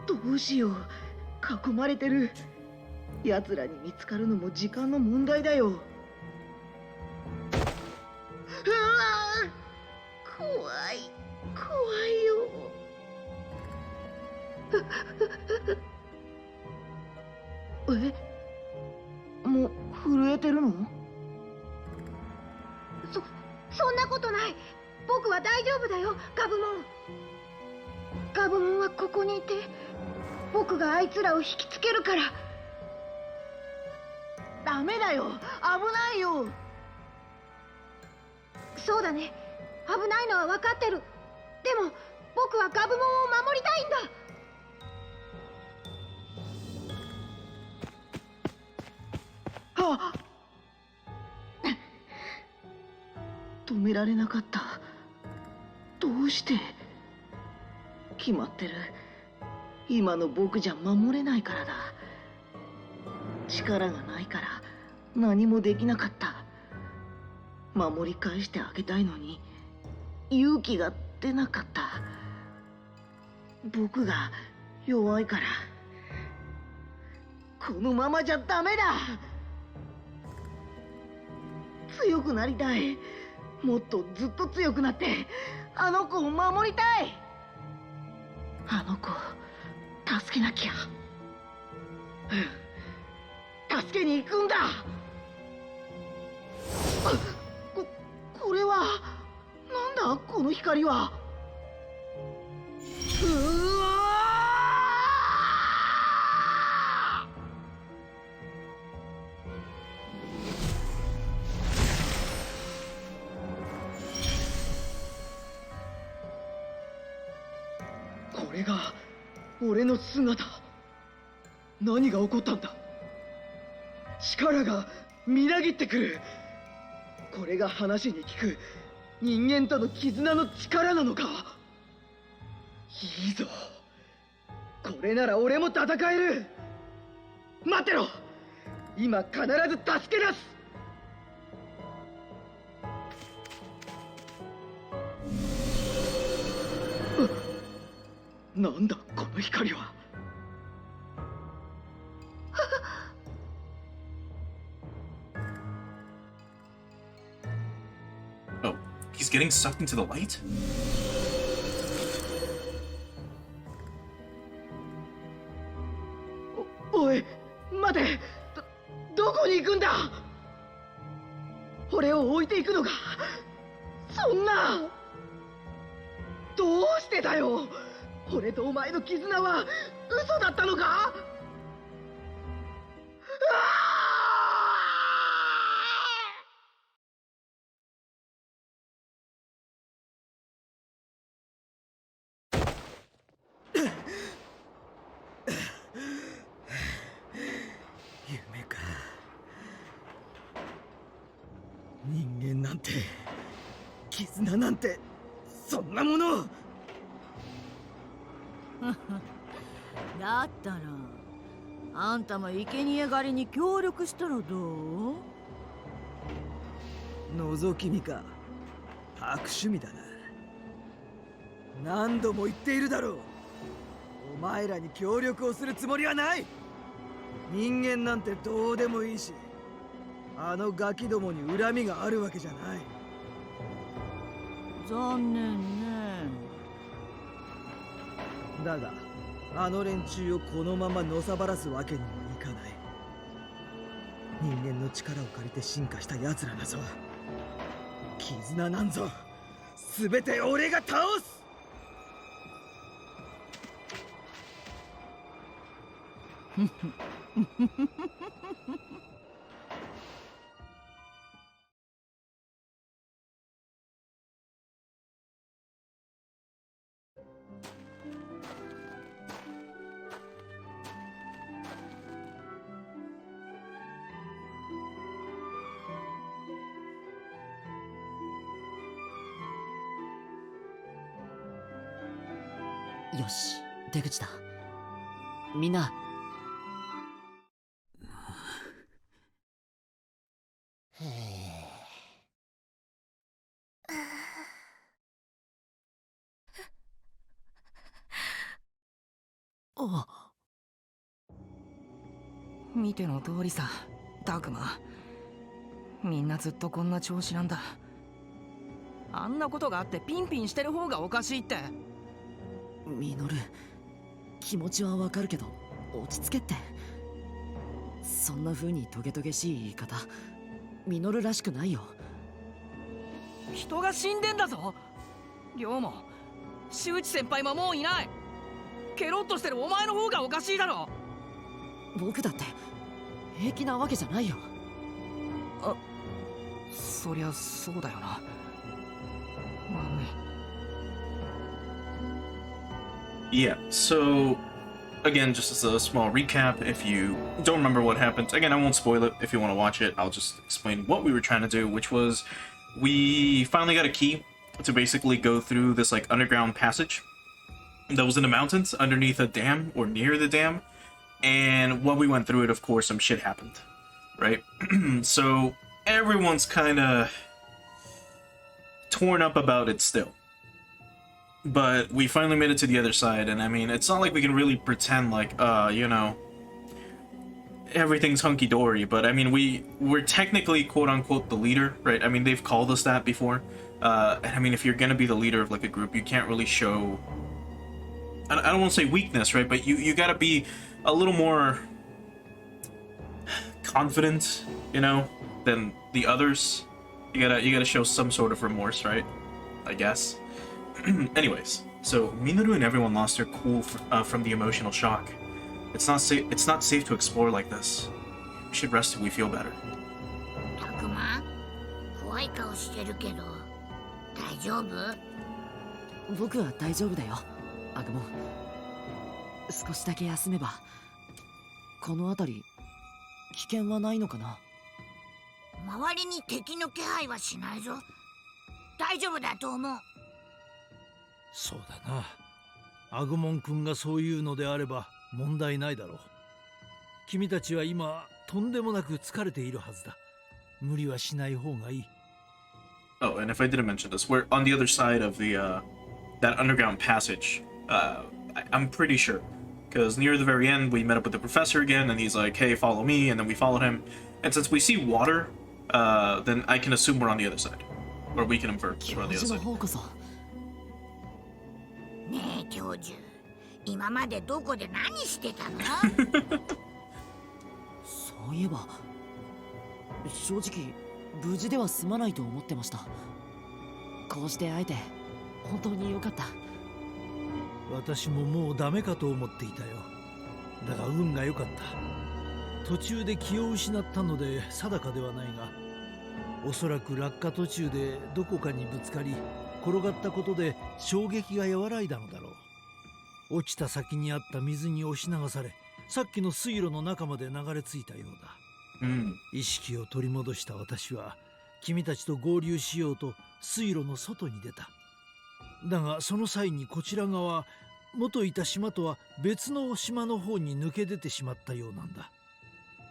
どうしよう、囲まれてる。奴らに見つかるのも時間の問題だよ。うわー、怖い怖いよ。もう震えてるの？そんなことない。僕は大丈夫だよ、ガブモン。ガブモンはここにいて、僕があいつらを引きつけるから。ダメだよ、危ないよ。そうだね、危ないのは分かってる。でも僕はガブモンを守りたいんだ。はっ止められなかった。どうして？決まってる。今の僕じゃ守れないからだ。力がないから何もできなかった。守り返してあげたいのに勇気が出なかった。僕が弱いから。このままじゃダメだ。強くなりたい。もっとずっと強くなってあの子を守りたい。あの子を助けなきゃ。助けに行くんだ。これはなんだこの光は。うわこれが俺の姿。何が起こったんだ。力がみなぎってくる。これが話に聞く人間との絆の力なのか。いいぞ、これなら俺も戦える。待ってろ、今必ず助け出す。なんだこの光は。Oh, he's getting sucked into the light? おい待て、どこに行くんだ。俺を置いていくのか。そんな。どうしてだよ。俺とお前の絆は嘘だったのか。夢か。人間なんて絆なんてそんなもの。だったらあんたも生贄狩りに協力したらどう？覗き見か。悪趣味だな。何度も言っているだろう。お前らに協力をするつもりはない。人間なんてどうでもいいし、あのガキどもに恨みがあるわけじゃない。残念ね。だがあの連中をこのままのさばらすわけにもいかない。人間の力を借りて進化した奴らなぞ。絆なんぞ全て俺が倒す。よし、出口だ。みんな。見ての通りさ、ダグマ。みんなずっとこんな調子なんだ。あんなことがあってピンピンしてる方がおかしいって。ミノル、気持ちはわかるけど落ち着けって。そんな風にトゲトゲしい言い方ミノルらしくないよ。人が死んでんだぞ。亮も周知先輩ももういない。ケロッとしてるお前の方がおかしいだろ。僕だって平気なわけじゃないよ。あ、そりゃそうだよな。悪い。Yeah, so again, just as a small recap, if you don't remember what happened, again, I won't spoil it. If you want to watch it, I'll just explain what we were trying to do, which was we finally got a key to basically go through this like underground passage that was in the mountains underneath a dam or near the dam. And when we went through it, of course, some shit happened, right? So everyone's kind of torn up about it still. But we finally made it to the other side, and I mean, it's not like we can really pretend like, you know, everything's hunky-dory, but I mean, we're technically, quote-unquote, the leader, right? I mean, they've called us that before. I mean, if you're gonna be the leader of, like, a group, you can't really show... I don't want to say weakness, right? But you gotta be a little more confident, you know, than the others. You gotta show some sort of remorse, right? I guess. Anyways, so Minoru and everyone lost their cool from the emotional shock. It's not safe to explore like this. We should rest till we feel better. たくま、怖い顔してるけど大丈夫？僕は大丈夫だよ、アグモン。少しだけ休めば。この辺り危険はないのかな。周りに敵の気配はしないぞ。大丈夫だと思う。そうだな。アグモン君がそういうのであれば問題ないだろう。君たちは今とんでもなく疲れているはずだ。無理はしない方がいい。Oh, and if I didn't mention this, we're on the other side of the that underground passage. I'm pretty sure, because near the very end we met up with the professor again, and he's like, "Hey, follow me," and then we followed him. And since we see water, then I can assume we're on the other side, or we can infer we're on the other side. ねえ教授、今までどこで何してたの？そういえば正直無事では済まないと思ってました。こうして会えて本当に良かった。私ももうダメかと思っていたよ。だが運が良かった。途中で気を失ったので定かではないが、おそらく落下途中でどこかにぶつかり転がったことで衝撃が和らいだのだろう。落ちた先にあった水に押し流され、さっきの水路の中まで流れ着いたようだ。意識を取り戻した私は君たちと合流しようと水路の外に出た。だがその際にこちら側、元いた島とは別の島の方に抜け出てしまったようなんだ。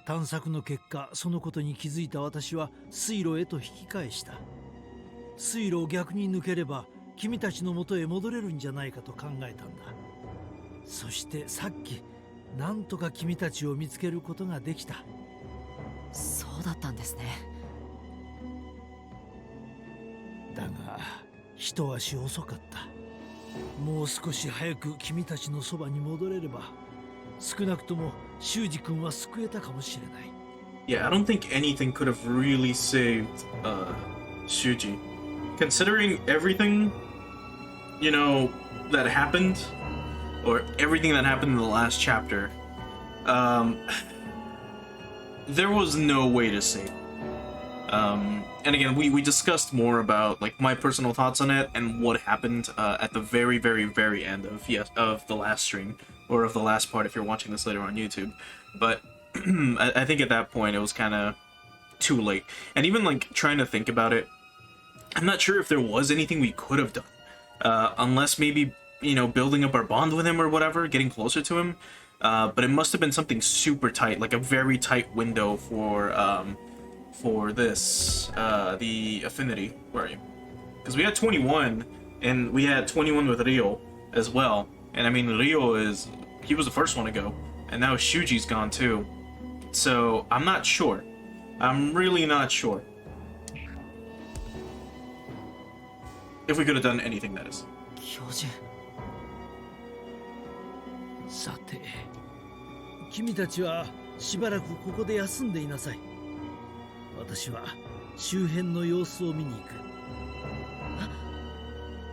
探索の結果、そのことに気づいた私は水路へと引き返した。水路を逆に抜ければ君たちの元へ戻れるんじゃないかと考えたんだ。そしてさっきなんとか君たちを見つけることができた。そうだったんですね。だが一足遅かった。もう少し早く君たちのそばに戻れれば、少なくとも修二君は救えたかもしれない。Yeah, I don't think anything could have really saved Shuji. Considering everything, you know, that happened, or everything that happened in the last chapter, there was no way to save. And again, we discussed more about like my personal thoughts on it and what happened at the very, very, very end of the last stream, or of the last part if you're watching this later on YouTube. But I think at that point it was kind of too late. And even like trying to think about it, I'm not sure if there was anything we could have done, unless maybe, you know, building up our bond with him or whatever, getting closer to him. But it must have been something super tight, like a very tight window for this, the affinity. Where are you? Because we had 21, and we had 21 with Rio as well. And I mean, Rio is he was the first one to go, and now Shuji's gone too. So I'm not sure. I'm really not sure if we could have done anything, that is. 教授。さて、君たちはしばらくここで休んでいなさい。私は周辺の様子を見に行く。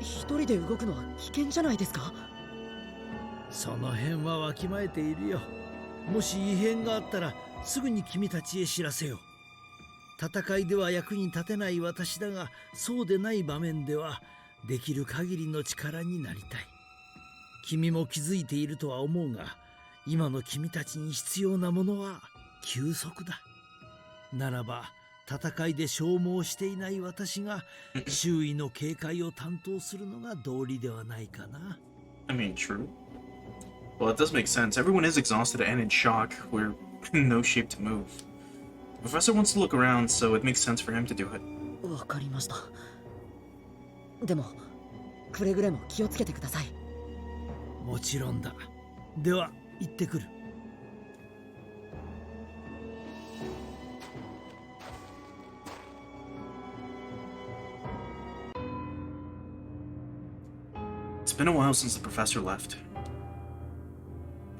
一人で動くのは危険じゃないですか？その辺はわきまえているよ。もし異変があったらすぐに君たちへ知らせよう。戦いでは役に立てない私だが、そうでない場面ではできる限りの力になりたい。君も気づいているとは思うが、今の君たちに必要なものは休息だ。ならば戦いで消耗していない私が周囲の警戒を担当するのが道理ではないかな。I mean, true. Well, it does make sense. Everyone is exhausted and in shock. We're in no shape to move. The professor wants to look around, so it makes sense for him to do it. わかりました。でもくれぐれも気をつけてください。もちろんだ。では行ってくる。It's been a while since the professor left.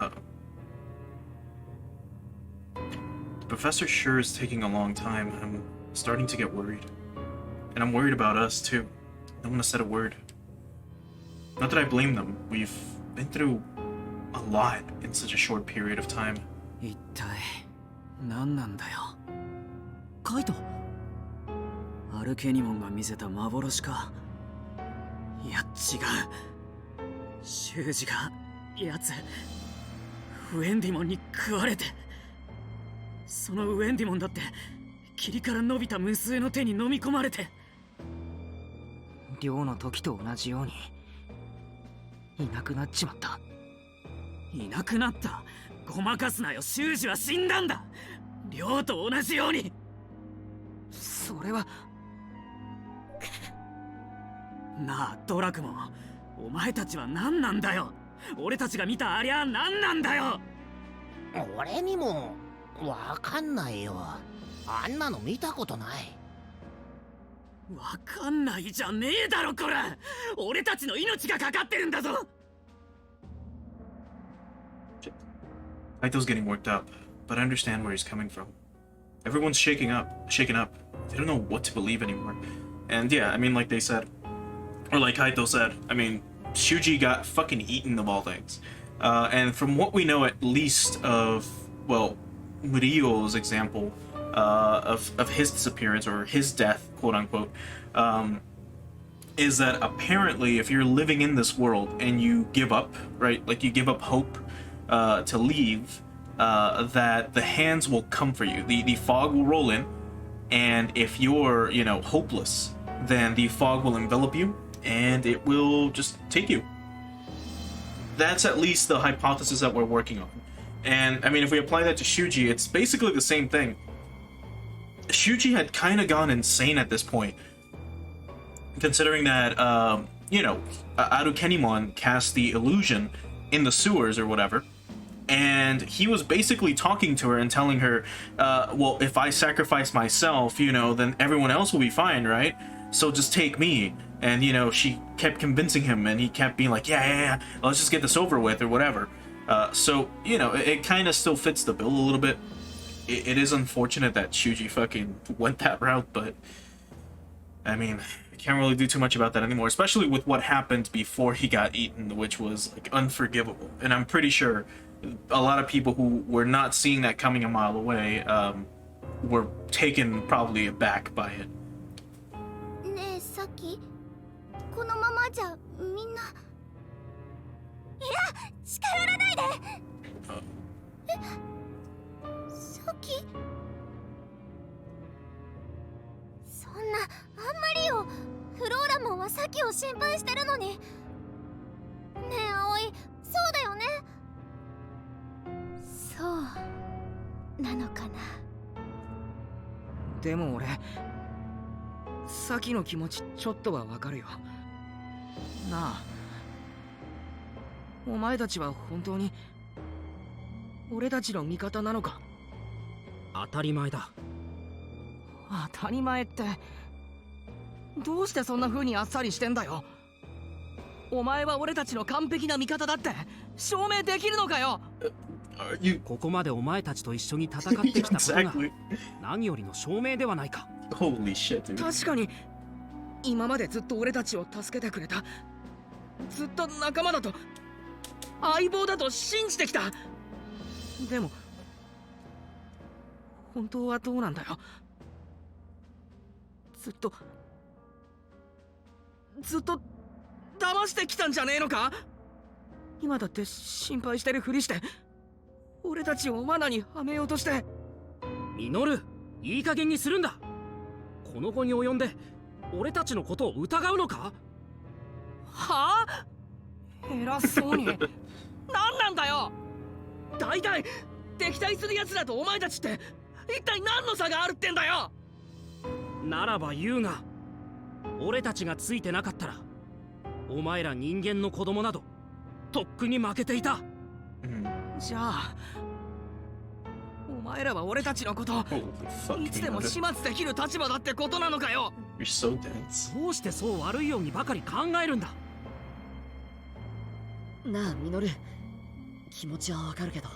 Uh-oh. The professor sure is taking a long time. I'm starting to get worried. And I'm worried about us, too. No one has said a word. Not that I blame them. We've been through a lot in such a short period of time. 一体何なんだよ。カイト。アルケニモンが見せた幻か。いや違う。修二が奴ウェンディモンに食われて、そのウェンディモンだって霧から伸びた無数の手に飲み込まれて、亮の時と同じようにいなくなっちまった。いなくなった？ごまかすなよ。修二は死んだんだ。亮と同じように。それはなあドラクモン、お前たちは何なんだよ。俺たちが見たありゃ何なんだよ。俺にもわかんないよ。あんなの見たことない。わかんないじゃねえだろこら。俺たちの命がかかってるんだぞ。Kaito's getting worked up, but I understand where he's coming from. Everyone's shaken up. They don't know what to believe anymore. And yeah, I mean, like they said, or like Kaito said, I mean, Shuji got fucking eaten of all things. And from what we know, at least of, well, Ryo's example of his disappearance or his death, quote unquote, is that apparently if you're living in this world and you give up, right, like you give up hope to leave, that the hands will come for you. The fog will roll in, and if you're, you know, hopeless, then the fog will envelop you and it will just take you. That's at least the hypothesis that we're working on. And I mean, if we apply that to Shuji, it's basically the same thing. Shuji had kind of gone insane at this point, considering that, you know, Arukenimon cast the illusion in the sewers or whatever, and he was basically talking to her and telling her, well, if I sacrifice myself, you know, then everyone else will be fine, right? So just take me. And, you know, she kept convincing him, and he kept being like, yeah, let's just get this over with, or whatever. So, you know, it kind of still fits the bill a little bit. It is unfortunate that Shuji fucking went that route, but I mean, I can't really do too much about that anymore, especially with what happened before he got eaten, which was, like, unforgivable. And I'm pretty sure a lot of people who were not seeing that coming a mile away were taken probably aback by it. ねえさっきこのままじゃみんな。いや近寄らないで。さっきそんなあんまりよ。フローラモンはさっきを心配してるのに。ねえ葵、そうだよね。そうなのかな。でも俺サキの気持ちちょっとはわかるよ。なあ、お前たちは本当に俺たちの味方なのか？当たり前だ。当たり前って、どうしてそんな風にあっさりしてんだよ。お前は俺たちの完璧な味方だって証明できるのかよ。ここまでお前たちと一緒に戦ってきたことが何よりの証明ではないか。Holy shit, dude. 確かに今までずっと俺たちを助けてくれた、ずっと仲間だと、相棒だと信じてきた。でも本当はどうなんだよ。ずっと騙してきたんじゃねえのか？今だって心配してるふりして俺たちを罠にはめようとして。ミノル、いい加減にするんだ。この子に及んで俺たちのことを疑うのか？はあ？偉そうに。何なんだよ。大体敵対する奴らとお前たちって一体何の差があるってんだよ。ならば言うが、俺たちがついてなかったらお前ら人間の子供などとっくに負けていた。じゃあお前らは俺たちのこといつでも始末できる立場だってことなのかよ。You're so dense. どうしてそう悪いようにばかり考えるんだ。なあミノル、気持ちはわかるけど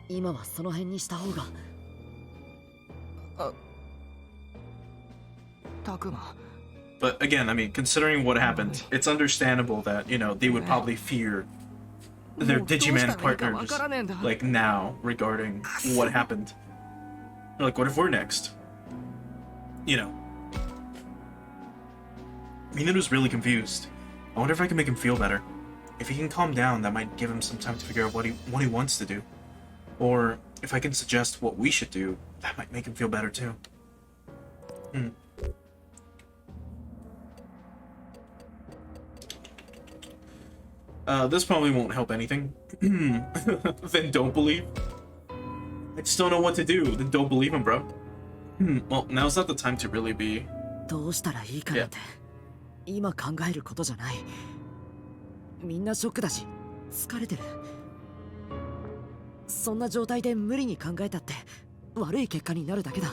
今はその辺にした方が。タクマ。 But again, I mean, considering what happened, it's understandable that, you know, they would probably fear their Digimon partners, like, now, regarding what happened. Like, what if we're next? You know. Minoru's really confused. I wonder if I can make him feel better. If he can calm down, that might give him some time to figure out what he wants to do. Or, if I can suggest what we should do, that might make him feel better too. This probably won't help anything. Then don't believe. I just don't know what to do. Then don't believe him, bro. Well, now's not the time to really be. どうしたらいいかなんて今考えることじゃない。みんなショックだし疲れてる。そんな状態で無理に考えたって悪い結果になるだけだ。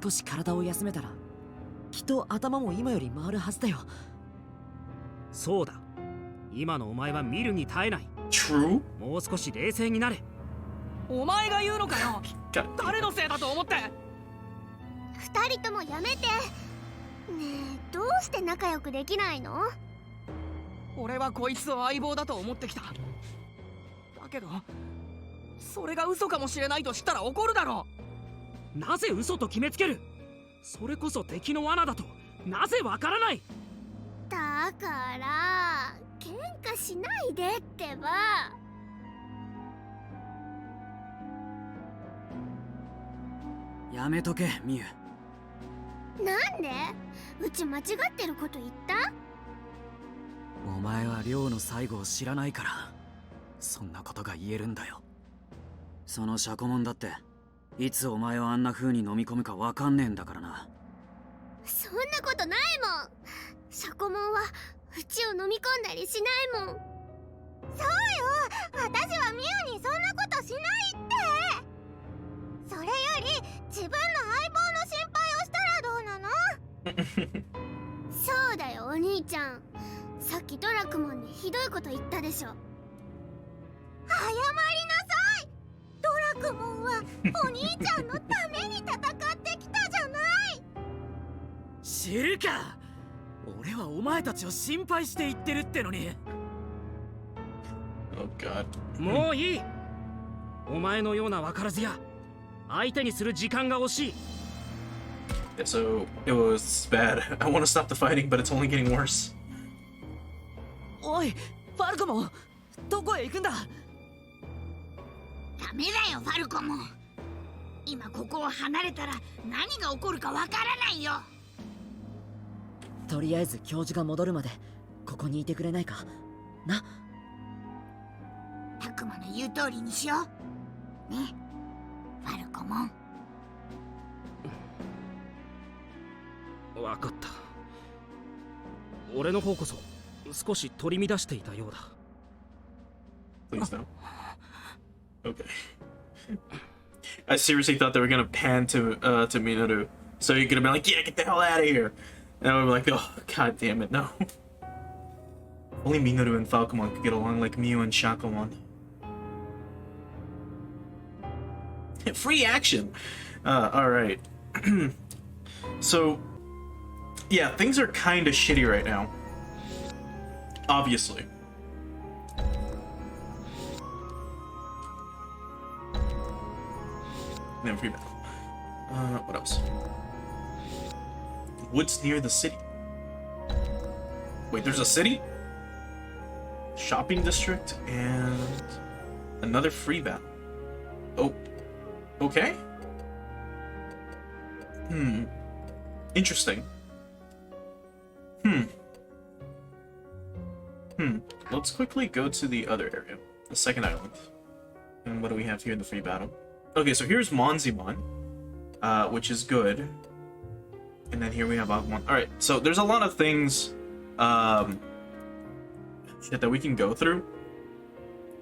少し体を休めたらきっと頭も今より回るはずだよ。そうだ、今のお前は見るに耐えない。 True? もう少し冷静になれ。お前が言うのかよ。誰のせいだと思って。二人ともやめて。ねえ、どうして仲良くできないの？俺はこいつを相棒だと思ってきた。だけどそれが嘘かもしれないと知ったら怒るだろう。なぜ嘘と決めつける？それこそ敵の罠だとなぜわからない？だから喧嘩しないでってば。やめとけ、ミユ。なんで？うち間違ってること言った？お前は亮の最後を知らないからそんなことが言えるんだよ。そのシャコモンだっていつお前をあんな風に飲み込むかわかんねえんだからな。そんなことないもん。シャコモンはうちを飲み込んだりしないもん。そうよ、私はミユにそんなことしないって。それより自分の相棒の心配をしたらどうなの？そうだよお兄ちゃん、さっきドラクモンにひどいこと言ったでしょ。謝りなさい。ドラクモンはお兄ちゃんのために戦ってきたじゃない。知るか。俺はお前たちを心配して言ってるってのに。 Oh God. もういい。お前のような分からずや相手にする時間が惜しい。 Yeah, so it was bad. I want to stop the fighting, but it's only getting worse. おい、ファルコモン、どこへ行くんだ？ダメだよ、ファルコモン。今ここを離れたら何が起こるかわからないよ。とりあえず教授が戻るまでここにいてくれないかな。タクマの言う通りにしようね、ファルコモン。分かった。俺の方こそ少し取り乱していたようだ。 Please don't. Okay. I seriously thought they were gonna pan to Minoru, so you could have been like, "Yeah, get the hell out of here," and I would be like, "Oh, god damn it, no." Only Minoru and Falcon could get along like Miu and Shakomon. Free action. All right. So, yeah, things are kind of shitty right now. Obviously. And then free battle. What else? Woods near the city. Wait, there's a city? Shopping district and another free battle. Oh, okay. Interesting. Let's quickly go to the other area, the second island. And what do we have here in the free battle? Okay, so here's Monzimon, which is good. And then here we have Agemon. Alright, so there's a lot of things shit that we can go through.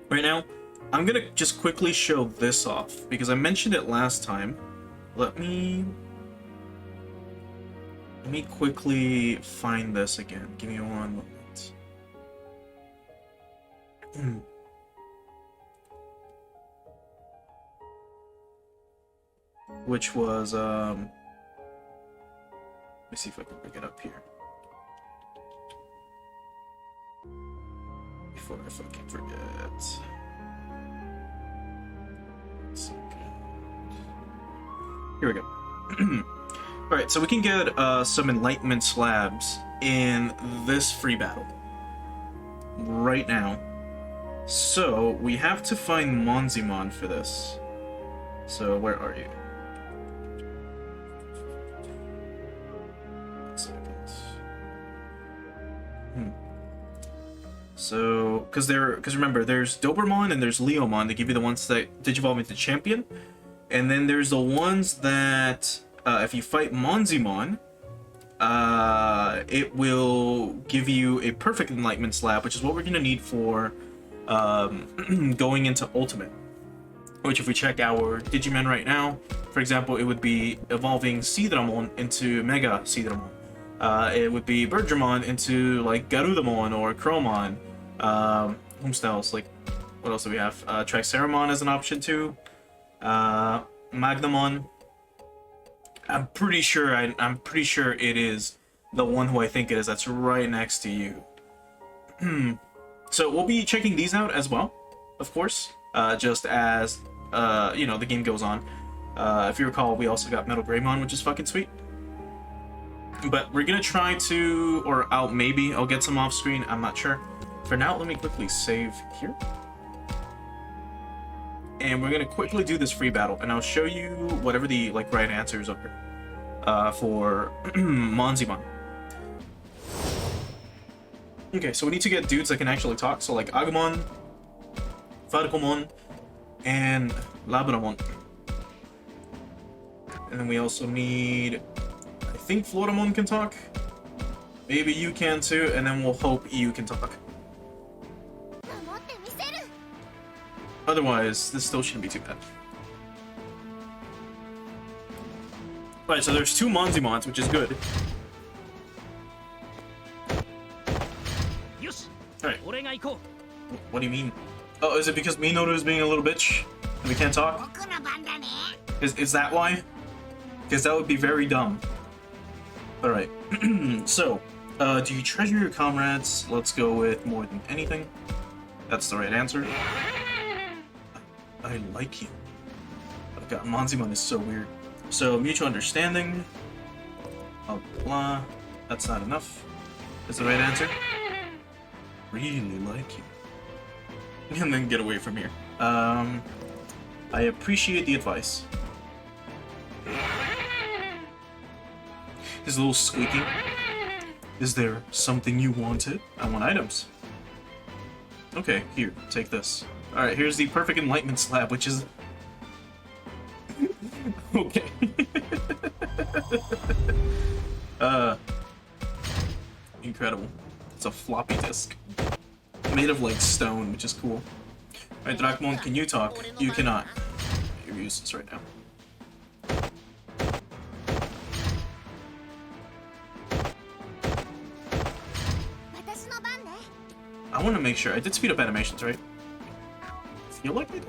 Right now, I'm gonna just quickly show this off, because I mentioned it last time. Let me quickly find this again. Give me one moment. Which was, let me see if I can pick it up here. Before I fucking forget. Here we go. Alright, so we can get some enlightenment slabs in this free battle. Right now. So, we have to find Monzimon for this. So, where are you? So, because remember, there's Dobermon and there's Leomon. They give you the ones that digivolve into champion, and then there's the ones that if you fight Monzimon, it will give you a perfect enlightenment slab, which is what we're gonna need for going into Ultimate. Which, if we check our Digimon right now, for example, it would be evolving Seedramon into Mega Seedramon. It would be Belzemon into like Garudamon or Chromon. Whomst else? Like, what else do we have? Triceramon is an option too. Magnamon. I'm pretty sure it is the one who I think it is. That's right next to you. So we'll be checking these out as well, of course. Just as you know, the game goes on. If you recall, we also got Metal Greymon, which is fucking sweet. But we're gonna try to, or maybe I'll get some off screen, I'm not sure. For now, let me quickly save here. And we're gonna quickly do this free battle, and I'll show you whatever the right answers are for Monzimon. Okay, so we need to get dudes that can actually talk, so like Agemon, Falcon, and Labramon. And then we also need, I think Floramon can talk. Maybe you can too, and then we'll hope you can talk. Otherwise, this still shouldn't be too bad. Right, so there's two Monzimons, which is good. Alright. What do you mean? Oh, is it because Minoru is being a little bitch and we can't talk? Is that why? Because that would be very dumb. Alright. So, do you treasure your comrades? Let's go with more than anything. That's the right answer. I like you. Oh god, Monzimon is so weird. So, mutual understanding. Blah, blah. That's not enough. That's the right answer. Really like you. And then get away from here. I appreciate the advice. His little squeaking. Is there something you wanted? I want items. Okay, here, take this. Alright, here's the perfect enlightenment slab, which is... okay. Incredible. It's a floppy disk. Made of, like, stone, which is cool. Alright, Drakmon, can you talk? You cannot. You're useless right now. I want to make sure. I did speed up animations, right? I feel like I did.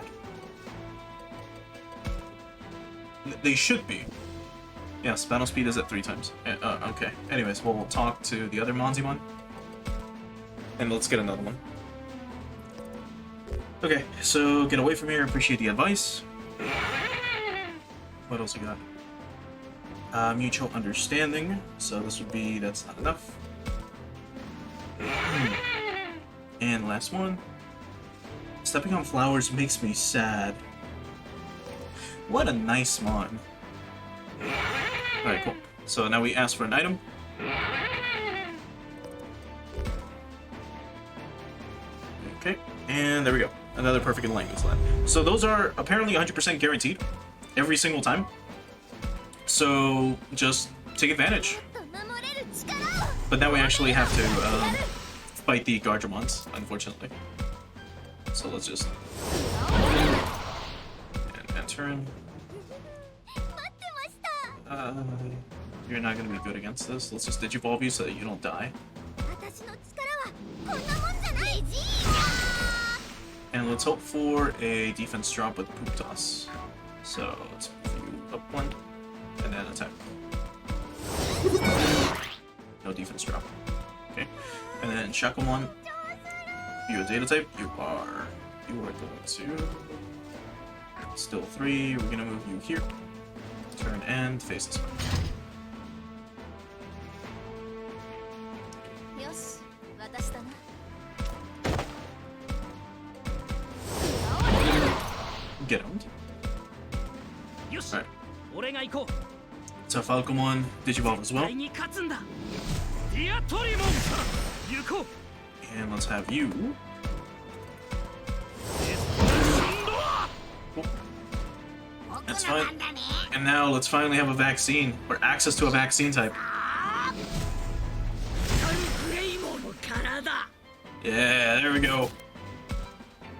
They should be. Yes, battle speed is at 3 times. Okay. Anyways, we'll talk to the other Monzimon. And let's get another one. Okay, so get away from here. Appreciate the advice. What else you got? Mutual understanding. So this would be... that's not enough. And last one. Stepping on flowers makes me sad. What a nice mon. Alright, cool. So now we ask for an item. Okay, and there we go. Another perfect alignment slab. So those are apparently 100% guaranteed every single time. So just take advantage. But now we actually have to fight the Garudamons, unfortunately. So let's just and enter in. You're not gonna be good against this. Let's just digivolve you so that you don't die. And let's hope for a defense drop with Poop Toss. So let's move you up 1 and then attack. No defense drop. Okay. And then Shakomon, you a data type? You are going to still 3. We're gonna move you here. Turn and face this way. Get owned. Alright. So Falcon digivolve as well. And let's have you. Cool. That's fine. And now let's finally have a vaccine, or access to a vaccine type. Yeah, there we go.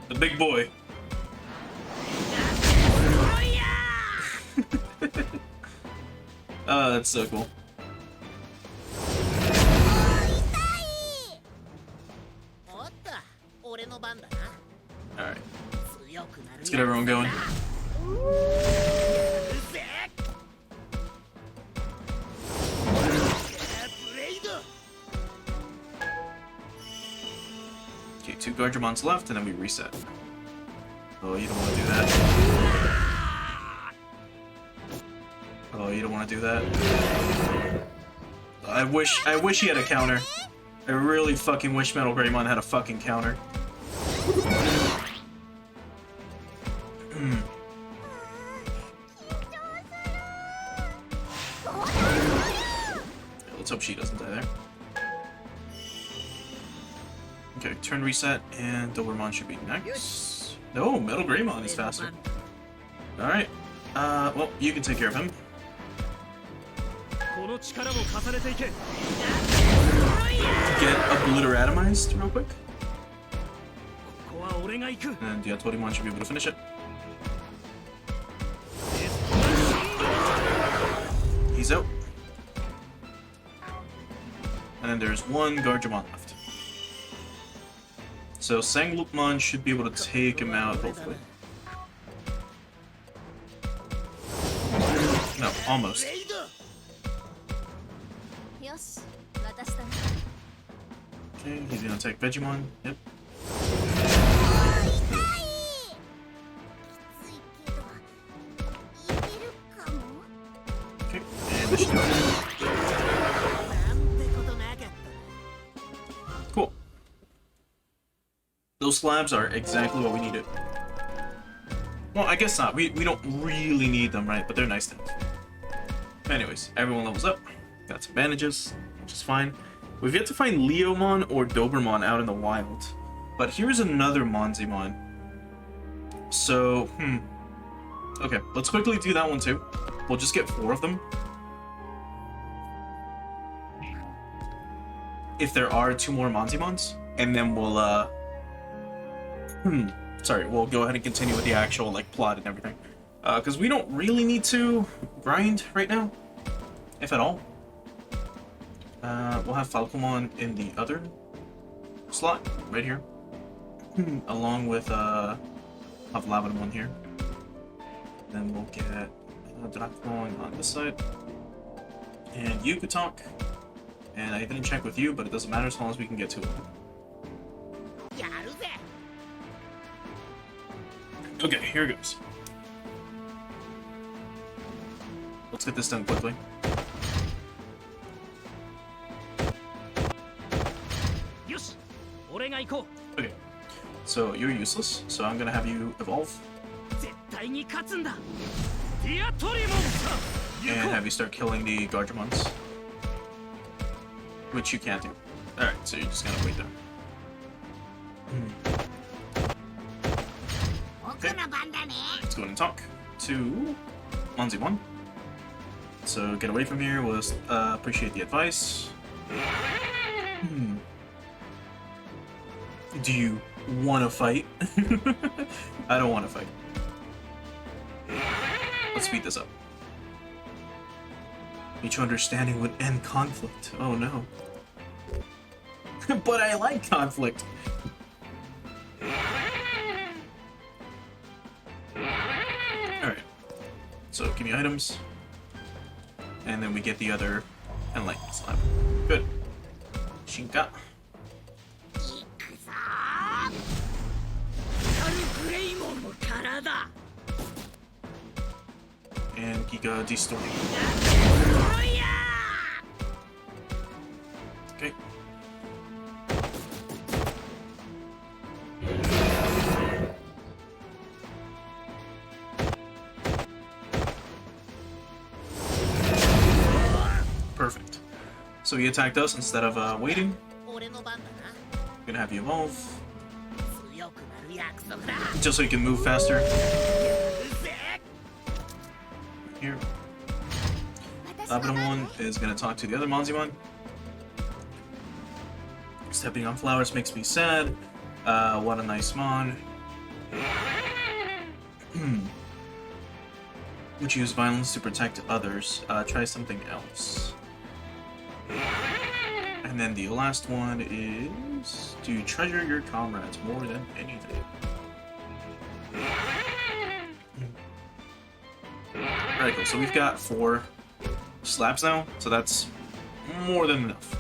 The big boy. Oh, that's so cool. Alright. Let's get everyone going. Okay, 2 Garudamons left, and then we reset. Oh, you don't want to do that. Oh, you don't want to do that. I wish he had a counter. I really fucking wish Metal Greymon had a fucking counter. Let's hope she doesn't die there. Okay, turn reset, and Dobermon should be next. No, Metal Greymon is faster. Alright. Well, you can take care of him. Get obliteratomized real quick. And the Torimon should be able to finish it. He's out. And then there's 1 Garudamon left. So Sanglupmon should be able to take him out, hopefully. No, almost. Okay, he's gonna take Vegemon. Yep. Okay, and this should do it. Cool. Those slabs are exactly what we needed. Well, I guess not. We don't really need them, right? But they're nice to have. Anyways, everyone levels up. Got some bandages, which is fine. We've yet to find Leomon or Dobermon out in the wild. But here's another Monzimon. So, okay, let's quickly do that one too. We'll just get 4 of them. If there are 2 more Monzimons. And then we'll, sorry, we'll go ahead and continue with the actual like plot and everything. Because we don't really need to grind right now, if at all. We'll have Falcon in the other slot right here, along with Lavadamon here. Then we'll get Dracmon on this side, and you could talk. And I didn't check with you, but it doesn't matter as long as we can get to it. Okay, here it goes. Let's get this done quickly. Okay, so you're useless, so I'm gonna have you evolve. And have you start killing the Garudamons. Which you can't do. Alright, so you're just gonna wait there. Okay. Let's go ahead and talk to Belzemon. So get away from here, we'll appreciate the advice. Do you want to fight? I don't want to fight. Let's speed this up. Mutual understanding would end conflict. Oh no. But I like conflict. Alright. So give me items. And then we get the other enlightenment slab. Good. Shinka. And Giga Distorting. Okay. Perfect. So he attacked us instead of waiting. Gonna have you evolve. Just so you can move faster. Here. Agemon is gonna talk to the other Belzemon. Stepping on flowers makes me sad. What a nice mon. Would use violence to protect others. Try something else. And then the last one is to treasure your comrades more than anything. Alright, cool. So we've got 4 slabs now, so that's more than enough.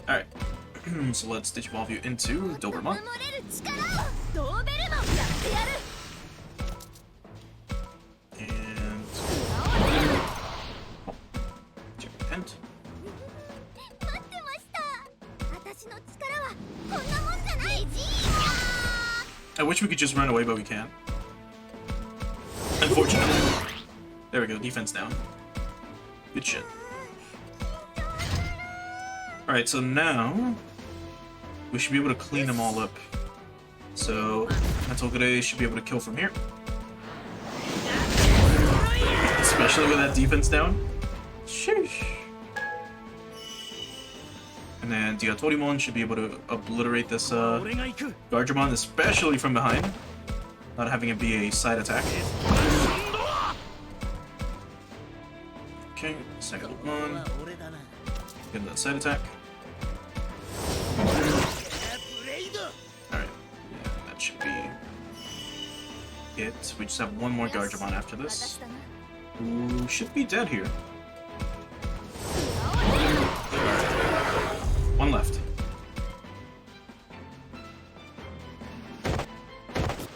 Alright, so let's digivolve you into Doberman. And... check your tent. I wish we could just run away, but we can't. Unfortunately. There we go, defense down. Good shit. Alright, so now we should be able to clean them all up. So Mental Gray should be able to kill from here. Especially with that defense down. Sheesh. And then Diatorimon should be able to obliterate this Garudamon, especially from behind. Not having it be a side attack. Okay, second one. Get that side attack. Alright, yeah, that should be it. We just have one more Garudamon after this. Who should be dead here. One left.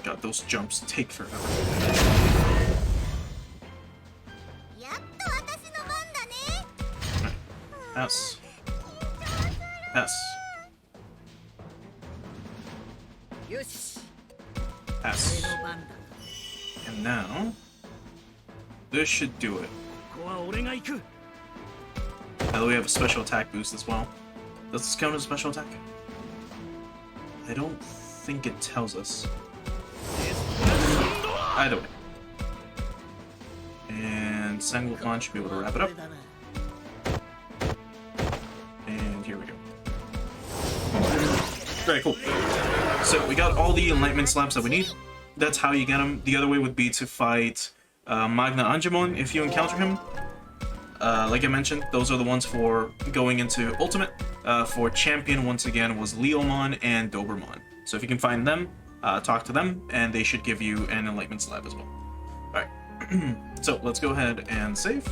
God, those jumps take forever. Right. Pass. Pass. Pass. And now, this should do it. Now that we have a special attack boost as well. Does this count as a special attack? I don't think it tells us. Either way. And Sangwukon should be able to wrap it up. And here we go. Very cool. So we got all the enlightenment slabs that we need. That's how you get them. The other way would be to fight Magna Agemon if you encounter him. Like I mentioned, those are the ones for going into Ultimate. For Champion, once again, was Leomon and Dobermon. So if you can find them, talk to them, and they should give you an enlightenment slab as well. Alright, so let's go ahead and save.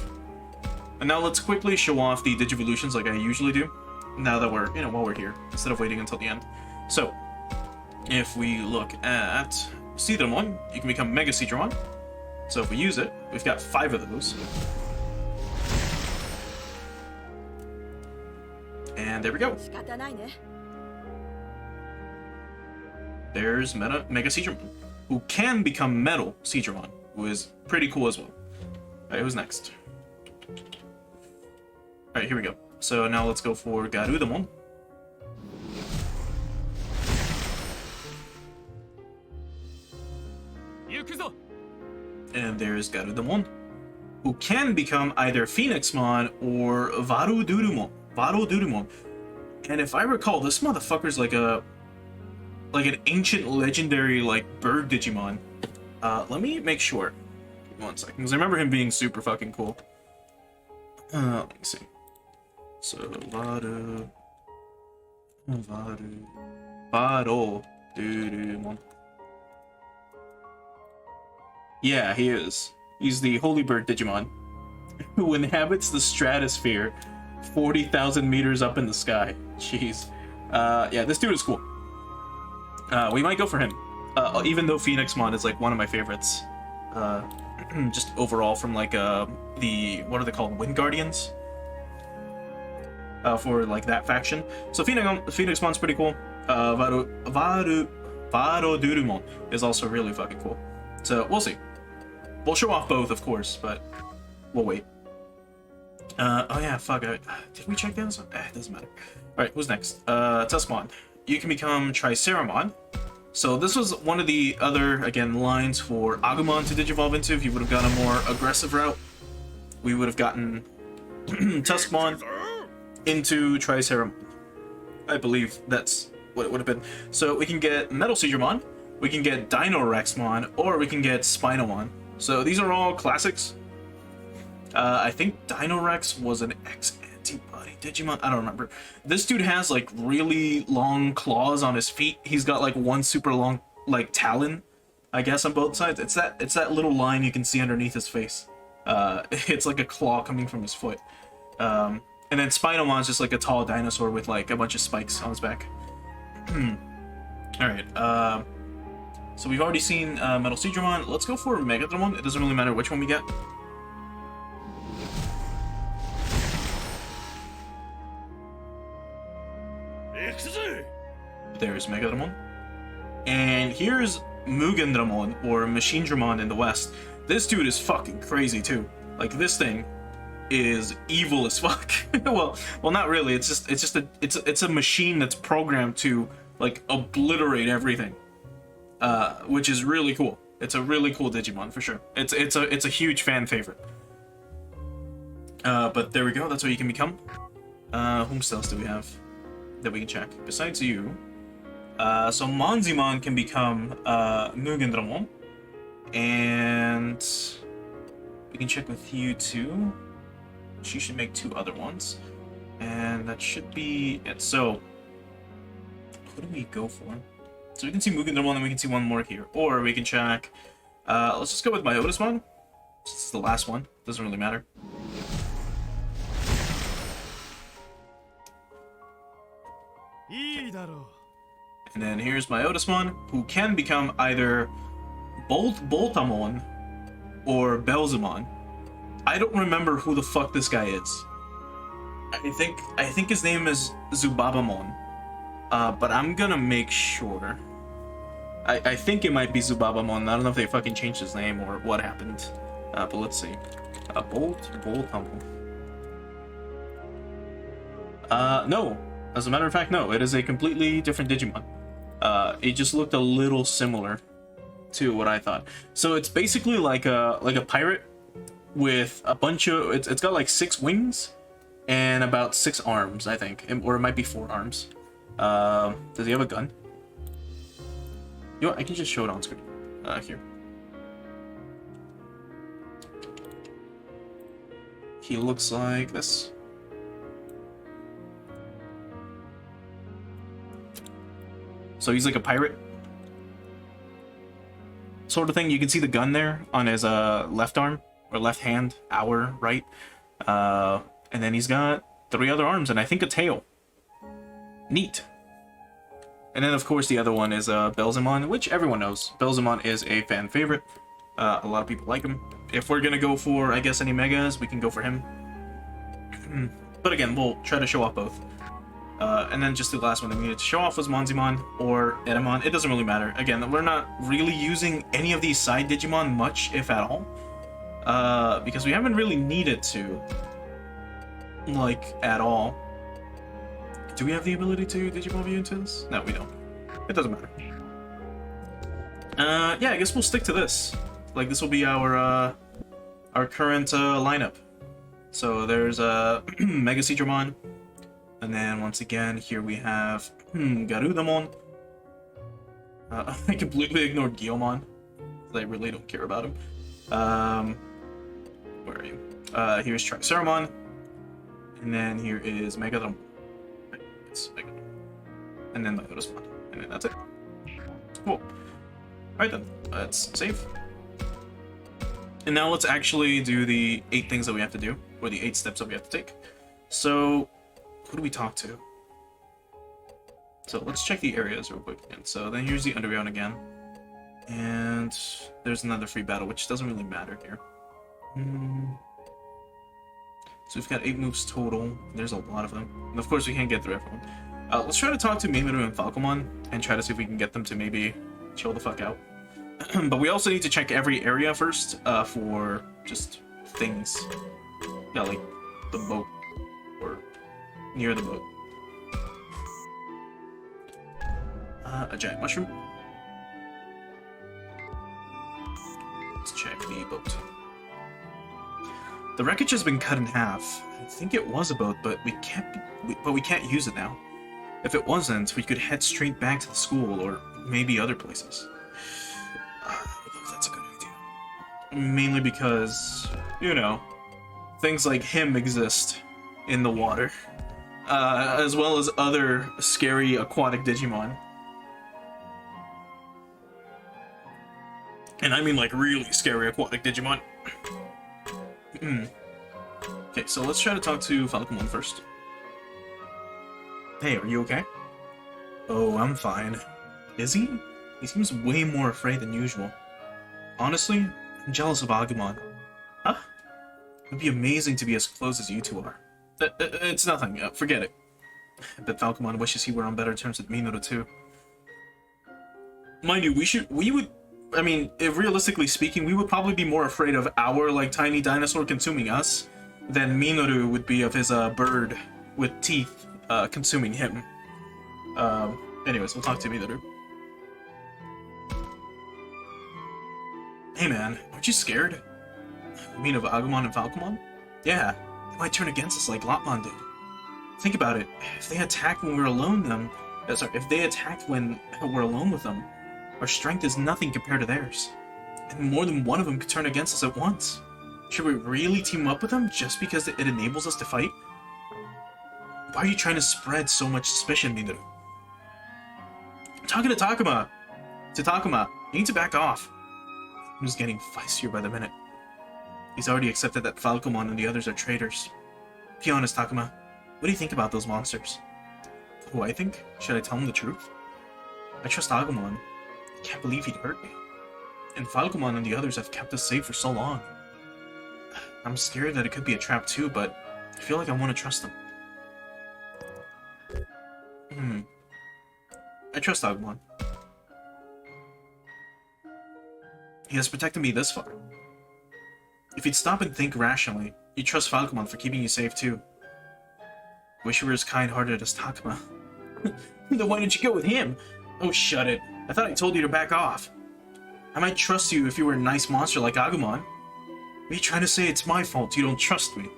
And now let's quickly show off the Digivolutions like I usually do, now that we're, while we're here, instead of waiting until the end. So, if we look at Seedramon, you can become Mega Seedramon. So if we use it, we've got 5 of those. And there we go. There's Mega Seedramon, who can become Metal Seedramon, who is pretty cool as well. Alright, who's next? Alright, here we go. So now let's go for Garudamon. And there's Garudamon, who can become either Phoenixmon or Varudurumon. And if I recall, this motherfucker's like an ancient legendary bird Digimon. Let me make sure. Give me 1 second, because I remember him being super fucking cool. Let me see. So Varudurumon. Yeah, he is. He's the Holy Bird Digimon, who inhabits the stratosphere 40,000 meters up in the sky. Jeez. Yeah, this dude is cool. We might go for him. Even though Phoenixmon is one of my favorites. Just overall from the, what are they called? Wind Guardians? For that faction. So Phoenixmon's pretty cool. Varudurumon is also really fucking cool. So we'll see. We'll show off both, of course, but we'll wait. Oh yeah, fuck. Did we check those? It doesn't matter. Alright, who's next? Tuskmon. You can become Triceramon. So this was one of the other, again, lines for Agemon to digivolve into. If you would have gone a more aggressive route, we would have gotten Tuskmon into Triceramon. I believe that's what it would have been. So we can get Metal Seedramon, we can get Dinorexmon, or we can get Spinomon. So these are all classics. I think Dinorex was an ex-antibody Digimon. I don't remember. This dude has really long claws on his feet. He's got one super long talon, I guess, on both sides. It's that little line you can see underneath his face. It's like a claw coming from his foot. And then Spinomon's just a tall dinosaur with a bunch of spikes on his back. All right. So we've already seen Metal Seedramon. Let's go for Mugendramon. It doesn't really matter which one we get. There's Mugendramon. And here's Mugendramon, or Machinedramon in the West. This dude is fucking crazy too. This thing is evil as fuck. well, not really. It's a machine that's programmed to obliterate everything. Which is really cool. It's a really cool Digimon for sure. It's a huge fan favorite. But there we go. That's what you can become. Whom else do we have that we can check besides you? So Monzimon can become Mugendramon, and we can check with you too. She should make 2 other ones, and that should be it. So who do we go for? So we can see Mugendramon, and we can see one more here. Or we can check... let's just go with Myotismon. This is the last one. Doesn't really matter. And then here's Myotismon, who can become either Boltamon or Belzemon. I don't remember who the fuck this guy is. I think his name is Zubabamon. But I'm gonna make sure. I think it might be Zubabamon. I don't know if they fucking changed his name or what happened. But let's see. Boltamon. No. As a matter of fact, no. It is a completely different Digimon. It just looked a little similar to what I thought. So it's basically like a pirate with a bunch of... It's got 6 wings and about 6 arms, I think. Or it might be 4 arms. Does he have a gun? You know what? I can just show it on screen. Here. He looks like this. So he's like a pirate sort of thing. You can see the gun there on his left arm or left hand, right, and then he's got 3 other arms and I think a tail. Neat. And then of course the other one is Belzemon, which everyone knows. Belzemon is a fan favorite. A lot of people like him. If we're gonna go for, I guess, any megas, we can go for him. But again, we'll try to show off both. And then just the last one that we needed to show off was Monzimon or Agemon. It doesn't really matter. Again, we're not really using any of these side Digimon much, if at all. Because we haven't really needed to. Like, at all. Do we have the ability to Digimon view into this? No, we don't. It doesn't matter. Yeah, I guess we'll stick to this. Like, this will be our current lineup. So there's Mega Seedramon. And then once again, here we have Garudamon. I completely ignored Guillemon. I really don't care about him. Where are you? Here's Triceramon. And then here is Mugendramon. It's Mugendramon. And then Garudamon. And then that's it. Cool. Alright then, let's save. And now let's actually do the 8 things that we have to do, or the 8 steps that we have to take. So, who do we talk to? So let's check the areas real quick again. So then here's the Underground again. And there's another free battle, which doesn't really matter here. So we've got 8 moves total. There's a lot of them. And of course we can't get through everyone. Let's try to talk to Miyuki and Falcon and try to see if we can get them to maybe chill the fuck out. But we also need to check every area first for just things. Yeah, like the boat or near the boat. A giant mushroom. Let's check the boat. The wreckage has been cut in half. I think it was a boat, but we can't use it now. If it wasn't, we could head straight back to the school or maybe other places. I don't know if that's a good idea. Mainly because, you know, things like him exist in the water, as well as other scary aquatic Digimon. And I mean like really scary aquatic Digimon. Okay, so let's try to talk to Falcon first. Hey, are you okay? Oh, I'm fine. Is he? He seems way more afraid than usual. Honestly, I'm jealous of Agemon. Huh? It'd be amazing to be as close as you two are. It's nothing, forget it. I bet Falcon wishes he were on better terms with Minoru too. Mind you, I mean, if realistically speaking, we would probably be more afraid of our, like, tiny dinosaur consuming us than Minoru would be of his, bird with teeth, consuming him. Anyways, we'll talk to Minoru. Hey man, aren't you scared? You mean of Agemon and Falcon? Yeah, they might turn against us like Lotmon did. Think about it, if they attack when we're alone if they attack when we're alone with them, our strength is nothing compared to theirs. And more than one of them could turn against us at once. Should we really team up with them just because it enables us to fight? Why are you trying to spread so much suspicion, Minoru? I'm talking to Takuma! You need to back off. I'm just getting feistier by the minute. He's already accepted that Falcon and the others are traitors. Be honest, Takuma. What do you think about those monsters? Who I think? Should I tell him the truth? I trust Agemon. I can't believe he'd hurt me. And Falcon and the others have kept us safe for so long. I'm scared that it could be a trap too, but I feel like I want to trust them. I trust Agemon. He has protected me this far. If you'd stop and think rationally, you'd trust Falcon for keeping you safe too. Wish you were as kind-hearted as Takuma. Then why didn't you go with him? Oh, shut it. I thought I told you to back off. I might trust you if you were a nice monster like Agemon. Are you trying to say it's my fault you don't trust me?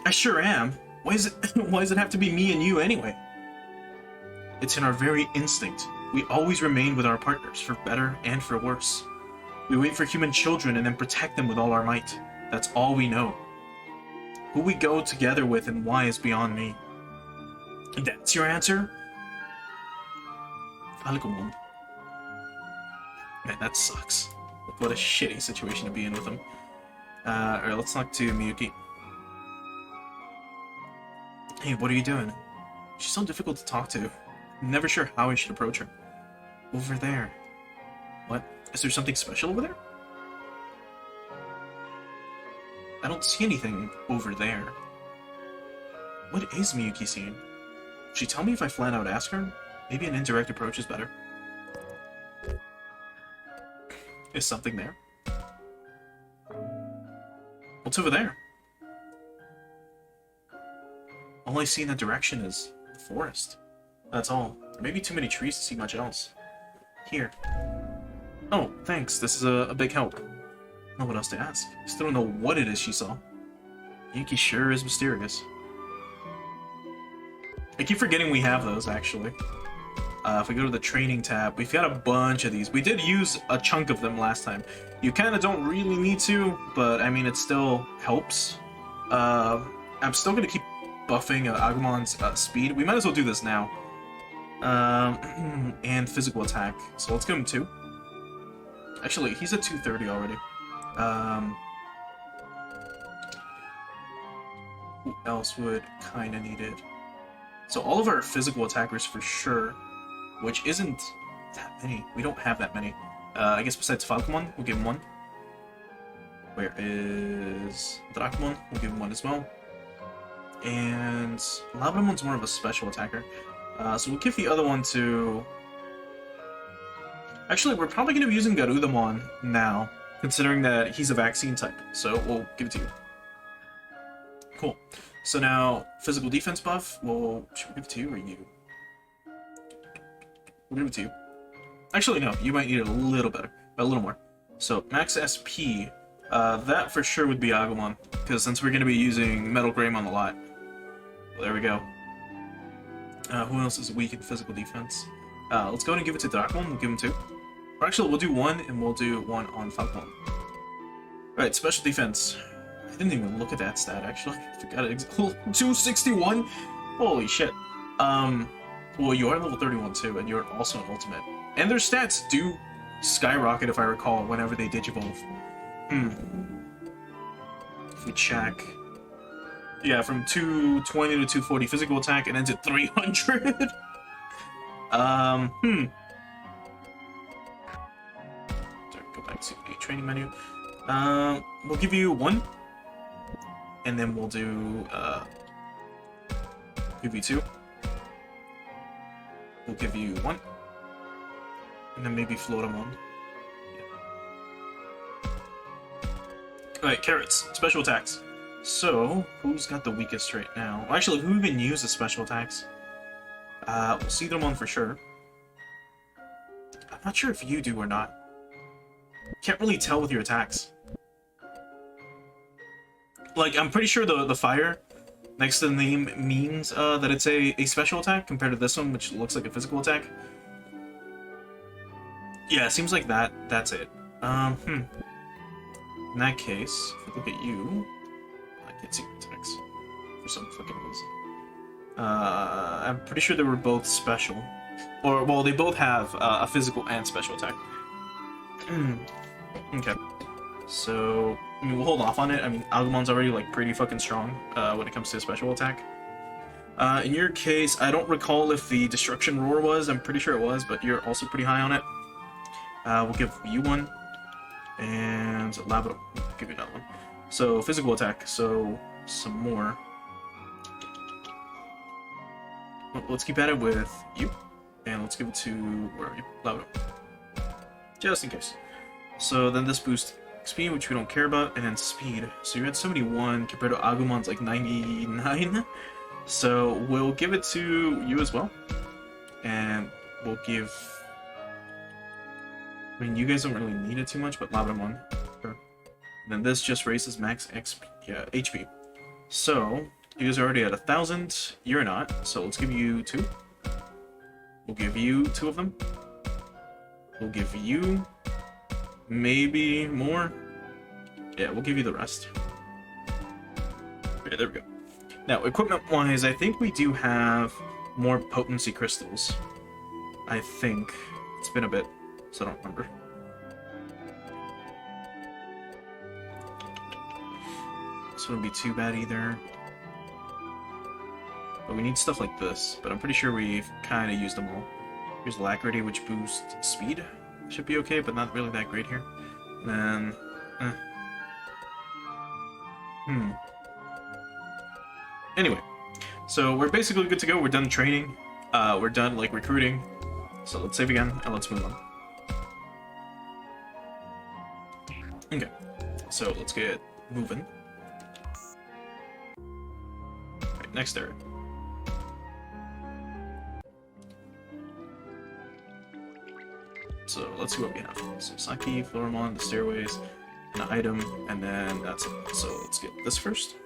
I sure am. Why does it have to be me and you anyway? It's in our very instinct We always remain with our partners, for better and for worse. We wait for human children and then protect them with all our might. That's all we know. Who we go together with and why is beyond me. That's your answer? Falcon. Man, that sucks. What a shitty situation to be in with him. Alright, let's talk to Miyuki. Hey, what are you doing? She's so difficult to talk to. I'm never sure how I should approach her. Over there. What? Is there something special over there? I don't see anything over there. What is Miyuki seeing? Should she tell me if I flat out ask her? Maybe an indirect approach is better. Is something there? What's over there? All I see in that direction is the forest. That's all. There may be too many trees to see much else. Here. Oh, thanks. This is a big help. I don't know what else to ask. I still don't know what it is she saw. Miyuki sure is mysterious. I keep forgetting we have those, actually. If we go to the training tab, we've got a bunch of these. We did use a chunk of them last time. You kind of don't really need to, but I mean, it still helps. I'm still going to keep buffing Agemon's speed. We might as well do this now. And physical attack. So let's give him 2. Actually, he's at 230 already. Who else would kind of need it? So all of our physical attackers for sure, which isn't that many. We don't have that many. I guess besides Falcon, we'll give him 1. Where is Drakomon? We'll give him 1 as well. And Labramon's more of a special attacker. So we'll give the other one to... Actually, we're probably going to be using Garudamon now, considering that he's a vaccine type. So we'll give it to you. Cool. So now, physical defense buff, should we give it to you or you? We'll give it to you. Actually, no, you might need it a little better, a little more. So, max SP, that for sure would be Agemon, because since we're going to be using Metal Greymon a lot. Well, there we go. Who else is weak in physical defense? Let's go ahead and give it to Drakomon, we'll give him 2. Or actually, we'll do 1, and we'll do 1 on Falcon. Alright, special defense. I didn't even look at that stat, actually. I forgot it. 261? Holy shit. Well, you are level 31 too, and you're also an ultimate. And their stats do skyrocket, if I recall, whenever they digivolve. If we check... Yeah, from 220 to 240 physical attack, and ends at 300. Sorry, go back to the training menu. We'll give you 1. And then we'll do, give you 2. We'll give you 1. And then maybe float them on. Yeah. Alright, carrots. Special attacks. So, who's got the weakest right now? Well, actually, who even uses special attacks? We'll see them on for sure. I'm not sure if you do or not. Can't really tell with your attacks. Like, I'm pretty sure the fire next to the name means that it's a special attack compared to this one, which looks like a physical attack. Yeah, it seems like that's it. In that case, if we look at you... I can't see your attacks for some fucking reason. I'm pretty sure they were both special. Or, well, they both have a physical and special attack. Okay. So, I mean, we'll hold off on it. I mean, Agemon's already, like, pretty fucking strong when it comes to special attack. In your case, I don't recall if the Destruction Roar was. I'm pretty sure it was, but you're also pretty high on it. We'll give you 1. And Labrador, we'll give you another one. So, physical attack. So, some more. Well, let's keep at it with you. And let's give it to... Where are you? Labrador. Just in case. So, then this boosts XP, which we don't care about, and then speed. So you're at 71 compared to Agemon's like 99. So we'll give it to you as well. And we'll give... I mean, you guys don't really need it too much, but Labrador. Sure. And then this just raises max XP, HP. So, you guys are already at 1,000. You're not, so let's give you 2. We'll give you 2 of them. We'll give you maybe more. Yeah, we'll give you the rest. Okay, there we go. Now, equipment-wise, I think we do have more potency crystals. I think. It's been a bit, so I don't remember. This wouldn't be too bad either. But we need stuff like this, but I'm pretty sure we've kind of used them all. Here's Alacrity, which boosts speed. Should be okay, but not really that great here. And then... Anyway, so we're basically good to go. We're done training. We're done, like, recruiting. So let's save again, and let's move on. Okay, so let's get moving. Right, next area. So let's see what we have. So Saki, Floramon, the stairways, an item, and then that's it. So let's get this first.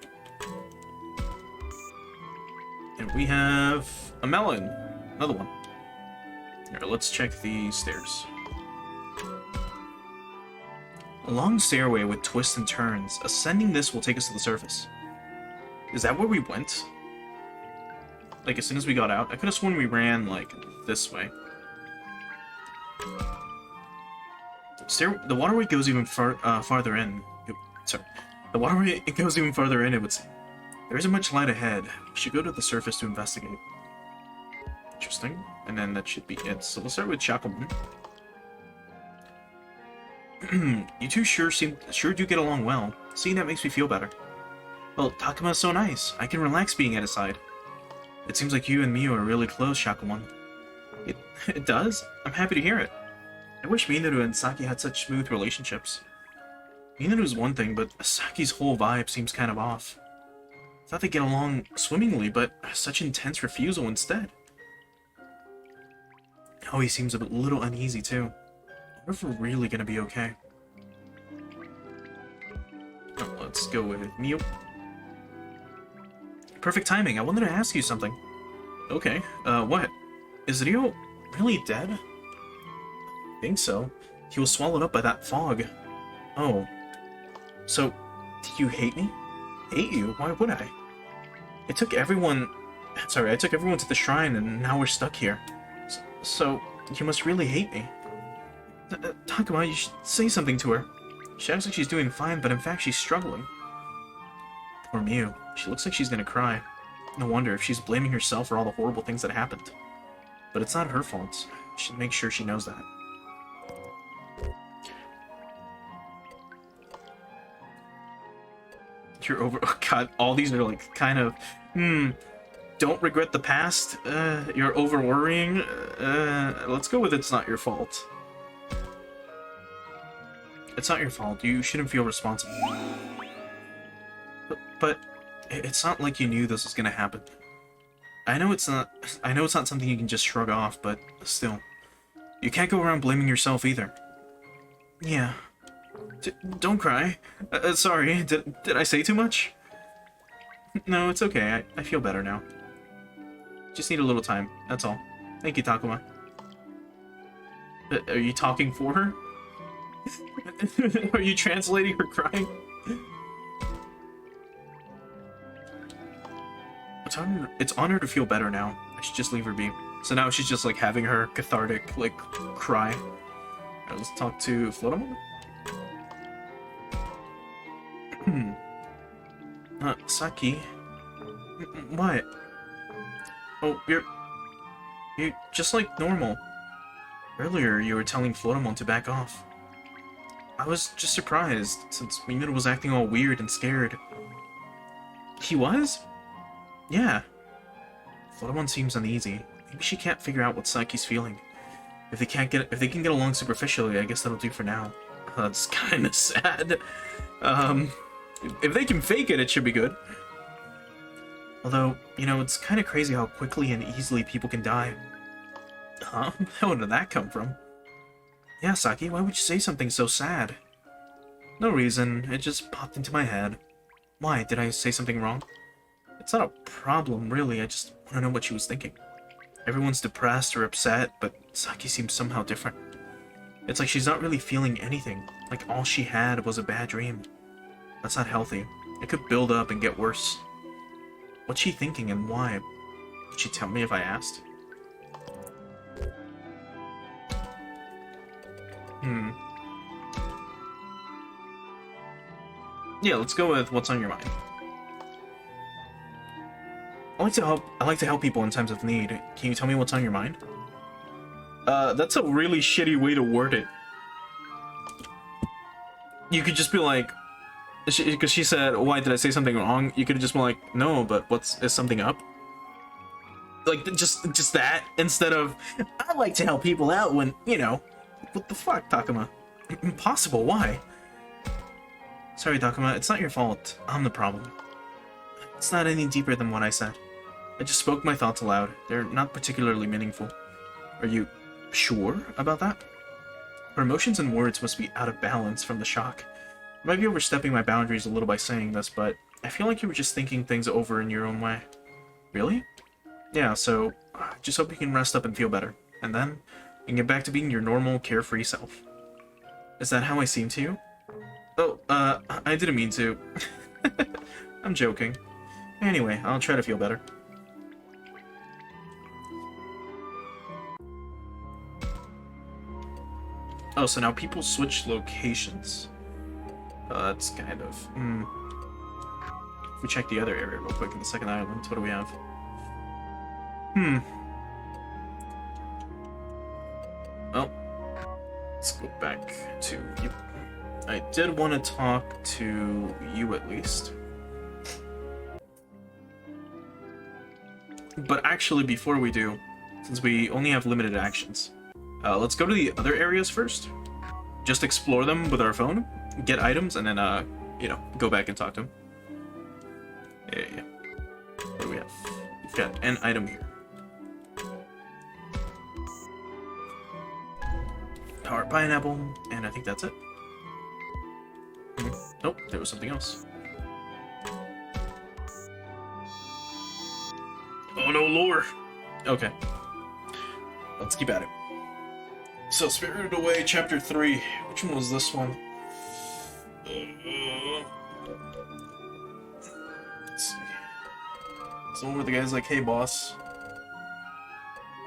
And we have a melon, another one. Here, let's check the stairs. A long stairway with twists and turns. Ascending this will take us to the surface. Is that where we went? Like, as soon as we got out? I could have sworn we ran, like, this way. The waterway goes even farther in. Sorry. The waterway goes even farther in, it would seem. There isn't much light ahead. We should go to the surface to investigate. Interesting. And then that should be it. So we'll start with Shakomon. You two sure do get along well. Seeing that makes me feel better. Well, Takuma's so nice. I can relax being at his side. It seems like you and Miyu are really close, Shakomon. It does? I'm happy to hear it. I wish Minoru and Saki had such smooth relationships. Minoru's one thing, but Saki's whole vibe seems kind of off. I thought they'd get along swimmingly, but such intense refusal instead. Oh, he seems a little uneasy too. I wonder if we're really gonna be okay. Oh, let's go with Miyu. Perfect timing. I wanted to ask you something. Okay, what? Is Ryo really dead? I think so. He was swallowed up by that fog. Oh. So, do you hate me? Hate you? Why would I? I took everyone to the shrine and now we're stuck here. So, you must really hate me. Takuma, you should say something to her. She acts like she's doing fine, but in fact she's struggling. Poor Miyu. She looks like she's gonna cry. No wonder if she's blaming herself for all the horrible things that happened. But it's not her fault. I should make sure she knows that. You're over. Oh god, all these are like kind of. Don't regret the past. You're over worrying. Let's go with it's not your fault. It's not your fault. You shouldn't feel responsible. But it's not like you knew this was gonna happen. I know it's not something you can just shrug off, but still. You can't go around blaming yourself either. Yeah. Don't cry. Sorry, did I say too much? No, it's okay. I feel better now. Just need a little time, that's all. Thank you, Takuma. Are you talking for her? Are you translating her crying? It's on her to feel better now. I should just leave her be. So now she's just like having her cathartic, like, cry. Alright, let's talk to Flotamon. Saki? What? Oh, you're just like normal. Earlier, you were telling Flotamon to back off. I was just surprised, since Minoru was acting all weird and scared. He was? Yeah. Flotamon seems uneasy. Maybe she can't figure out what Saki's feeling. If they can get along superficially, I guess that'll do for now. That's kind of sad. If they can fake it, it should be good. Although, you know, it's kind of crazy how quickly and easily people can die. Huh? Where did that come from? Yeah, Saki, why would you say something so sad? No reason, it just popped into my head. Why, did I say something wrong? It's not a problem, really, I just want to know what she was thinking. Everyone's depressed or upset, but Saki seems somehow different. It's like she's not really feeling anything. Like all she had was a bad dream. That's not healthy. It could build up and get worse. What's she thinking and why? Could she tell me if I asked? Yeah, let's go with what's on your mind. I like to help people in times of need. Can you tell me what's on your mind? That's a really shitty way to word it. You could just be like, because she said, "Why did I say something wrong?" You could just be like, "No, but is something up?" Like just that instead of, "I like to help people out when you know." What the fuck, Takuma? Impossible. Why? Sorry, Takuma. It's not your fault. I'm the problem. It's not any deeper than what I said. I just spoke my thoughts aloud. They're not particularly meaningful. Are you sure about that? Her emotions and words must be out of balance from the shock. I might be overstepping my boundaries a little by saying this, but I feel like you were just thinking things over in your own way. Really? Yeah, so just hope you can rest up and feel better. And then you can get back to being your normal, carefree self. Is that how I seem to you? Oh, I didn't mean to. I'm joking. Anyway, I'll try to feel better. Oh, so now people switch locations. That's kind of... If we check the other area real quick in the second island, what do we have? Well, let's go back to you. I did want to talk to you at least. But actually, before we do, since we only have limited actions, let's go to the other areas first. Just explore them with our phone, get items, and then, you know, go back and talk to them. Yeah. What do we have? We've got an item here. Power pineapple, and I think that's it. Nope, there was something else. Oh no, lore! Okay. Let's keep at it. So, Spirited Away, Chapter 3. Which one was this one? Let's see. It's the one where the guy's like, "Hey, boss."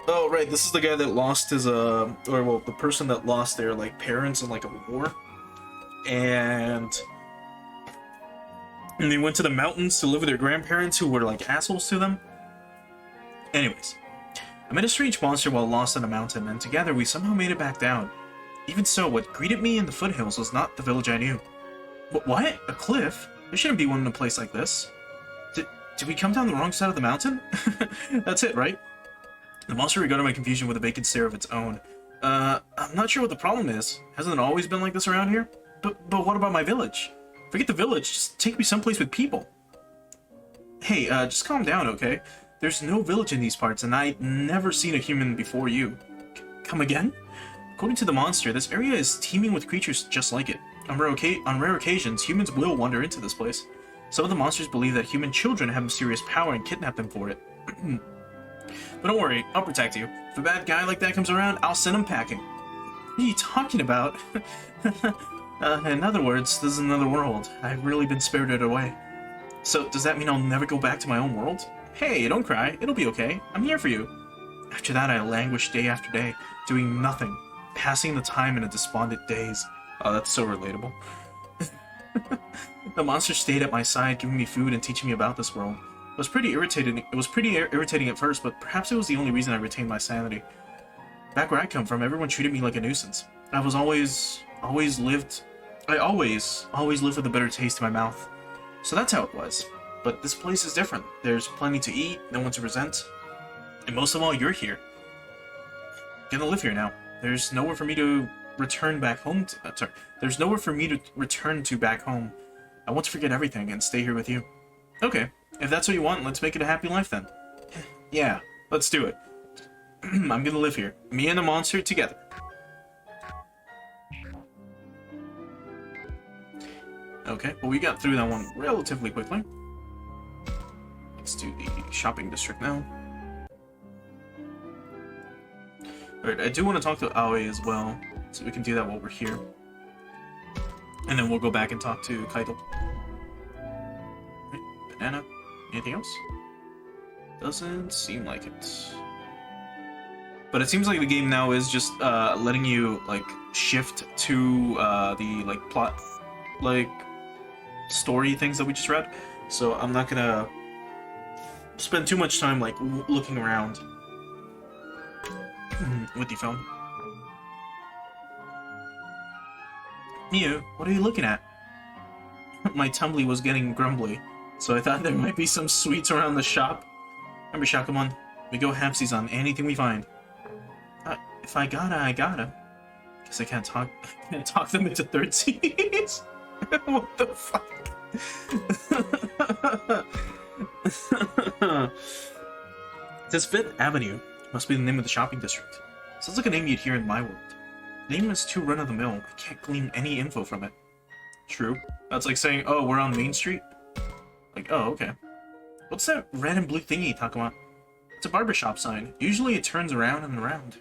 Oh, right, this is the guy that lost his, or, well, the person that lost their, like, parents in, like, a war. And they went to the mountains to live with their grandparents who were, like, assholes to them. Anyways. I met a strange monster while lost in a mountain, and together we somehow made it back down. Even so, what greeted me in the foothills was not the village I knew. What? A cliff? There shouldn't be one in a place like this. Did we come down the wrong side of the mountain? That's it, right? The monster regarded my confusion with a vacant stare of its own. I'm not sure what the problem is. Hasn't it always been like this around here? But what about my village? Forget the village, just take me someplace with people. Hey, just calm down, okay? There's no village in these parts, and I'd never seen a human before you. Come again? According to the monster, this area is teeming with creatures just like it. On rare occasions, humans will wander into this place. Some of the monsters believe that human children have mysterious power and kidnap them for it. But don't worry, I'll protect you. If a bad guy like that comes around, I'll send him packing. What are you talking about? In other words, this is another world. I've really been spirited away. So, does that mean I'll never go back to my own world? Hey, don't cry. It'll be okay. I'm here for you. After that, I languished day after day, doing nothing, passing the time in a despondent daze. Oh, that's so relatable. The monster stayed at my side, giving me food and teaching me about this world. It was pretty irritating at first, but perhaps it was the only reason I retained my sanity. Back where I come from, everyone treated me like a nuisance. I always lived with a bitter taste in my mouth. So that's how it was. But this place is different. There's plenty to eat, no one to resent. And most of all, you're here. I'm gonna live here now. There's nowhere for me to return back home to, there's nowhere for me to return to back home. I want to forget everything and stay here with you. Okay, if that's what you want, let's make it a happy life then. Yeah, let's do it. I'm gonna live here. Me and the monster together. Okay, well we got through that one relatively quickly. Let's do the shopping district now. Alright, I do want to talk to Aoi as well. So we can do that while we're here. And then we'll go back and talk to Kaito. Right, banana. Anything else? Doesn't seem like it. But it seems like the game now is just letting you like shift to the like plot, like story things that we just read. So I'm not gonna spend too much time like looking around with the phone. Miyu, what are you looking at? My tumbly was getting grumbly, so I thought there might be some sweets around the shop. Remember, Shakomon, we go halfsies on anything we find. If I gotta, I gotta. Guess I can't talk them into third seats. What the fuck? It says 5th Avenue. Must be the name of the shopping district. Sounds like a name you'd hear in my world. The name is too run-of-the-mill. I can't glean any info from it. True. That's like saying, oh, we're on Main Street? Like, oh, okay. What's that red and blue thingy, Takuma? It's a barbershop sign. Usually it turns around and around.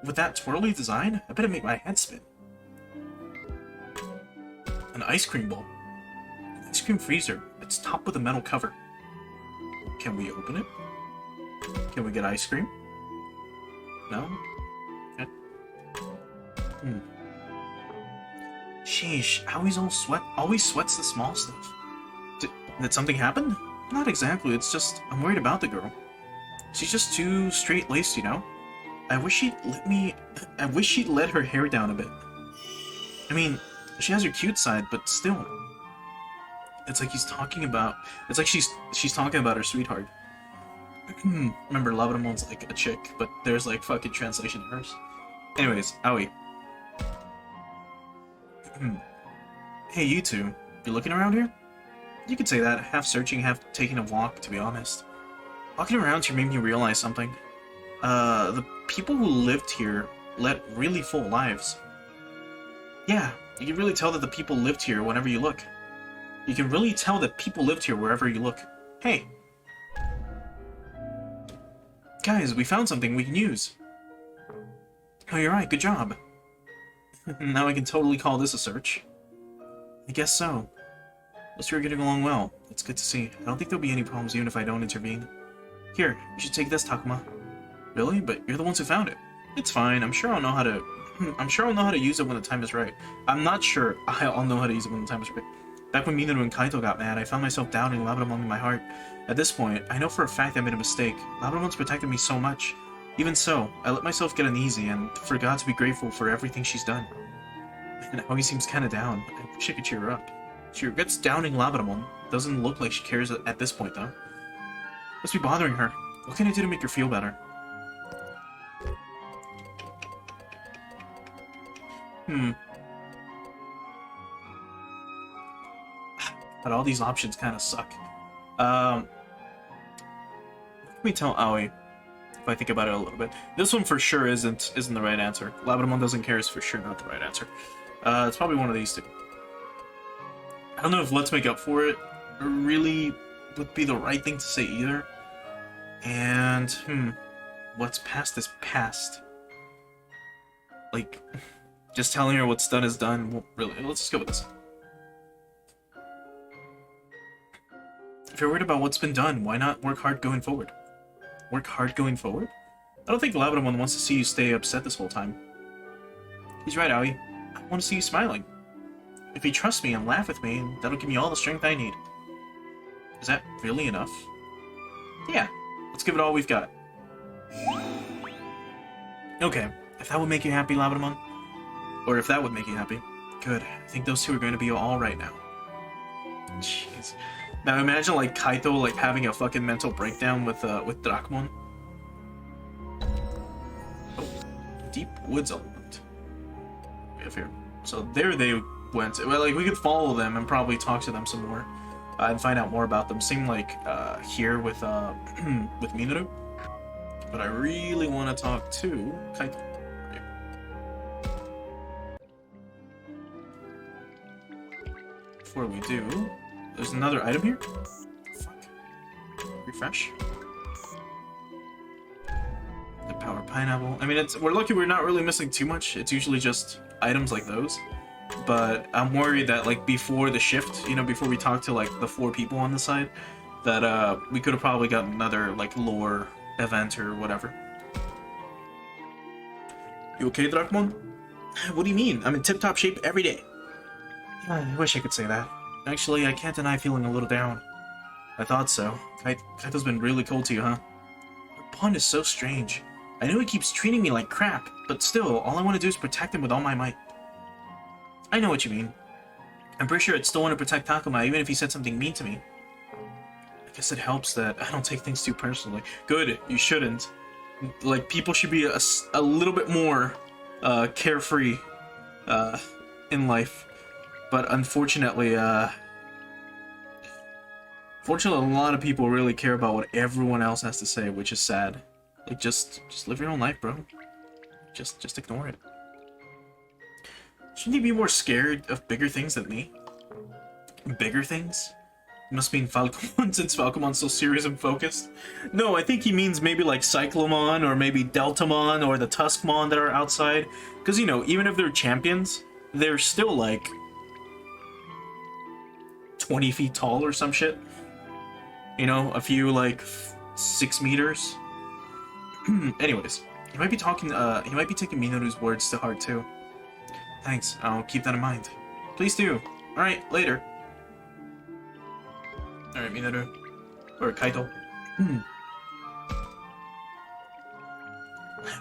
With that twirly design, I bet it make my head spin. An ice cream bowl. An ice cream freezer. It's topped with a metal cover. Can we open it? Can we get ice cream? No? Okay. Sheesh, always sweats the small stuff. Did something happen? Not exactly, it's just, I'm worried about the girl. She's just too straight-laced, you know? I wish she'd let her hair down a bit. I mean, she has her cute side, but still. It's like she's talking about her sweetheart. Remember, Labramon's like a chick, but there's like fucking translation errors. Anyways, Aoi. Hey, you two. You looking around here? You could say that, half searching, half taking a walk, to be honest. Walking around here made me realize something. The people who lived here led really full lives. Yeah, you can really tell that the people lived here whenever you look. You can really tell that people lived here wherever you look. Hey! Guys, we found something we can use. Oh, you're right, good job. Now I can totally call this a search. I guess so. Looks we're getting along well. It's good to see. I don't think there'll be any problems even if I don't intervene. Here, you should take this, Takuma. Really? But you're the ones who found it. It's fine. I'm sure I'll know how to use it when the time is right. I'm not sure I'll know how to use it when the time is right. Back when Minoru and Kaito got mad, I found myself doubting Labramon in my heart. At this point, I know for a fact I made a mistake. Labramon's protected me so much. Even so, I let myself get uneasy and forgot to be grateful for everything she's done. And Aoi seems kinda down. I wish I could cheer her up. She regrets downing Labramon. Doesn't look like she cares at this point, though. Must be bothering her. What can I do to make her feel better? But all these options kind of suck. Let me tell Aoi, if I think about it a little bit. This one for sure isn't the right answer. Labramon doesn't care is for sure not the right answer. It's probably one of these two. I don't know if let's make up for it really would be the right thing to say either. And, what's past is past. Like, just telling her what's done is done won't really. Let's just go with this. If you're worried about what's been done, why not work hard going forward? Work hard going forward? I don't think Labramon wants to see you stay upset this whole time. He's right, Aoi. I want to see you smiling. If you trust me and laugh with me, that'll give me all the strength I need. Is that really enough? Yeah, let's give it all we've got. Okay, if that would make you happy, Labramon, or if that would make you happy, good. I think those two are going to be all right now. Jeez. Now imagine like Kaito like having a fucking mental breakdown with Drachmon. Oh, deep woods element. We have here. So there they went. Well, like we could follow them and probably talk to them some more and find out more about them. Same like here with with Minoru. But I really want to talk to Kaito. Before we do, there's another item here. Fuck. Refresh. The Power pineapple. I mean, we're lucky we're not really missing too much. It's usually just items like those. But I'm worried that, like, before the shift, you know, before we talk to, like, the 4 people on the side, that, we could have probably gotten another, like, lore event or whatever. You okay, Drakmon? What do you mean? I'm in tip-top shape every day. I wish I could say that. Actually, I can't deny feeling a little down. I thought so. Kaito's been really cold to you, huh? Your bond is so strange. I know he keeps treating me like crap, but still, all I want to do is protect him with all my might. I know what you mean. I'm pretty sure I'd still want to protect Takuma even if he said something mean to me. I guess it helps that I don't take things too personally. Good, you shouldn't. Like, people should be a little bit more carefree in life. But unfortunately, fortunately, a lot of people really care about what everyone else has to say, which is sad. Like, just live your own life, bro. Just ignore it. Shouldn't you be more scared of bigger things than me? Bigger things? It must mean Falcon, since Falcomon's so serious and focused. No, I think he means maybe like Cyclomon, or maybe Deltamon, or the Tuskmon that are outside. Because, you know, even if they're champions, they're still like 20 feet tall or some shit. You know, a few like 6 meters. Anyways, he might be taking Minoru's words to heart too. Thanks, I'll keep that in mind. Please do. Alright, later. Alright, Minoru. Or Kaito.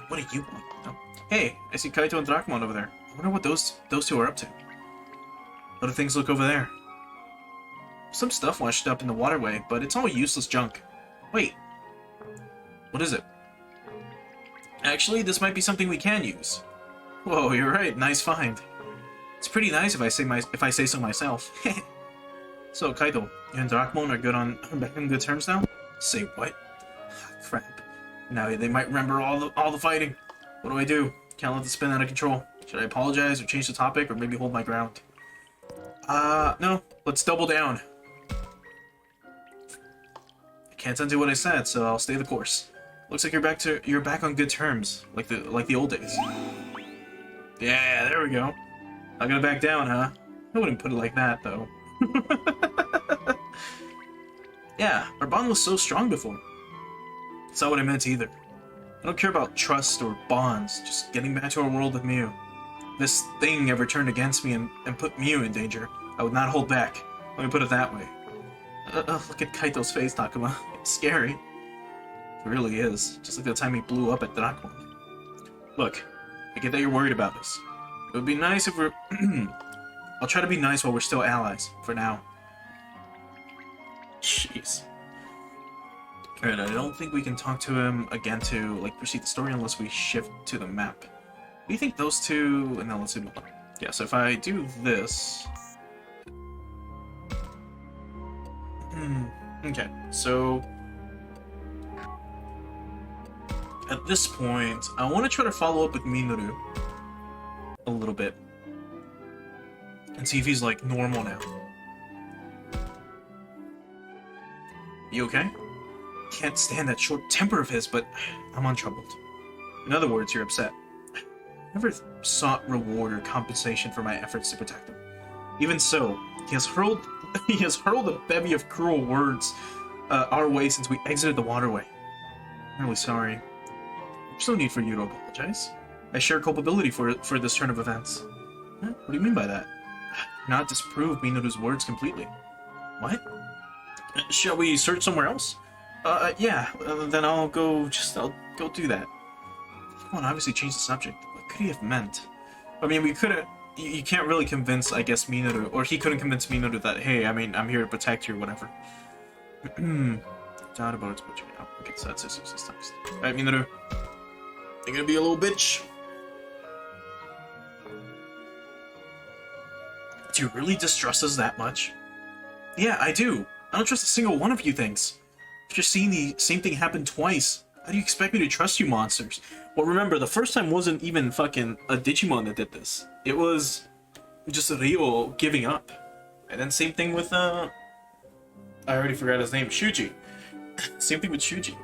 What do you want? Oh. Hey, I see Kaito and Drakmon over there. I wonder what those 2 are up to. How do things look over there? Some stuff washed up in the waterway, but it's all useless junk. Wait. What is it? Actually, this might be something we can use. Whoa, you're right. Nice find. It's pretty nice if I say so myself. So, Kaito, you and Drakmon are back on good terms now? Say what? Crap. Now they might remember all the fighting. What do I do? Can't let this spin out of control. Should I apologize or change the topic or maybe hold my ground? No. Let's double down. I can't undo what I said, so I'll stay the course. Looks like you're back on good terms, like the old days. Yeah, there we go. Not gonna back down, huh? I wouldn't put it like that, though. Yeah, our bond was so strong before. That's not what I meant either. I don't care about trust or bonds, just getting back to our world with Miyu. If this thing ever turned against me and put Miyu in danger, I would not hold back. Let me put it that way. Look at Kaito's face, Takuma. It's scary. It really is. Just like the time he blew up at Drakmon. Look, I get that you're worried about this. It would be nice if we're... I'll try to be nice while we're still allies, for now. Jeez. Alright, I don't think we can talk to him again to, like, proceed the story unless we shift to the map. Do you think those 2... And then let's do... Yeah, so if I do this... Okay, so... At this point, I want to try to follow up with Minoru a little bit. And see if he's, like, normal now. You okay? Can't stand that short temper of his, but I'm untroubled. In other words, you're upset. I never sought reward or compensation for my efforts to protect him. Even so, he has hurled a bevy of cruel words our way since we exited the waterway. I'm really sorry. There's no need for you to apologize. I share culpability for this turn of events. Huh? What do you mean by that? Not disprove Minoru's words completely. What? Shall we search somewhere else? Yeah, then I'll go do that. Come on, obviously change the subject. What could he have meant? I mean, we couldn't... You can't really convince, I guess, Minoru, or he couldn't convince Minoru that, hey, I mean, I'm here to protect you or whatever. Doubt about it, but okay, so that's this times. Alright, Minoru. You're gonna be a little bitch. Do you really distrust us that much? Yeah, I do. I don't trust a single one of you things. I've just seen the same thing happen twice. How do you expect me to trust you monsters? Well, remember, the first time wasn't even fucking a Digimon that did this. It was just Ryo giving up. And then same thing with, I already forgot his name, Shuji. Same thing with Shuji.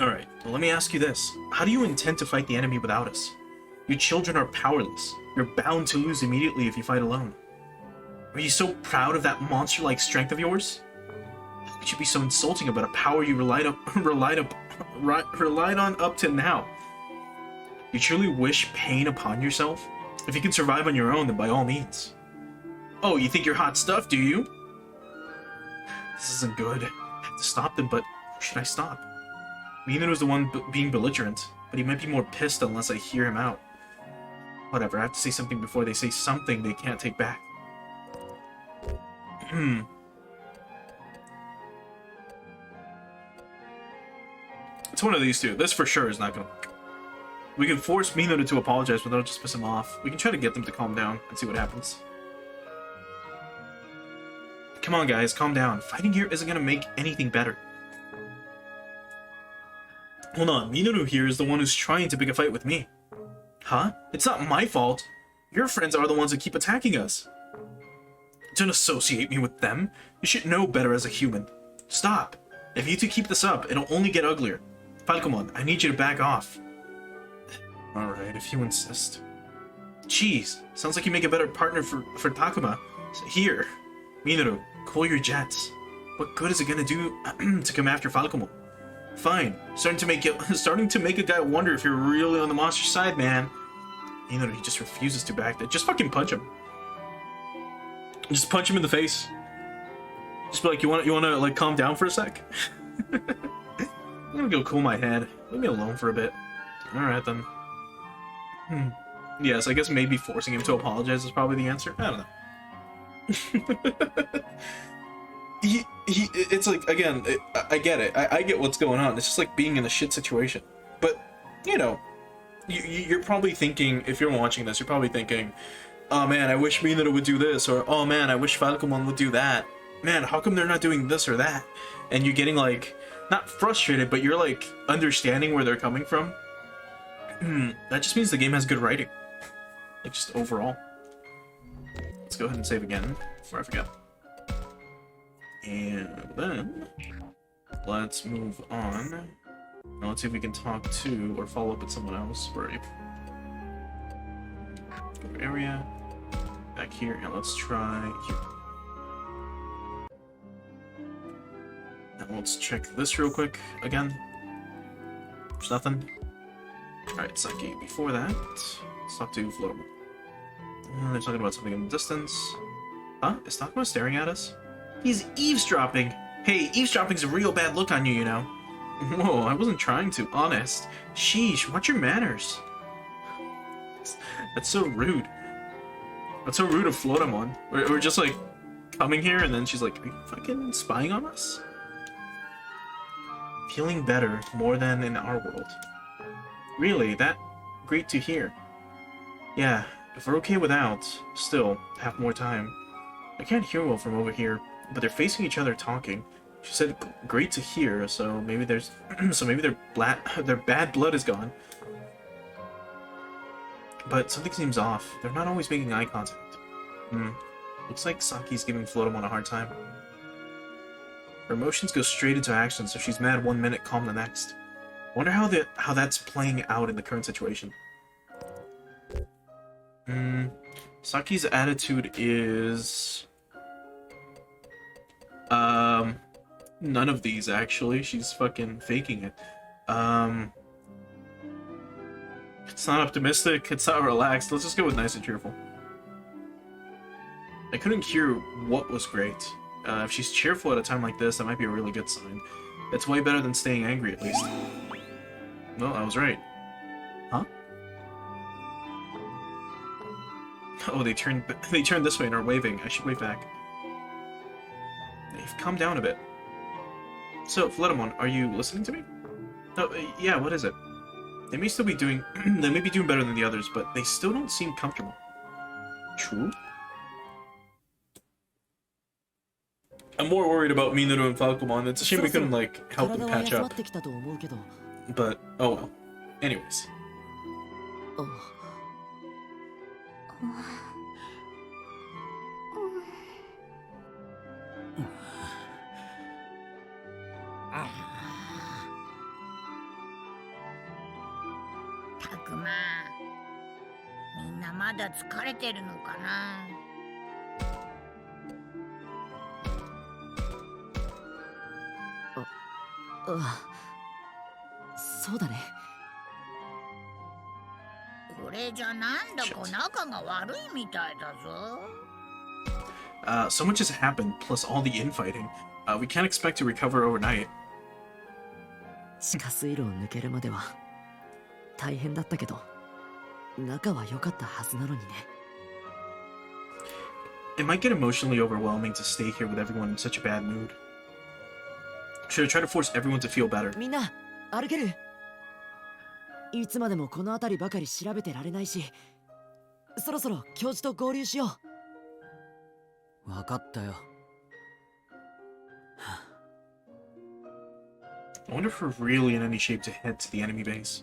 Alright, well, let me ask you this. How do you intend to fight the enemy without us? Your children are powerless. You're bound to lose immediately if you fight alone. Are you so proud of that monster-like strength of yours? How could you be so insulting about a power you relied on up to now? You truly wish pain upon yourself? If you can survive on your own, then by all means. Oh, you think you're hot stuff, do you? This isn't good. I have to stop them, but who should I stop? Minaru's the one being belligerent, but he might be more pissed unless I hear him out. Whatever, I have to say something before they say something they can't take back. It's one of these two. This for sure is not gonna work. We can force Minaru to apologize, but that'll just piss him off. We can try to get them to calm down and see what happens. Come on, guys, calm down. Fighting here isn't gonna make anything better. Hold on, Minaru here is the one who's trying to pick a fight with me. Huh? It's not my fault. Your friends are the ones that keep attacking us. Don't associate me with them. You should know better as a human. Stop. If you two keep this up, it'll only get uglier. Falcon, I need you to back off. Alright, if you insist. Jeez, sounds like you make a better partner for Takuma. So here, Minaru, cool your jets. What good is it gonna do to come after Falcon? Fine, starting to make a guy wonder if you're really on the monster side, man. Minaru, he just refuses to back that. Just fucking punch him. Just punch him in the face. Just be like, you wanna like calm down for a sec? I'm gonna go cool my head. Leave me alone for a bit. Alright then. Yes, I guess maybe forcing him to apologize is probably the answer. I don't know. It's like, again, I get it. I get what's going on. It's just like being in a shit situation. But, you know, you're probably thinking, if you're watching this, you're probably thinking, oh man, I wish Minato would do this, or oh man, I wish Falcon would do that. Man, how come they're not doing this or that? And you're getting like, not frustrated, but you're like understanding where they're coming from. That just means the game has good writing. Like, just overall. Let's go ahead and save again, before I forget. And then, let's move on. Now let's see if we can talk to, or follow up with someone else. Where are you? Go to area. Back here, and let's try here. Now let's check this real quick, again. There's nothing. Alright, Saki, before that, let's talk to Floatable. They're talking about something in the distance. Huh? Is Takuma staring at us? He's eavesdropping! Hey, eavesdropping's a real bad look on you, you know. Whoa, I wasn't trying to, honest. Sheesh, what's your manners? That's so rude. That's so rude of Floatamon. We're just like, coming here and then she's like, are you fucking spying on us? Feeling better, more than in our world. Really, that great to hear. Yeah, if we're okay without, still, have more time. I can't hear well from over here, but they're facing each other talking. She said, great to hear, so maybe there's, their bad blood is gone. But something seems off. They're not always making eye contact. Looks like Saki's giving Floatamon a hard time. Her emotions go straight into action, so she's mad one minute, calm the next. Wonder how that's playing out in the current situation. Saki's attitude is... none of these, actually. She's fucking faking it. It's not optimistic, it's not relaxed. Let's just go with nice and cheerful. I couldn't hear what was great. If she's cheerful at a time like this, that might be a really good sign. It's way better than staying angry, at least. Well, I was right. Huh? Oh, they turned this way and are waving. I should wave back. They've calmed down a bit. So, Floatamon, are you listening to me? Oh, yeah, what is it? They may still be doing... they may be doing better than the others, but they still don't seem comfortable. True? I'm more worried about Minaru and Falcon. It's a shame we couldn't, like, help them patch up. But, oh well. Anyways. たくま、みんなまだ疲れてるのかな。そうだね。これじゃなんだか仲が悪いみたいだぞ。So much has happened, plus all the infighting. We can't expect to recover overnight. 地下水路を抜けるまでは大変だったけど、仲は良かったはずなのにね。It might get emotionally overwhelming to stay here with everyone in such a bad mood. Should I try to force everyone to feel better? みんな、歩ける？いつまでもこの辺りばかり調べてられないし、そろそろ教授と合流しよう。わかったよ。I wonder if we're really in any shape to head to the enemy base.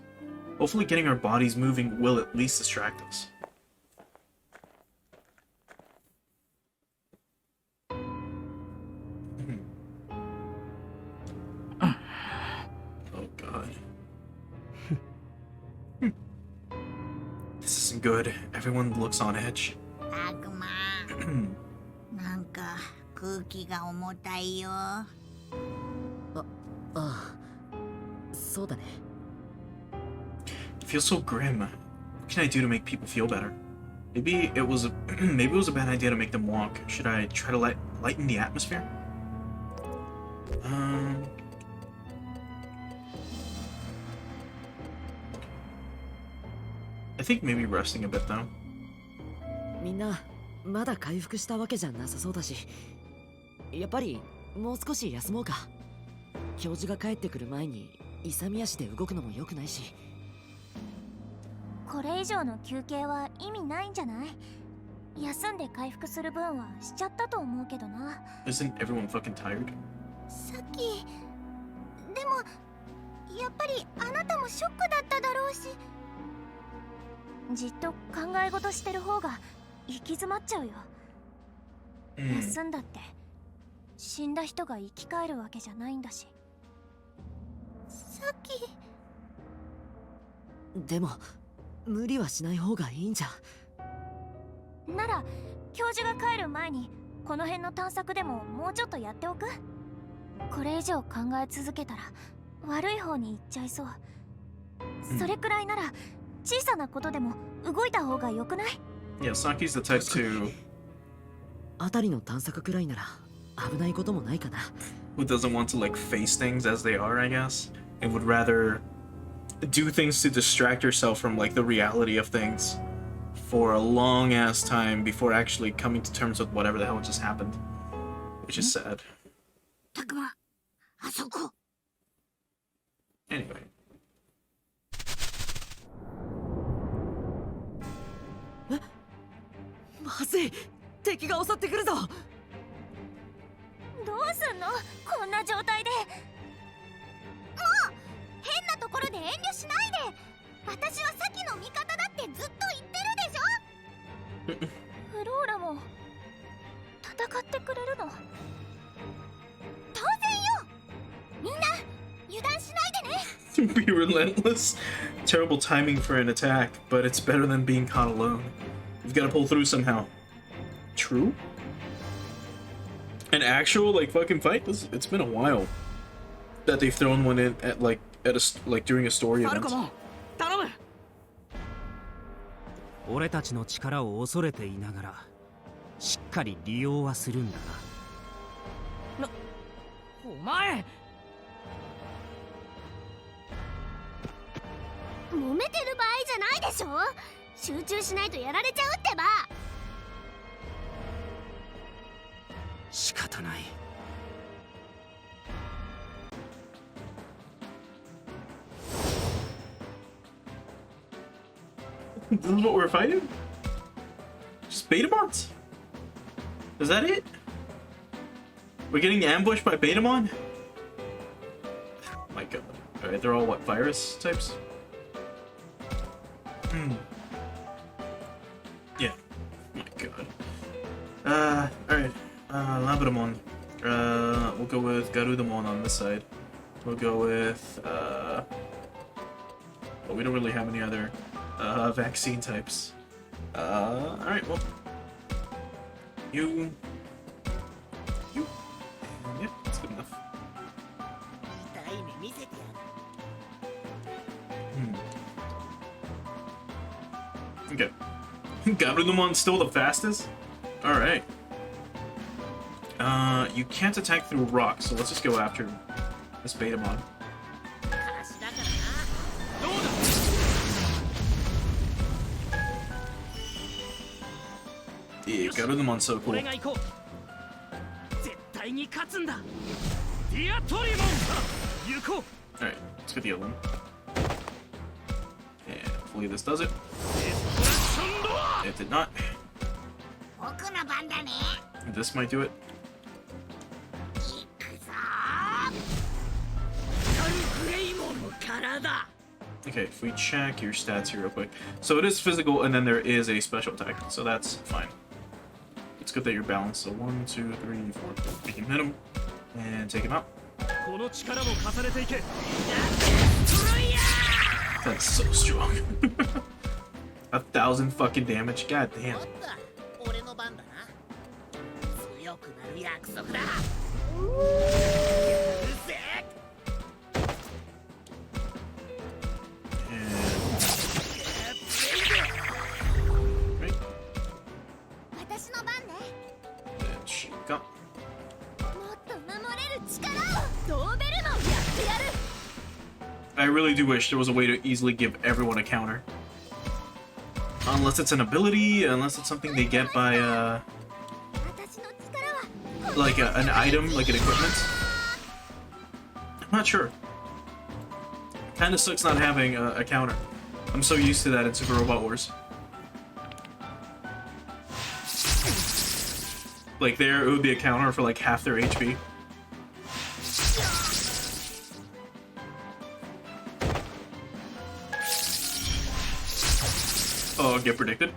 Hopefully getting our bodies moving will at least distract us. Oh god. This isn't good. Everyone looks on edge. たくま、なんか空気が重たいよ。そうだね。It feels so grim. What can I do to make people feel better? Maybe it was a bad idea to make them walk. Should I try to lighten the atmosphere? I think maybe resting a bit though. みんなまだ回復したわけじゃなさそうだし、やっぱりもう少し休もうか。教授が帰ってくる前に勇み足で動くのも良くないし。これ以上の休憩は意味ないんじゃない？休んで回復する分はしちゃったと思うけどな。 Isn't everyone fucking tired? さっきでもやっぱりあなたもショックだっただろうし、じっと考え事してる方が行き詰まっちゃうよ。休んだって死んだ人が生き返るわけじゃないんだし。さっきでも無理はしない方がいいんじゃ。なら教授が帰る前にこの辺の探索でももうちょっとやっておく。これ以上考え続けたら悪い方に行っちゃいそう。それくらいなら小さなことでも動いた方がよくない？ Yeah, Saki's the type to 辺りの探索くらいなら危ないこともないかな。 who doesn't want to like face things as they are, I guess, and would rather do things to distract herself from like the reality of things for a long ass time before actually coming to terms with whatever the hell just happened, which is sad. たくま、あそこ。Anyway. まずい、敵が襲ってくるぞ。どうすんの？こんな状態で。もう変なところで遠慮しないで。私はさっきの味方だってずっと言ってるでしょ。フローラも戦ってくれるの？当然よ。みんな油断しないでね。Be relentless. Terrible timing for an attack, but it's better than being caught alone. You've got to pull through somehow. True? An actual like fucking fight? It's been a while that they've thrown one in at like during a story event. Falcon, 頼む。俺たちの力を恐れていながらしっかり利用はするんだな。お前。揉めてる場合じゃないでしょ。集中しないとやられちゃうってば。仕方ない。This is what we're fighting? Just Betamons? Is that it? We're getting ambushed by Betamon? Oh my god. Alright, they're all what, virus types? Yeah. Oh my god. Alright. Labradamon. We'll go with Garudamon on this side. We'll go with, But we don't really have any other vaccine types. Alright, well. You. Yep, that's good enough. Okay. Garudamon's still the fastest? Alright. You can't attack through rocks, so let's just go after this Betamon. Yeah, Garudamon's so cool. Alright, let's get the other one. And hopefully this does it. It did not. This might do it. Okay, if we check your stats here real quick. So it is physical, and then there is a special attack, so that's fine. It's good that you're balanced. So 1, 2, 3, 4. We can hit him and take him out. That's so strong. 1,000 fucking damage. God damn. I really do wish there was a way to easily give everyone a counter. Unless it's an ability, unless it's something they get by, like an item, like an equipment. I'm not sure. Kinda sucks not having a counter. I'm so used to that in Super Robot Wars. Like there, it would be a counter for like half their HP. Oh, get predicted.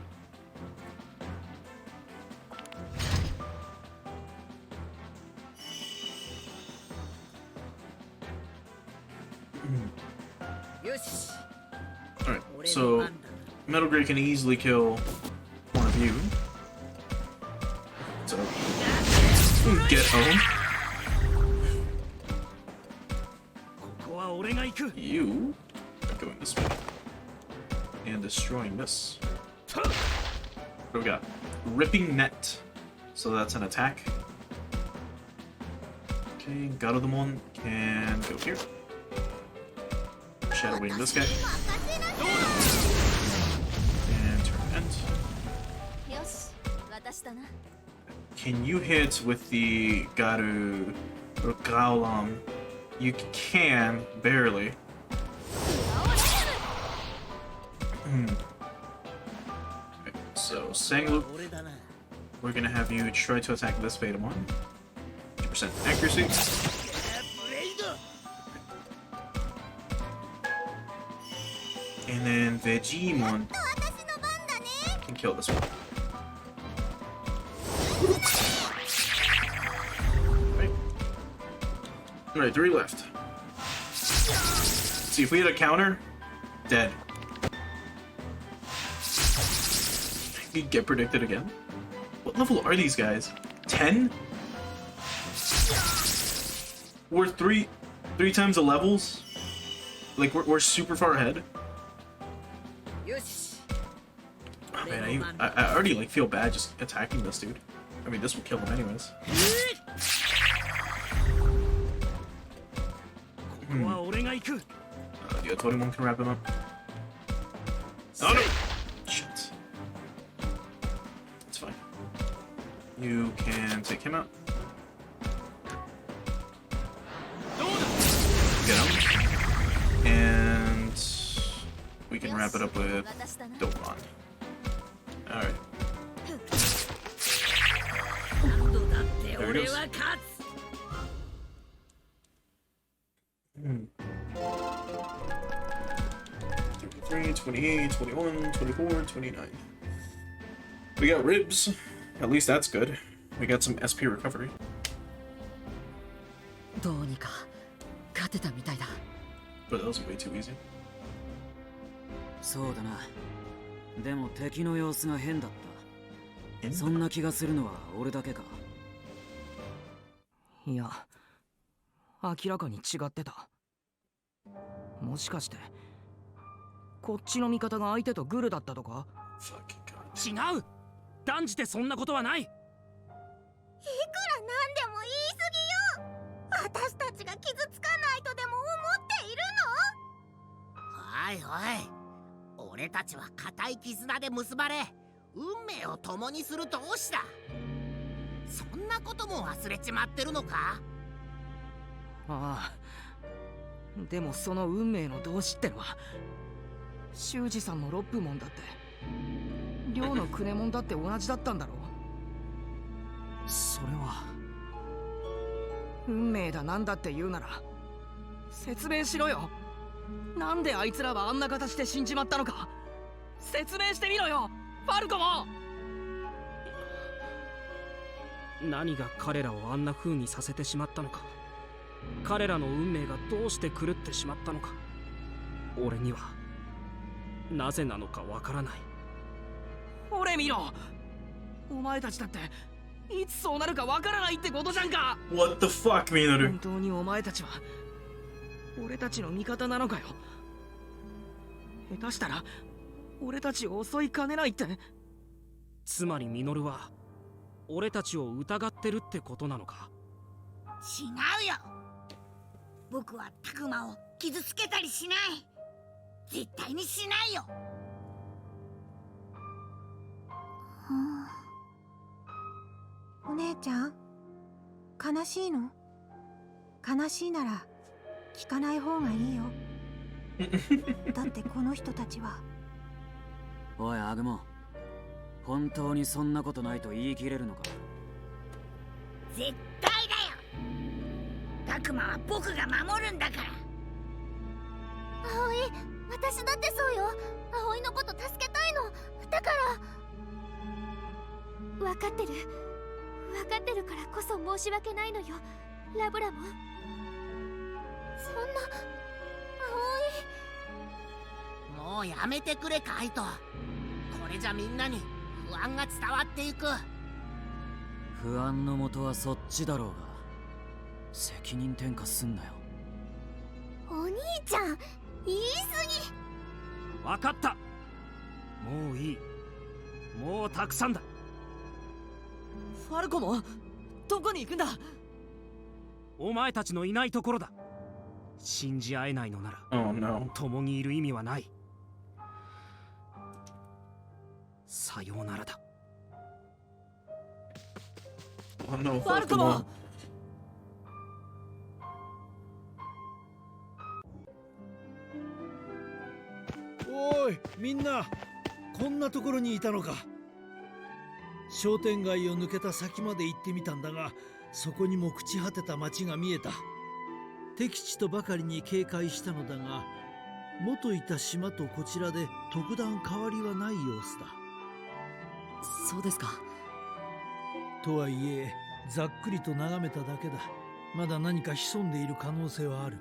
Alright, so Metal Grey can easily kill one of you. So get owned. You are going this way. And destroying this. What do we got? Ripping Net. So that's an attack. Okay, Garudamon can go here. Shadowing this guy. And turn end. Can you hit with the Garudamon? You can, barely. Okay, so Sangloop, we're gonna have you try to attack this Betamon. 50% accuracy. And then Vegemon can kill this one. Alright, 3 left. See, if we had a counter, dead. You'd get predicted again. What level are these guys? 10? We're three times the levels? Like, we're super far ahead? Oh man, I already like feel bad just attacking this dude. I mean, this will kill him anyways. The 21 can wrap him up. Oh no! Shit. It's fine. You can take him out. Get him. And we can wrap it up with Dokkan. Alright. There it goes. 23, 28, 21, 24, 29. We got ribs. At least that's good. We got some SP recovery. But that was way too easy. そうだな。でも敵の様子が変だった。そんな気がするのは俺だけか。いや、明らかに違ってた。もしかしてこっちの味方が相手とグルだったとか？違う、断じてそんなことはない。いくらなんでも言い過ぎよ。私たちが傷つかないとでも思っているおいおい、俺たちは固い絆で結ばれ運命を共にする同志だ。そんなことも忘れちまってるのか？ああ、でもその運命の同志ってのは修二さんのロップモンだって亮のクネモンだって同じだったんだろう。それは運命だなんだって言うなら説明しろよ。なんであいつらはあんな形で死んじまったのか説明してみろよ、ファルコも。何が彼らをあんな風にさせてしまったのか、彼らの運命がどうして狂ってしまったのか、俺にはなぜなのかわからない。ほれ見ろ、お前たちだっていつそうなるかわからないってことじゃんか。 What the fuck, Minoru? 本当にお前たちは俺たちの味方なのかよ。下手したら俺たちを襲いかねないって。つまりミノルは俺たちを疑ってるってことなのか？違うよ。僕はタクマを傷つけたりしない。絶対にしないよ。お姉ちゃん、悲しいの？悲しいなら聞かない方がいいよ。だってこの人たちは。おいアグモン、本当にそんなことないと言い切れるのか？絶対だよ。タクマは僕が守るんだから。葵、私だってそうよ。葵のこと助けたいの。だから分かってる。分かってるからこそ申し訳ないのよ、ラブラも。そんな葵、もうやめてくれカイト。これじゃみんなに不安が伝わっていく。不安のもとはそっちだろうが、責任転嫁すんなよ。お兄ちゃん、言い過ぎ。分かった、もういい。もうたくさんだ。ファルコもどこに行くんだ？お前たちのいないところだ。信じ合えないのなら、Oh no. 共にいる意味はない。さようならだ。Oh no, ファルコも。おいみんな、こんなところにいたのか。商店街を抜けた先まで行ってみたんだが、そこにも朽ち果てた町が見えた。敵地とばかりに警戒したのだが、元いた島とこちらで特段変わりはない様子だ。そうですか。とはいえざっくりと眺めただけだ。まだ何か潜んでいる可能性はある。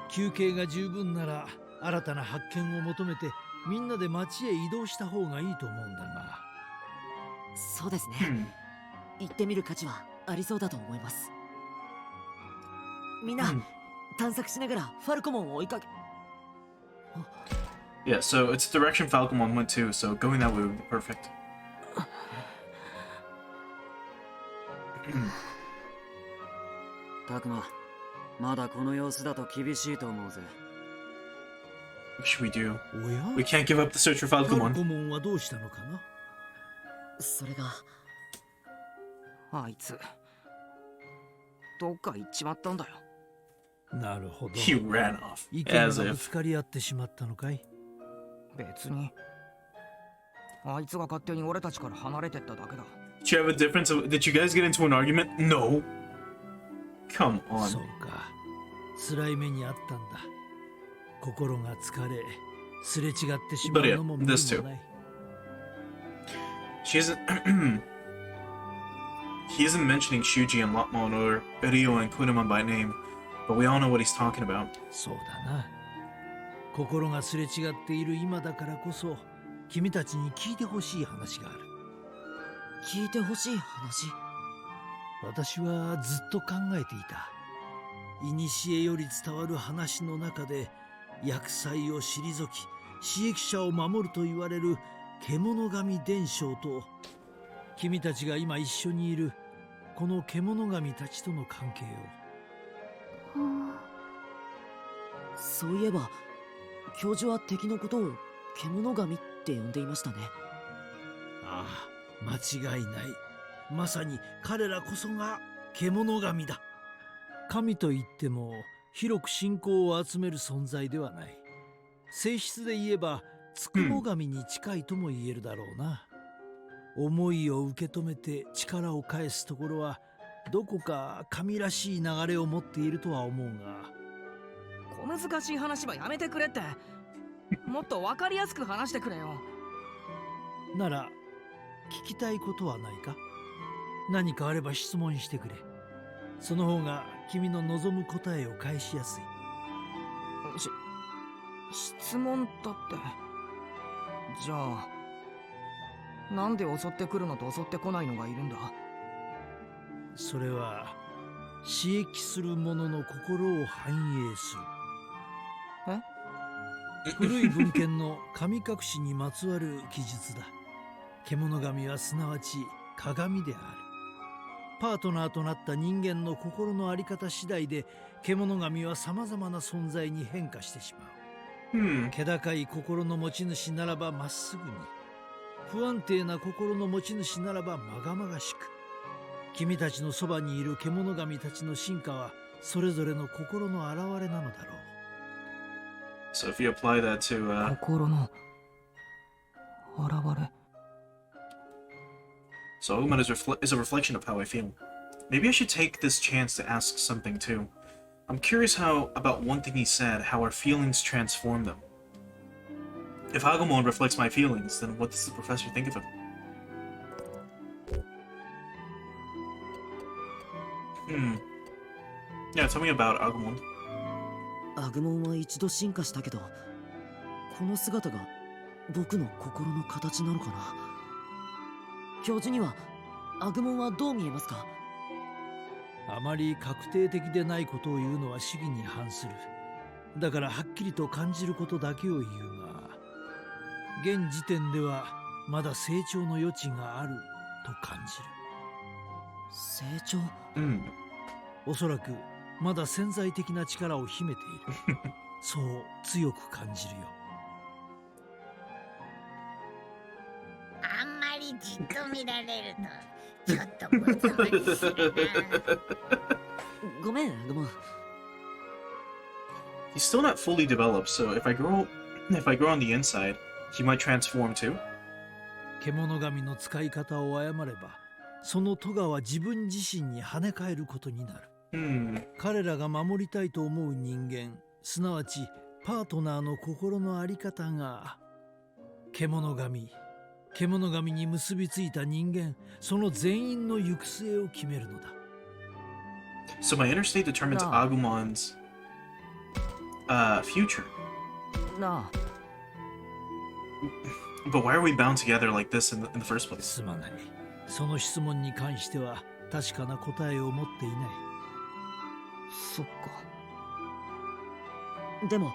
休憩が十分なら新たな発見を求めてみんなで町へ移動した方がいいと思うんだが。そうですね。行ってみる価値はありそうだと思います。みんな、探索しながらファルコモンを追いかけ。Yeah, so it's the direction Falcon went to, so going that way would be perfect. タクマ、まだこの様子だと厳しいと思うぜ。What should we do? おや We can't give up the search for ファルコ Falcon. モンはどうしたのかな。それがあいつどっか行っちまったんだよ。なるほど。 He ran off, 意見が as ぶ if. つかり合ってしまったのかい。別にあいつが勝手に俺たちから離れてっただけだ。Did you have a difference? Did you guys get into an argument? No. Come そう on. か、辛い目にあったんだ。心が疲れ、すれ違ってしまうのも無理 This too. もない。 She isn't. He isn't mentioning Shuji and Lopmon or Ryo and Kunamon by name, but we all know what he's talking about. そうだな。心がすれ違っている今だからこそ君たちに聞いてほしい話がある。聞いてほしい話。私はずっと考えていた。古より伝わる話の中で厄災を退き私益者を守ると言われる獣神伝承と、君たちが今一緒にいるこの獣神たちとの関係を。そういえば教授は敵のことを獣神って呼んでいましたね。ああ、間違いない。まさに彼らこそが獣神だ。神といっても広く信仰を集める存在ではない。性質で言えばつくも神に近いとも言えるだろうな。思いを受け止めて力を返すところはどこか神らしい流れを持っているとは思うが。小難しい話はやめてくれって。もっと分かりやすく話してくれよ。なら聞きたいことはないか？何かあれば質問してくれ。その方が君の望む答えを返しやすい。質問だって。じゃあなんで襲ってくるのと襲ってこないのがいるんだ？それは刺激する者の心を反映する。古い文献の神隠しにまつわる記述だ。獣神はすなわち鏡である。パートナーとなった人間の心の在り方次第で獣神はさまざまな存在に変化してしまう。気高い心の持ち主ならばまっすぐに、不安定な心の持ち主ならばまがまがしく。君たちのそばにいる獣神たちの進化はそれぞれの心の表れなのだろう。So if you apply that to 心の現れ。 So Agemon is a reflection of how I feel. Maybe I should take this chance to ask something too. I'm curious about one thing he said, how our feelings transform them. If Agemon reflects my feelings, then what does the professor think of him? Yeah, tell me about Agemon. アグモンは一度進化したけど、この姿が僕の心の形なのかな。教授にはアグモンはどう見えますか？あまり確定的でないことを言うのは主義に反する。だからはっきりと感じることだけを言うが、現時点ではまだ成長の余地があると感じる。成長？おそらくまだ潜在的な力を秘めている。そう強く感じるよ。あんまりじっと見られるとちょっとムズムズするな。ごめん、アグモン。 He's still not fully developed, so if I grow on the inside, he might transform too. 獣神の使い方を誤れば、その咎は自分自身に跳ね返ることになる。彼らが守りたいと思う人間、すなわちパートナーの心の在り方が獣神に結びついた人間、その全員の行く末を決めるのだ。So my inner state determines Agemon's future. なあ。 But why are we bound together like this in the first place? すまない。その質問に関しては確かな答えを持っていない。そっか。でも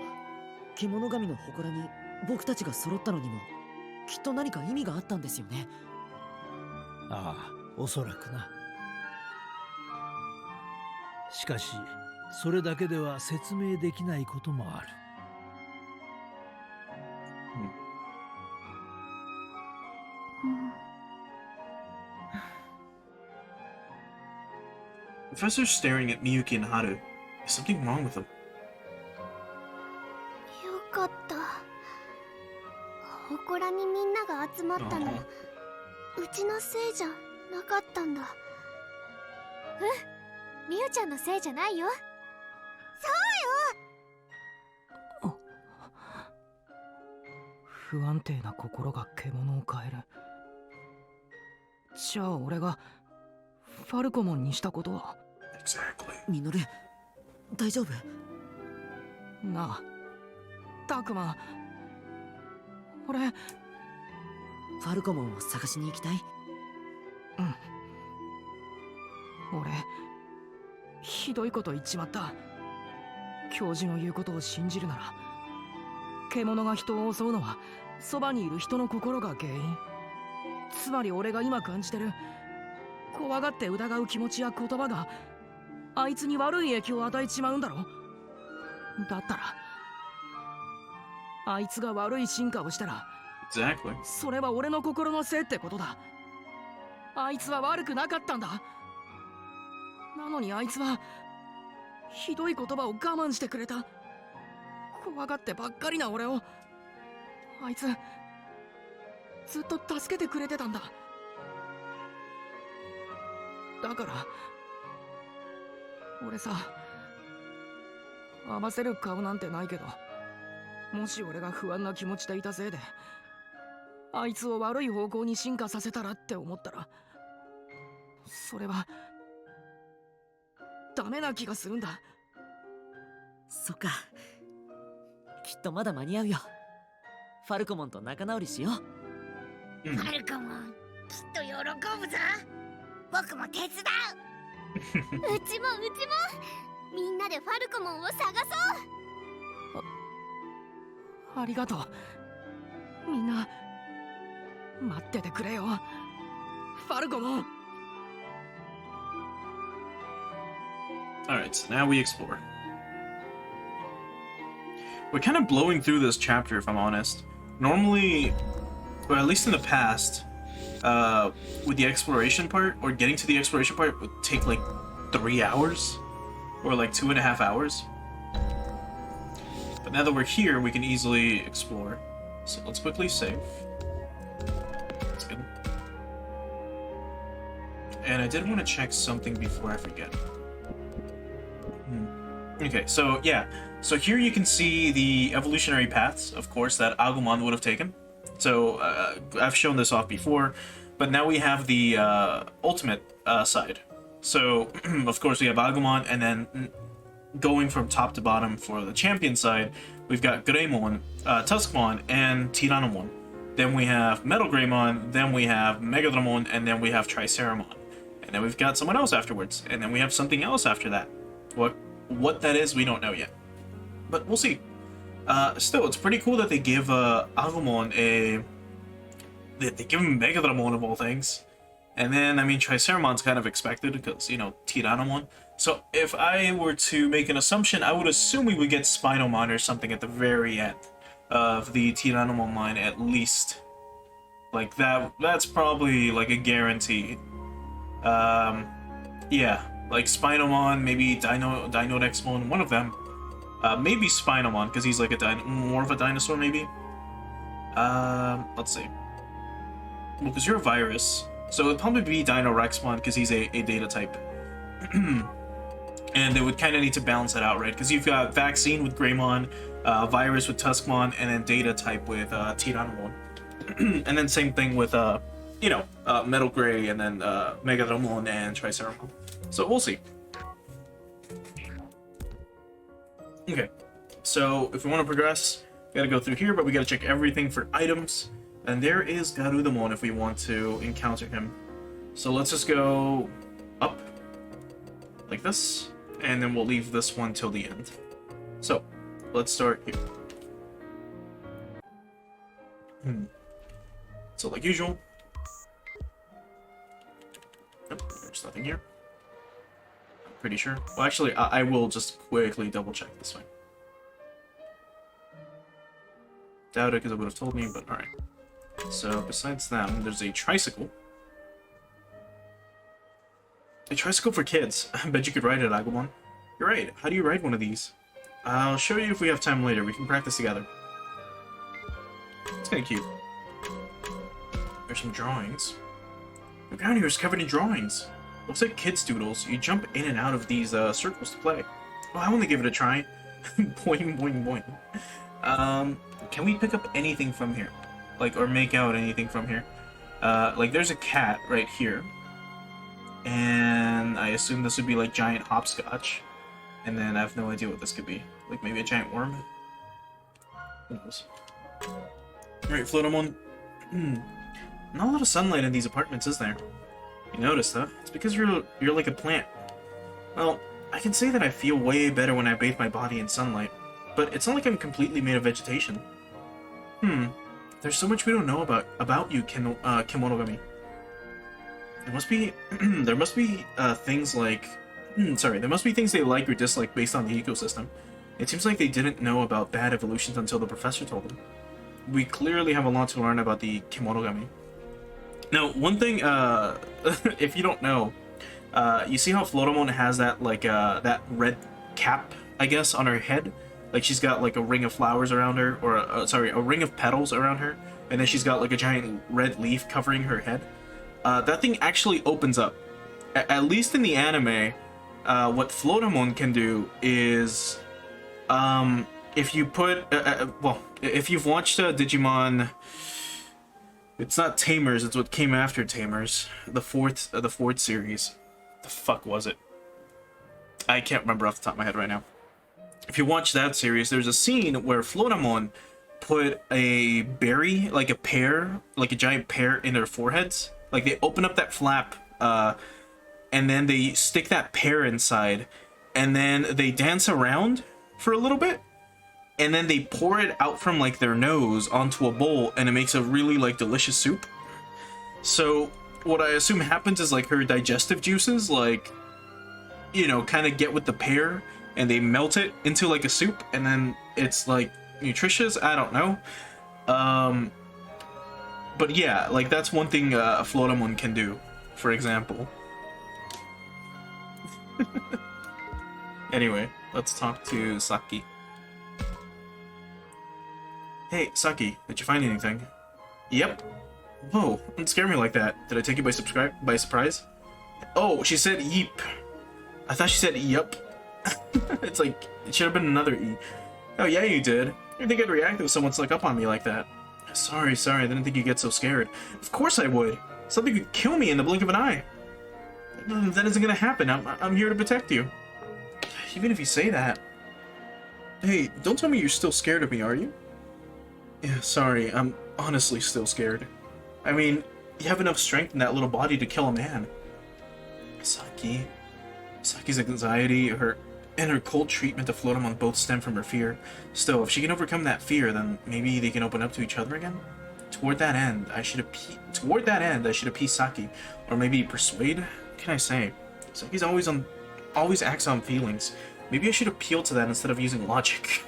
獣神の祠に僕たちが揃ったのにもきっと何か意味があったんですよね。ああ、おそらくな。しかしそれだけでは説明できないこともある。Professor's staring at Miyuki and Haru. Is something wrong with them? よかった。祠にみんなが集まったの、うちのせいじゃなかったんだ。みゆちゃんのせいじゃないよ。そうよ。不安定な心が獣を変える。じゃあ俺がファルコモンにしたことは？ Exactly. ミノル、大丈夫？なあ、たくま。俺、ファルコモンを探しに行きたい？俺、ひどいこと言っちまった。教授の言うことを信じるなら、獣が人を襲うのはそばにいる人の心が原因。つまり俺が今感じてる怖がって疑う気持ちや言葉があいつに悪い影響を与えちまうんだろ。だったらあいつが悪い進化をしたら、Exactly. それは俺の心のせいってことだ。あいつは悪くなかったんだ。なのにあいつはひどい言葉を我慢してくれた。怖がってばっかりな俺をあいつずっと助けてくれてたんだ。だから俺さ、合わせる顔なんてないけど、もし俺が不安な気持ちでいたせいであいつを悪い方向に進化させたらって思ったら、それはダメな気がするんだ。そっか。きっとまだ間に合うよ。ファルコモンと仲直りしよう。ファルコモン、きっと喜ぶぞ。僕も手伝う。うちもみんなでファルコモンを探そう。ありがとう。みんな待っててくれよ、ファルコモン。Alright, so now we explore. We're kind of blowing through this chapter, if I'm honest. Normally, or at least in the past, with the exploration part, or getting to the exploration part, would take like 3 hours, or like 2.5 hours. But now that we're here, we can easily explore. So let's quickly save. That's good. And I did want to check something before I forget. Okay, so yeah. So here you can see the evolutionary paths, of course, that Agemon would have taken. So I've shown this off before, but now we have the ultimate side. So, of course, we have Agemon, and then going from top to bottom for the champion side, we've got Greymon, Tuskmon, and Tyrannomon. Then we have Metal Greymon, then we have Mugendramon, and then we have Triceramon. And then we've got someone else afterwards, and then we have something else after that. What that is, we don't know yet. But we'll see. Still, it's pretty cool that they give Agemon they give him Mugendramon of all things. And then, I mean, Triceramon's kind of expected because, you know, Tyrannomon. So if I were to make an assumption, I would assume we would get Spinomon or something at the very end of the Tyrannomon line, at least. Like, that's probably, like, a guarantee. Yeah, like Spinomon, maybe Dynodexmon, one of them. Maybe Spinomon, because he's like more of a dinosaur, maybe. Let's see. Well, because you're a virus, so it'd probably be Dinorexmon, because he's a data type. And they would kind of need to balance that out, right? Because you've got Vaccine with Greymon, Virus with Tuskmon, and then Data type with Tyrannomon. And then same thing with, you know, Metal Grey, and then Mugendramon and Triceramon. So we'll see. Okay, so if we want to progress, we gotta go through here, but we gotta check everything for items. And there is Garudamon if we want to encounter him. So let's just go up, like this, and then we'll leave this one till the end. So, let's start here. So like usual. Nope, there's nothing here. Pretty sure. Well, actually, I will just quickly double check this way. Doubt it because it would have told me, but alright. So, besides them, there's a tricycle. A tricycle for kids. I bet you could ride it, Agemon. You're right. How do you ride one of these? I'll show you if we have time later. We can practice together. It's kind of cute. There's some drawings. The ground here is covered in drawings. Looks like kids' doodles. You jump in and out of these circles to play. Well, I want to give it a try. Boing, boing, boing. Can we pick up anything from here? Like, or make out anything from here? Like, there's a cat right here. And I assume this would be, like, giant hopscotch. And then I have no idea what this could be. Like, maybe a giant worm? Who knows? Alright, Floatamon. Not a lot of sunlight in these apartments, is there? You noticed, huh? It's because you're like a plant. Well, I can say that I feel way better when I bathe my body in sunlight, but it's not like I'm completely made of vegetation. There's so much we don't know about you, Kemonogami. There must be there must be things like there must be things they like or dislike based on the ecosystem. It seems like they didn't know about bad evolutions until the professor told them. We clearly have a lot to learn about the Kemonogami. Now, one thing, if you don't know, you see how Floatamon has that like that red cap, I guess, on her head? Like she's got like a ring of flowers around her, or a ring of petals around her, and then she's got like a giant red leaf covering her head. That thing actually opens up. At least in the anime, what Floatamon can do is, if you put, if you've watched Digimon, it's not Tamers, it's what came after Tamers, the fourth series. The fuck was it? I can't remember off the top of my head right now. If you watch that series, there's a scene where Floatamon put a berry, like a pear, like a giant pear in their foreheads. Like they open up that flap, and then they stick that pear inside, and then they dance around for a little bit, and then they pour it out from like their nose onto a bowl, and it makes a really like delicious soup. So what I assume happens is like her digestive juices, like, you know, kind of get with the pear, and they melt it into like a soup, and then it's like nutritious. I don't know. But yeah, like that's one thing a Floatamon can do, for example. Anyway, let's talk to Saki. Hey, Saki, did you find anything? Yep. Whoa, don't scare me like that. Did I take you by surprise? Oh, she said yeep. I thought she said yep. It's like, it should have been another E. Oh yeah, you did. I didn't think I'd react if someone snuck up on me like that. Sorry, I didn't think you'd get so scared. Of course I would. Something could kill me in the blink of an eye. That isn't gonna happen. I'm here to protect you. Even if you say that. Hey, don't tell me you're still scared of me, are you? Yeah, sorry, I'm honestly still scared. I mean, you have enough strength in that little body to kill a man. Saki's anxiety, and her cold treatment to Floatamon both stem from her fear. Still, if she can overcome that fear, then maybe they can open up to each other again? Toward that end, I should appease Saki, or maybe persuade? What can I say? Saki's always acts on feelings. Maybe I should appeal to that instead of using logic.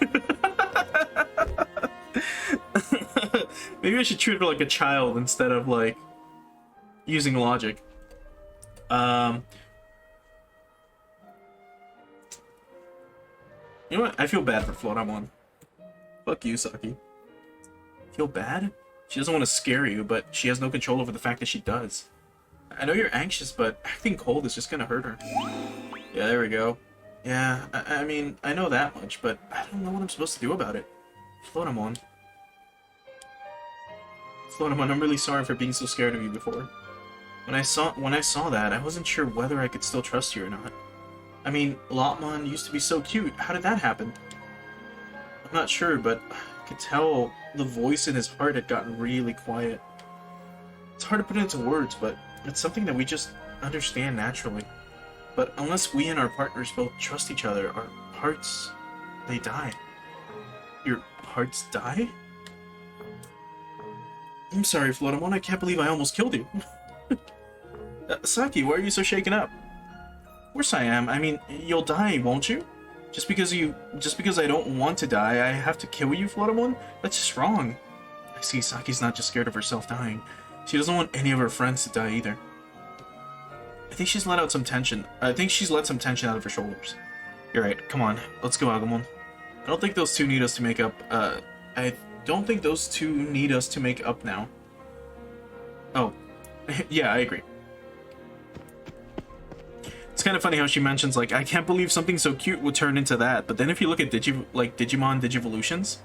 Maybe I should treat her like a child instead of like using logic. You know what? I feel bad for Floatamon. Fuck you, Saki. Feel bad? She doesn't want to scare you, but she has no control over the fact that she does. I know you're anxious, but acting cold is just gonna hurt her. Yeah, there we go. Yeah, I mean, I know that much, but I don't know what I'm supposed to do about it. Floatamon, I'm really sorry for being so scared of you before. When I saw that, I wasn't sure whether I could still trust you or not. I mean, Lotmon used to be so cute. How did that happen? I'm not sure, but I could tell the voice in his heart had gotten really quiet. It's hard to put into words, but it's something that we just understand naturally. But unless we and our partners both trust each other, our hearts, they die. Your hearts die? I'm sorry, Floatamon, I can't believe I almost killed you. Saki, why are you so shaken up? Of course I am. I mean, you'll die, won't you? Just because I don't want to die, I have to kill you, Floatamon? That's just wrong. I see, Saki's not just scared of herself dying. She doesn't want any of her friends to die either. I think she's let out some tension. I think she's let some tension out of her shoulders. You're right. Come on, let's go, Agemon. I don't think those two need us to make up. I don't think those two need us to make up now. Oh, yeah, I agree. It's kind of funny how she mentions, like, I can't believe something so cute would turn into that. But then if you look at Digimon Digivolutions,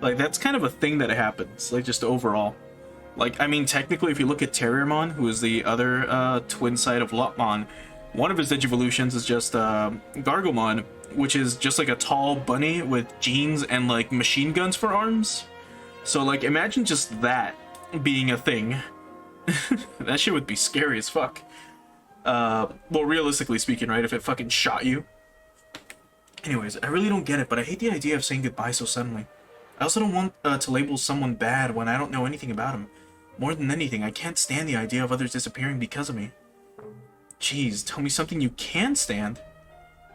like, that's kind of a thing that happens, like, just overall. Like, I mean, technically, if you look at Terriermon, who is the other twin side of Lotmon, one of his Digivolutions is just Gargomon, which is just like a tall bunny with jeans and like machine guns for arms. So like imagine just that being a thing. That shit would be scary as fuck. Well, realistically speaking, right? If it fucking shot you. Anyways, I really don't get it, but I hate the idea of saying goodbye so suddenly. I also don't want to label someone bad when I don't know anything about him. More than anything, I can't stand the idea of others disappearing because of me. Jeez, tell me something you can stand.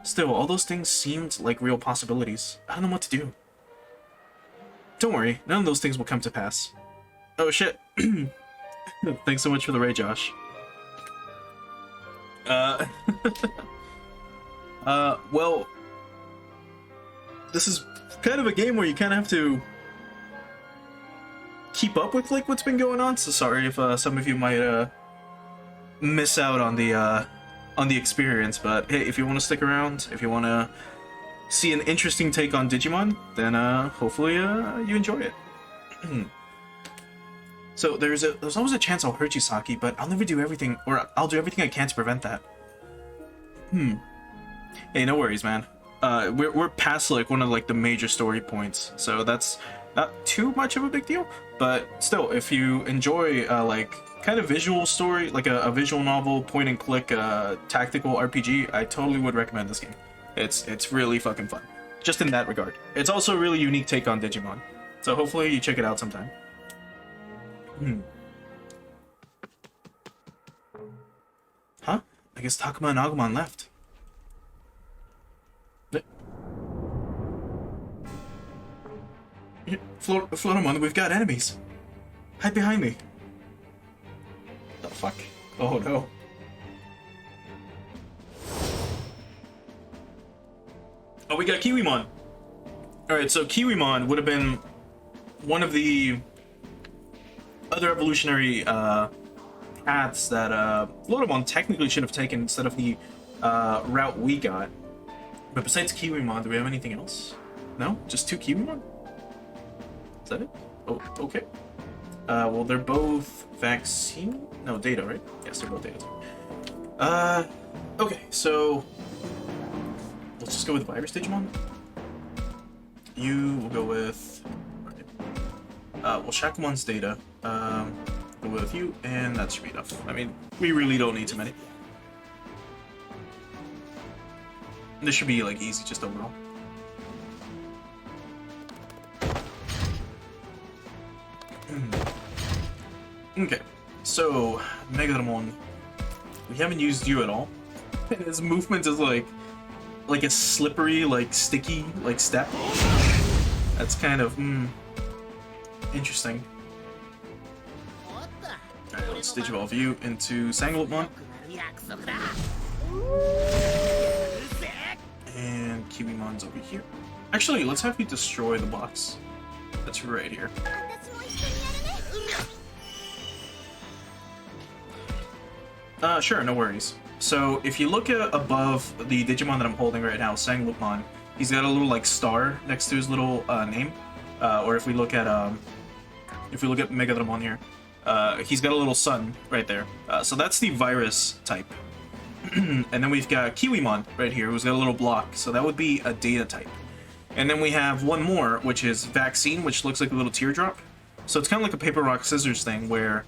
Still, all those things seemed like real possibilities. I don't know what to do. Don't worry, none of those things will come to pass. Oh shit. Thanks so much for the raid, Josh. Well, this is kind of a game where you kind of have to keep up with like what's been going on. So sorry if some of you might miss out on the experience. But hey, if you want to stick around, if you want to see an interesting take on Digimon, then hopefully you enjoy it. So there's always a chance I'll hurt you, Saki, but I'll never do everything, or I'll do everything I can to prevent that. Hey, no worries, man. We're past like one of like the major story points, so that's not too much of a big deal. But still, if you enjoy like kind of visual story, like a visual novel, point and click, tactical RPG, I totally would recommend this game. It's really fucking fun, just in that regard. It's also a really unique take on Digimon, so hopefully you check it out sometime. Huh? I guess Takuma and Agemon left. Floramon, we've got enemies. Hide behind me. The fuck? Oh no. Oh, we got Kiwimon. Alright, so Kiwimon would have been one of the other evolutionary paths that Floramon technically should have taken instead of the route we got. But besides Kiwimon, do we have anything else? No? Just 2 Kiwimon? Is that it? Oh, okay. Well, they're both vaccine? No, data, right? Yes, they're both data. Okay, so let's just go with Virus Digimon. You will go with... well, Shakomon's data. Go with you, and that should be enough. I mean, we really don't need too many. This should be, like, easy just overall. Okay, so, Mugendramon. We haven't used you at all. His movement is, like a slippery, like, sticky, like, step. That's kind of, interesting. Alright, let's Digivolve you into Sangulopmon. And Kiwimon's over here. Actually, let's have you destroy the box. That's right here. Sure, no worries. So, if you look at above the Digimon that I'm holding right now, Sangulopmon, he's got a little, like, star next to his little, name. Or if we look at Mugendramon here, he's got a little sun right there. So that's the virus type. And then we've got Kiwimon right here, who's got a little block, so that would be a data type. And then we have one more, which is vaccine, which looks like a little teardrop. So it's kind of like a paper, rock, scissors thing where,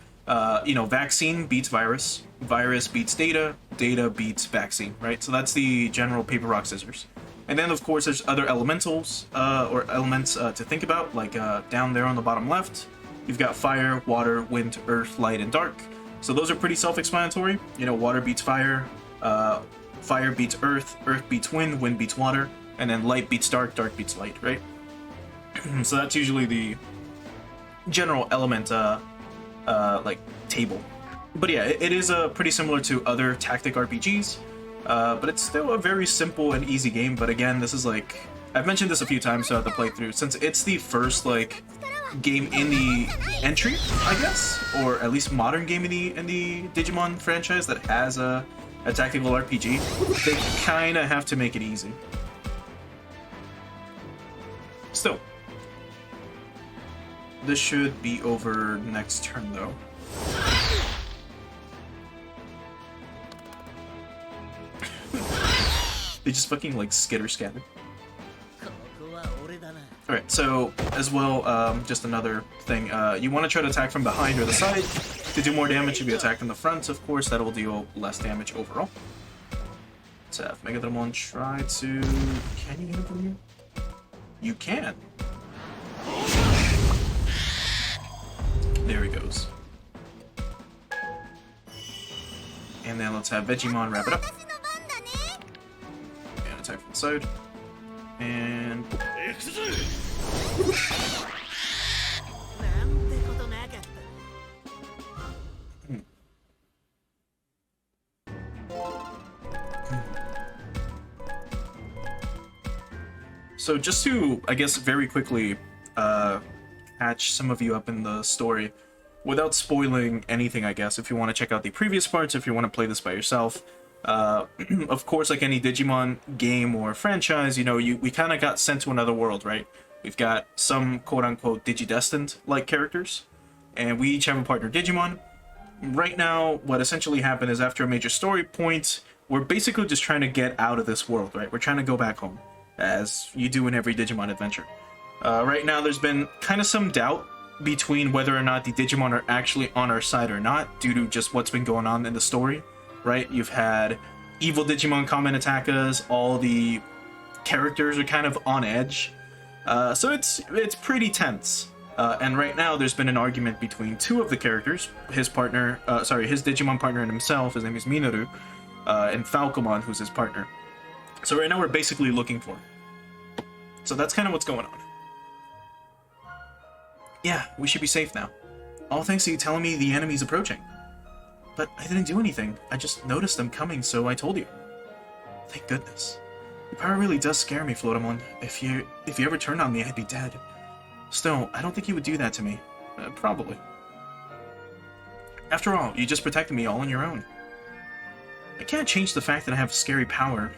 you know, vaccine beats virus, virus beats data, data beats vaccine, right? So that's the general paper, rock, scissors. And then, of course, there's other elementals, or elements to think about, like down there on the bottom left. You've got fire, water, wind, earth, light, and dark. So those are pretty self-explanatory. You know, water beats fire, fire beats earth, earth beats wind, wind beats water, and then light beats dark, dark beats light, right? So that's usually the general element, like, table. But yeah, it is pretty similar to other tactic RPGs, but it's still a very simple and easy game. But again, this is like, I've mentioned this a few times throughout the playthrough, since it's the first, like, game in the entry, I guess, or at least modern game in the Digimon franchise that has a tactical RPG. They kind of have to make it easy. Still, this should be over next turn, though. They just fucking like skitter scatter. Alright, so as well, just another thing, you want to try to attack from behind or the side. To do more damage, if you attack from the front, of course, that will deal less damage overall. Let's have Mugendramon try to... Can you get him from here? You can! There he goes. And then let's have Vegemon wrap it up. And attack from the side. And... So just to, I guess, very quickly catch some of you up in the story, without spoiling anything, I guess, if you want to check out the previous parts, if you want to play this by yourself, of course, like any Digimon game or franchise, you know, we kind of got sent to another world, right? We've got some quote-unquote Digidestined-like characters, and we each have a partner Digimon. Right now, what essentially happened is after a major story point, we're basically just trying to get out of this world, right? We're trying to go back home, as you do in every Digimon adventure. Right now, there's been kind of some doubt between whether or not the Digimon are actually on our side or not, due to just what's been going on in the story, right? You've had evil Digimon come and attack us, all the characters are kind of on edge, so it's pretty tense. And right now, there's been an argument between two of the characters, his Digimon partner and himself, his name is Minoru, and Falcon, who's his partner. So right now we're basically looking for him. So that's kind of what's going on. Yeah, we should be safe now. All thanks to you telling me the enemy's approaching. But I didn't do anything. I just noticed them coming, so I told you. Thank goodness. Your power really does scare me, Floatamon. If you ever turned on me, I'd be dead. Still, I don't think you would do that to me. Probably. After all, you just protected me all on your own. I can't change the fact that I have scary power.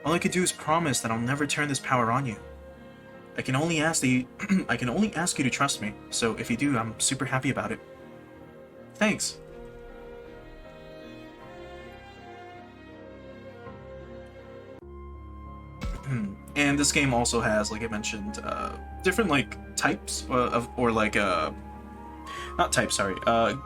All I could do is promise that I'll never turn this power on you. I can only ask you to trust me, so if you do, I'm super happy about it. Thanks. And this game also has, like I mentioned, different like types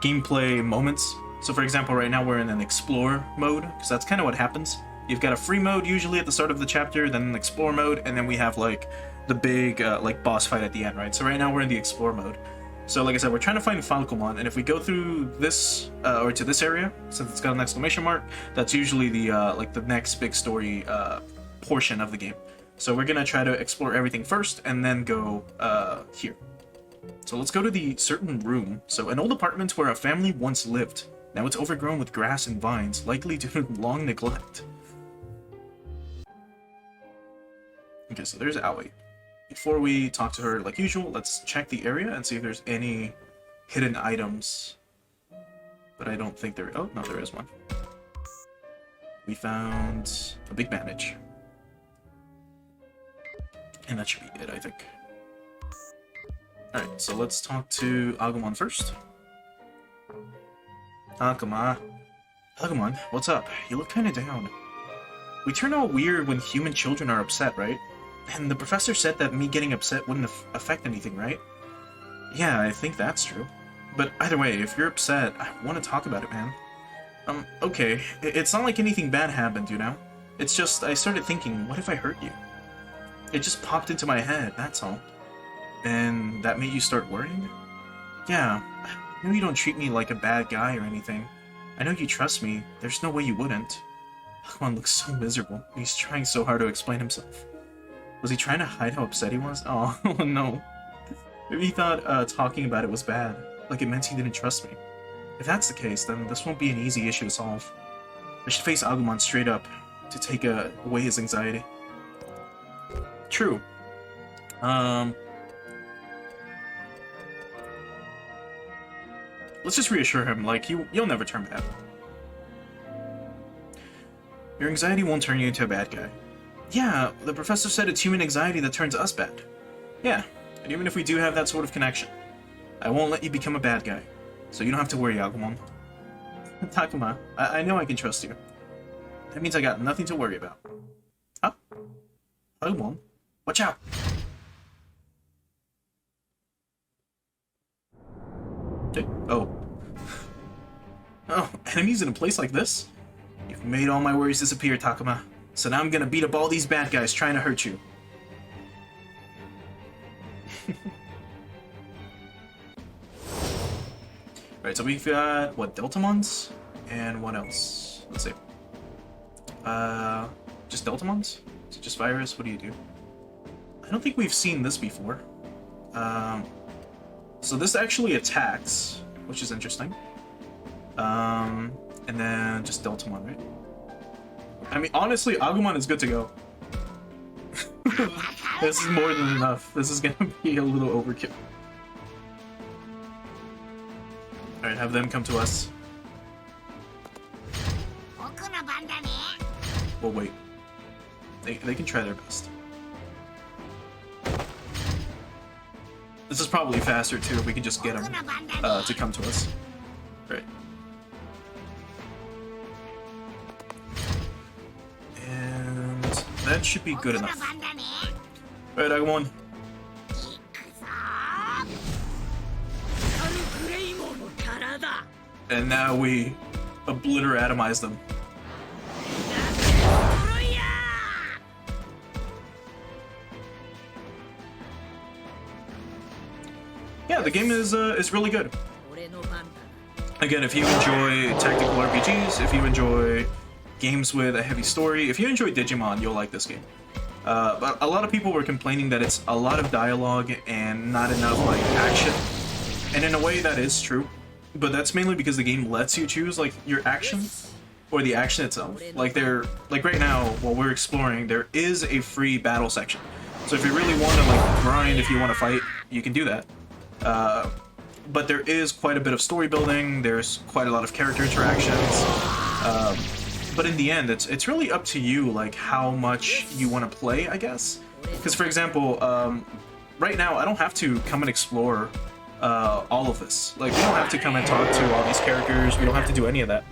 gameplay moments. So for example, right now we're in an explore mode, because that's kind of what happens. You've got a free mode usually at the start of the chapter, then an explore mode, and then we have like the big like boss fight at the end, right? So right now we're in the explore mode. So like I said, we're trying to find Falcon, and if we go through this or to this area, since it's got an exclamation mark, that's usually the like the next big story portion of the game. So we're gonna try to explore everything first, and then go here. So let's go to the certain room. So an old apartment where a family once lived. Now it's overgrown with grass and vines, likely due to long neglect. Okay, so there's Aoi. Before we talk to her like usual, let's check the area and see if there's any hidden items. But I don't think there... Oh, no, there is one. We found a big bandage. And that should be it, I think. Alright, so let's talk to Agemon first. Agemon, what's up? You look kinda down. We turn all weird when human children are upset, right? And the professor said that me getting upset wouldn't affect anything, right? Yeah, I think that's true. But either way, if you're upset, I want to talk about it, man. Okay, it's not like anything bad happened, you know? It's just, I started thinking, what if I hurt you? It just popped into my head, that's all. And that made you start worrying? Yeah, I know you don't treat me like a bad guy or anything. I know you trust me, there's no way you wouldn't. Hakomon looks so miserable. He's trying so hard to explain himself. Was he trying to hide how upset he was? Oh, no. Maybe he thought talking about it was bad, like it meant he didn't trust me. If that's the case, then this won't be an easy issue to solve. I should face Agemon straight up to take away his anxiety. True. Let's just reassure him, like, you'll never turn bad. Your anxiety won't turn you into a bad guy. Yeah, the professor said it's human anxiety that turns us bad. Yeah, and even if we do have that sort of connection, I won't let you become a bad guy. So you don't have to worry, Agemon. Takuma, I know I can trust you. That means I got nothing to worry about. Huh? Agemon? Watch out! Oh. Oh, enemies in a place like this? You've made all my worries disappear, Takuma. So now I'm gonna beat up all these bad guys trying to hurt you. Alright, so we've got, what, Deltamons? And what else? Let's see. Just Deltamons? Is it just Virus? What do you do? I don't think we've seen this before. So this actually attacks, which is interesting. And then just Deltamon, right? I mean, honestly, Agemon is good to go. This is more than enough. This is gonna be a little overkill. Alright, have them come to us. Well, wait. They can try their best. This is probably faster, too, if we can just get them to come to us. Right. And that should be good enough. Alright, Agemon. And now we obliteratomize them. Yeah, the game is really good. Again, if you enjoy tactical RPGs, if you enjoy games with a heavy story, if you enjoy Digimon, you'll like this game. But a lot of people were complaining that it's a lot of dialogue and not enough like action. And in a way that is true. But that's mainly because the game lets you choose like your action or the action itself. Like right now, while we're exploring, there is a free battle section. So if you really want to like grind, if you want to fight, you can do that. But there is quite a bit of story building. There's quite a lot of character interactions. But in the end, it's really up to you, like how much you want to play, I guess. Because for example, right now I don't have to come and explore all of this. Like, we don't have to come and talk to all these characters. We don't have to do any of that.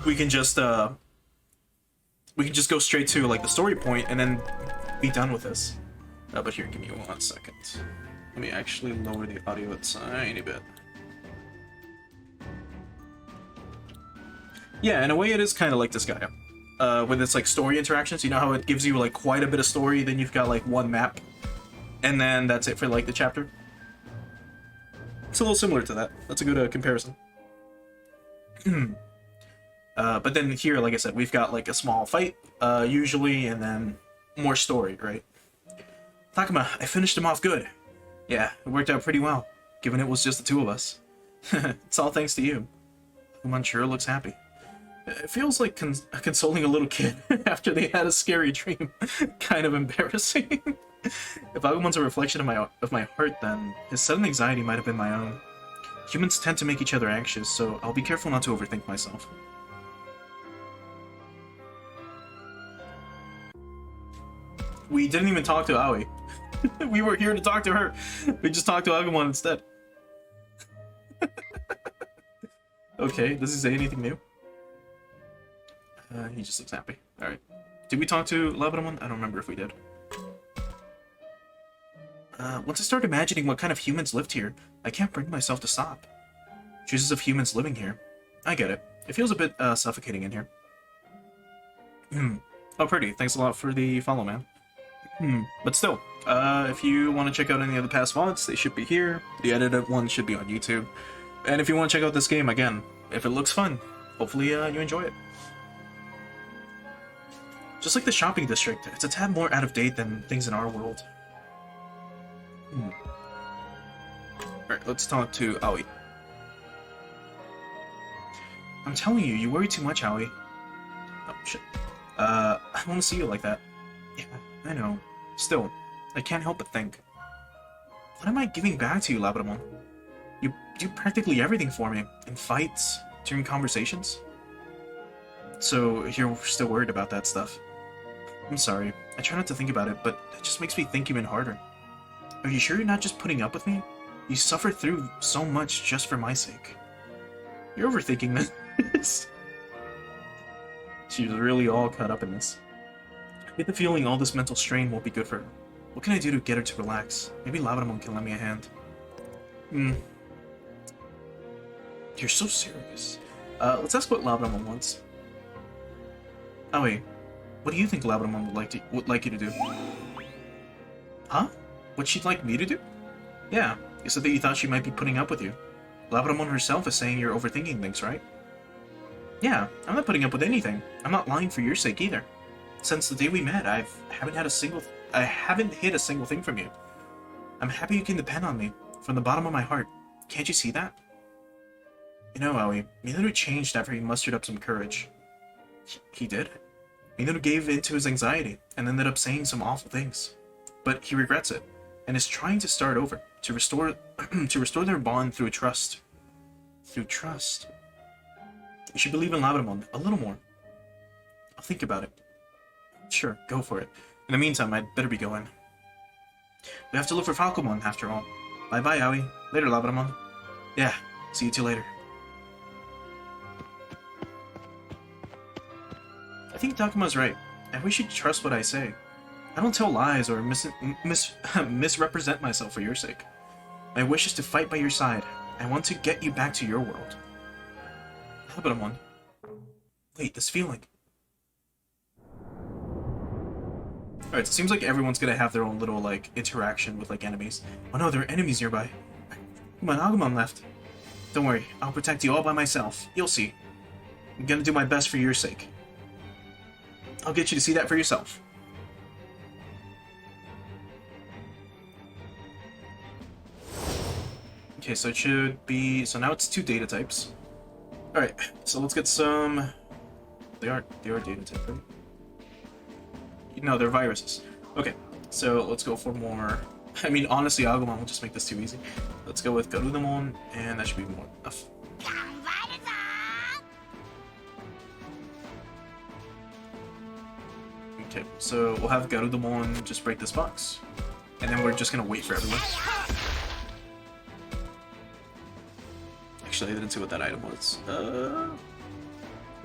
We can just go straight to like the story point and then be done with this. But here, give me 1 second. Let me actually lower the audio a tiny bit. Yeah, in a way, it is kind of like this guy. With its like story interactions. You know how it gives you like quite a bit of story, then you've got like one map, and then that's it for like the chapter. It's a little similar to that. That's a good comparison. But then here, like I said, we've got like a small fight, usually, and then more story, right? Takuma, I finished him off good. Yeah, it worked out pretty well, given it was just the two of us. It's all thanks to you. Agemon sure looks happy. It feels like consoling a little kid after they had a scary dream. Kind of embarrassing. If Agemon's a reflection of my heart, then his sudden anxiety might have been my own. Humans tend to make each other anxious, so I'll be careful not to overthink myself. We didn't even talk to Aoi. We were here to talk to her. We just talked to Agemon instead. Okay, does he say anything new? He just looks happy. Alright. Did we talk to Labradamon? I don't remember if we did. Once I start imagining what kind of humans lived here, I can't bring myself to stop. Traces of humans living here. I get it. It feels a bit suffocating in here. Oh, pretty. Thanks a lot for the follow, man. But still, if you want to check out any of the past VODs, they should be here. The edited one should be on YouTube. And if you want to check out this game, again, if it looks fun, hopefully you enjoy it. Just like the shopping district, it's a tad more out of date than things in our world. Alright, let's talk to Aoi. I'm telling you, you worry too much, Aoi. Oh, shit. I don't want to see you like that. Yeah, I know. Still, I can't help but think. What am I giving back to you, Labradamon? You do practically everything for me. In fights, during conversations. So, you're still worried about that stuff. I'm sorry. I try not to think about it, but it just makes me think even harder. Are you sure you're not just putting up with me? You suffered through so much just for my sake. You're overthinking this. She was really all caught up in this. I get the feeling all this mental strain won't be good for her. What can I do to get her to relax? Maybe Labramon can lend me a hand. You're so serious. Let's ask what Labramon wants. Oh wait, what do you think Labramon would like you to do? Huh? What she'd like me to do? Yeah, you said that you thought she might be putting up with you. Labramon herself is saying you're overthinking things, right? Yeah, I'm not putting up with anything. I'm not lying for your sake either. Since the day we met, I haven't hid a single thing from you. I'm happy you can depend on me, from the bottom of my heart. Can't you see that? You know, Aoi, Minoru changed after he mustered up some courage. He did? Minoru gave in to his anxiety, and ended up saying some awful things. But he regrets it, and is trying to start over, to restore their bond through trust. Through trust? You should believe in Labramon a little more. I'll think about it. Sure, go for it. In the meantime, I'd better be going. We have to look for Falcon, after all. Bye-bye, Aoi. Later, Labramon. Yeah, see you two later. I think Takuma's right, and we should trust what I say. I don't tell lies or misrepresent myself for your sake. My wish is to fight by your side. I want to get you back to your world. Labramon. Wait, this feeling. Alright, it seems like everyone's gonna have their own little, like, interaction with, like, enemies. Oh no, there are enemies nearby. Come on, Agemon left. Don't worry, I'll protect you all by myself. You'll see. I'm gonna do my best for your sake. I'll get you to see that for yourself. Okay, so it should be... So now it's 2 data types. Alright, so let's get some... They are data type, right? No, they're viruses. Okay, so let's go for more... I mean, honestly, Agemon will just make this too easy. Let's go with Garudamon, and that should be more enough. Okay, so we'll have Garudamon just break this box. And then we're just gonna wait for everyone. Actually, I didn't see what that item was. Hold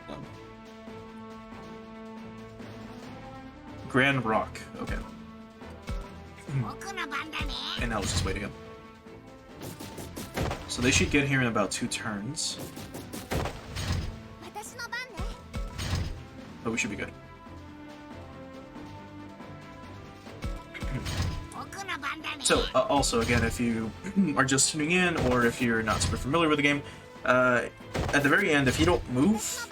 on. Grand Rock, okay. And now let's just wait again. So they should get here in about 2 turns. But we should be good. So, also, again, if you are just tuning in, or if you're not super familiar with the game, at the very end, if you don't move,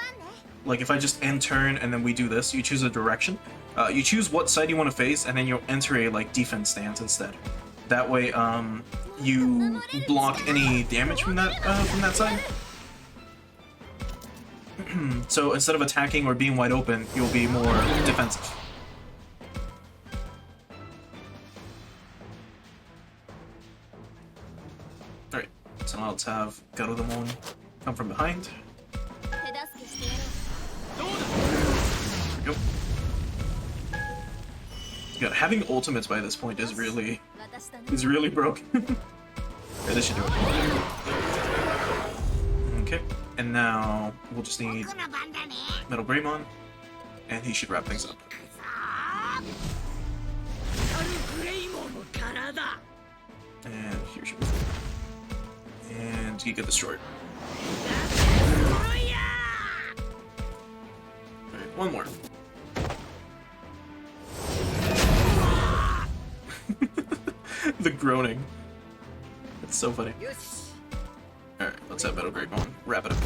like if I just end turn and then we do this, you choose a direction. You choose what side you want to face, and then you'll enter a like defense stance instead. That way, you block any damage from that side. So instead of attacking or being wide open, you'll be more defensive. Alright, so now let's have Garudamon come from behind. There we go. Yeah, having ultimates by this point is really broken. Okay, this should do it. Okay, and now we'll just need Mugendramon, and he should wrap things up. And here should be. And he get destroyed. Alright, one more. The groaning. It's so funny. Alright, let's have Mugendramon wrap it up.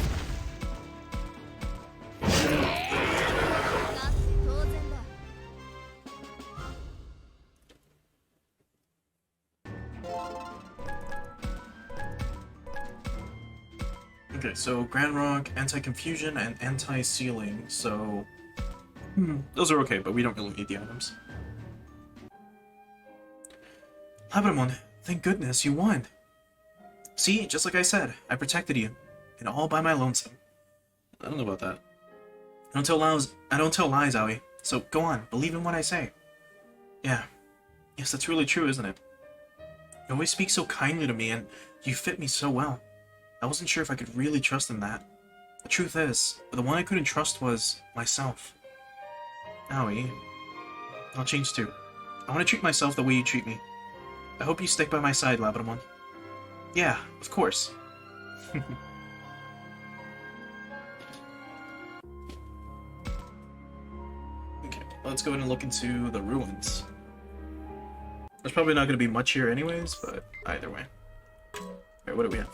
Okay, so Grand Rock, Anti-Confusion, and Anti-Sealing, so... those are okay, but we don't really need the items. Labramon, thank goodness you won. See, just like I said, I protected you, and all by my lonesome. I don't know about that. I don't tell lies, Aoi. So go on, believe in what I say. Yeah, yes, that's really true, isn't it? You always speak so kindly to me, and you fit me so well. I wasn't sure if I could really trust in that. The truth is, the one I couldn't trust was myself. Aoi, I'll change too. I want to treat myself the way you treat me. I hope you stick by my side, Labradamon. Yeah, of course. Okay, let's go ahead and look into the ruins. There's probably not going to be much here anyways, but either way. Alright, what do we have?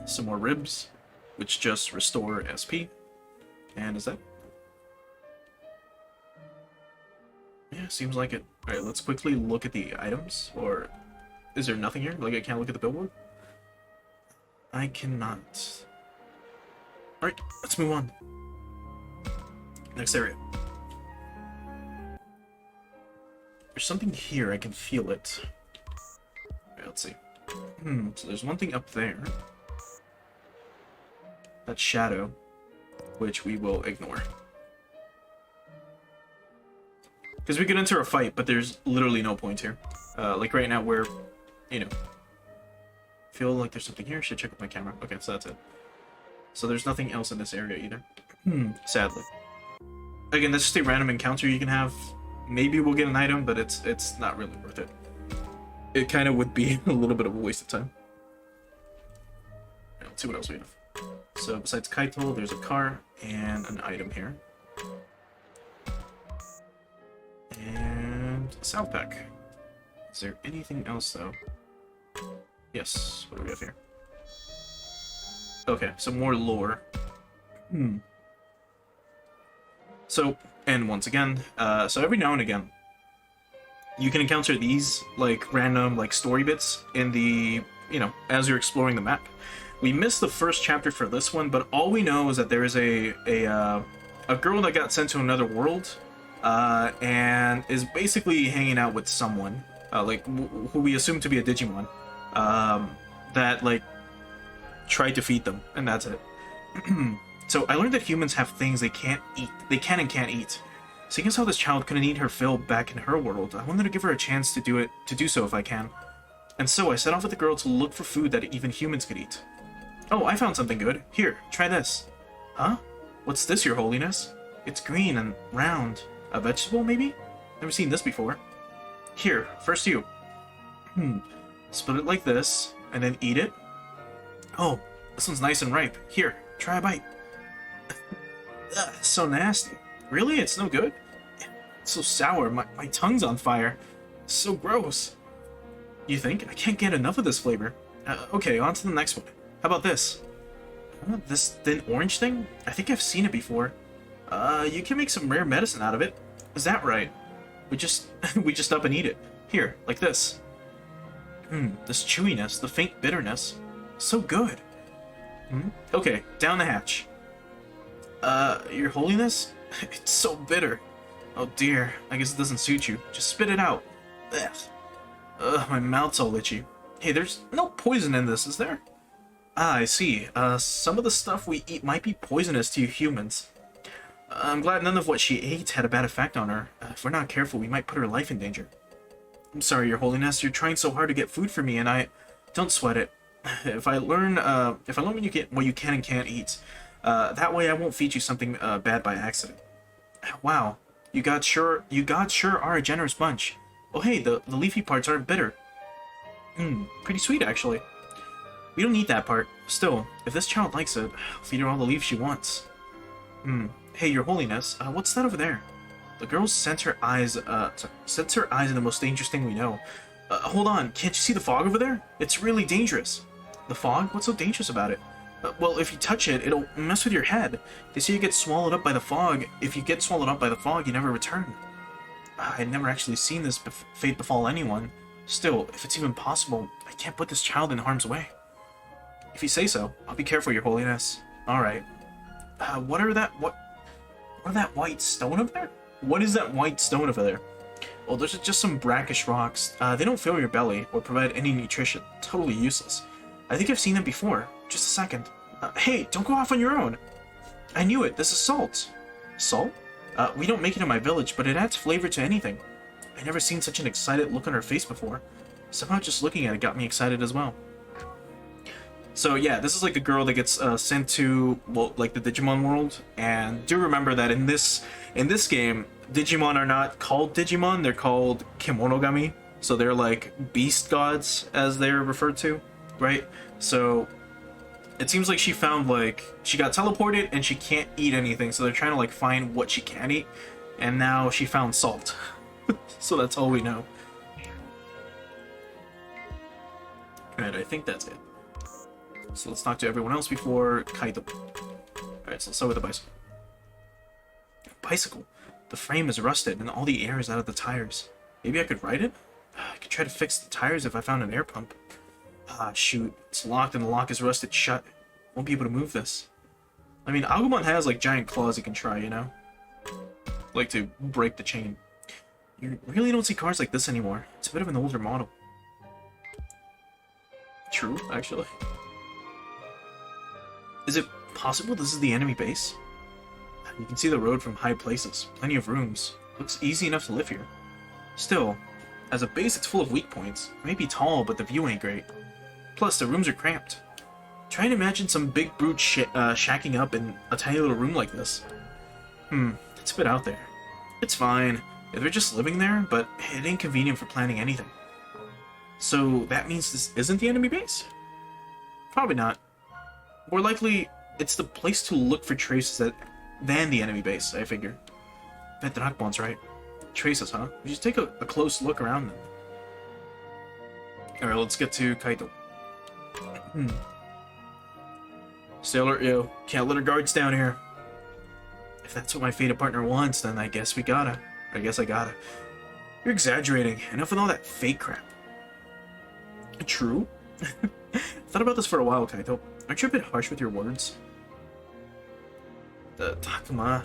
Some more ribs, which just restore SP. And is that? Yeah, seems like it. Alright, let's quickly look at the items. Or is there nothing here? Like, I can't look at the billboard? I cannot. Alright, let's move on. Next area. There's something here, I can feel it. Alright, let's see. So there's one thing up there. That shadow, which we will ignore. Because we could enter a fight, but there's literally no point here. Like right now, we're, you know, feel like there's something here. Should check with my camera. Okay, so that's it. So there's nothing else in this area either. Sadly. Again, that's just a random encounter you can have. Maybe we'll get an item, but it's not really worth it. It kind of would be a little bit of a waste of time. Right, let's see what else we have. So besides Kaito, there's a car and an item here. And a South Pack. Is there anything else though? Yes, what do we have here? Okay, some more lore. So, and once again, so every now and again, you can encounter these, like, random, like, story bits in the, you know, as you're exploring the map. We missed the first chapter for this one, but all we know is that there is a girl that got sent to another world, and is basically hanging out with someone, like, who we assume to be a Digimon, that, like, tried to feed them, and that's it. So I learned that humans have things they can't eat. They can and can't eat. Seeing as how this child couldn't eat her fill back in her world, I wanted to give her a chance to do so if I can. And so I set off with the girl to look for food that even humans could eat. Oh, I found something good. Here, try this. Huh? What's this, Your Holiness? It's green and round. A vegetable, maybe? Never seen this before. Here, first you. Split it like this, and then eat it. Oh, this one's nice and ripe. Here, try a bite. Ugh, so nasty. Really? It's no good? It's so sour. My tongue's on fire. It's so gross. You think? I can't get enough of this flavor. Okay, on to the next one. How about this? This thin orange thing? I think I've seen it before. You can make some rare medicine out of it. Is that right? We just up and eat it. Here, like this. This chewiness, the faint bitterness. So good. Okay, down the hatch. Your Holiness? It's so bitter. Oh dear, I guess it doesn't suit you. Just spit it out. Ugh, my mouth's all itchy. Hey, there's no poison in this, is there? Ah, I see. Some of the stuff we eat might be poisonous to you humans. I'm glad none of what she ate had a bad effect on her. If we're not careful, we might put her life in danger. I'm sorry, Your Holiness. You're trying so hard to get food for me, and I... Don't sweat it. If I learn what you can and can't eat, that way I won't feed you something bad by accident. Wow, you God sure are a generous bunch. Oh hey, the leafy parts aren't bitter. Pretty sweet actually. We don't need that part. Still, if this child likes it, I'll feed her all the leaves she wants. Hey, Your Holiness, what's that over there? The girl sets her eyes in the most dangerous thing we know. Hold on, can't you see the fog over there? It's really dangerous. The fog? What's so dangerous about it? Well, if you touch it, it'll mess with your head. They say you get swallowed up by the fog. If you get swallowed up by the fog, you never return. I'd never actually seen this fate befall anyone. Still, if it's even possible, I can't put this child in harm's way. If you say so, I'll be careful, Your Holiness. Alright. What are that white stone over there? What is that white stone over there? Well, there's just some brackish rocks. They don't fill your belly or provide any nutrition. Totally useless. I think I've seen them before. Just a second. Hey, don't go off on your own. I knew it. This is salt. Salt? We don't make it in my village, but it adds flavor to anything. I've never seen such an excited look on her face before. Somehow just looking at it got me excited as well. So yeah, this is like a girl that gets sent to, well, like the Digimon world, and do remember that in this game, Digimon are not called Digimon, they're called Kemonogami, so they're like beast gods, as they're referred to, right? So it seems like she found, like, she got teleported and she can't eat anything, so they're trying to like find what she can eat, and now she found salt. So that's all we know. Alright, I think that's it. So let's talk to everyone else before Kaito. Alright, so let's start with the bicycle. Bicycle? The frame is rusted and all the air is out of the tires. Maybe I could ride it? I could try to fix the tires if I found an air pump. Ah, shoot. It's locked and the lock is rusted shut. Won't be able to move this. I mean, Agemon has like giant claws you can try, you know? Like to break the chain. You really don't see cars like this anymore. It's a bit of an older model. True, actually. Is it possible this is the enemy base? You can see the road from high places. Plenty of rooms. Looks easy enough to live here. Still, as a base it's full of weak points. It may be tall, but the view ain't great. Plus, the rooms are cramped. Try and imagine some big brute shacking up in a tiny little room like this. It's a bit out there. It's fine. If they're just living there, but it ain't convenient for planning anything. So that means this isn't the enemy base? Probably not. More likely, it's the place to look for traces than the enemy base, I figure. Bet Drakemon's right. Traces, huh? We should take a close look around them. Alright, let's get to Kaito. Sailor, yo, can't let our guards down here. If that's what my fated partner wants, then I guess I gotta. You're exaggerating. Enough with all that fake crap. True? Thought about this for a while, Kaito. Aren't you a bit harsh with your words? Takuma.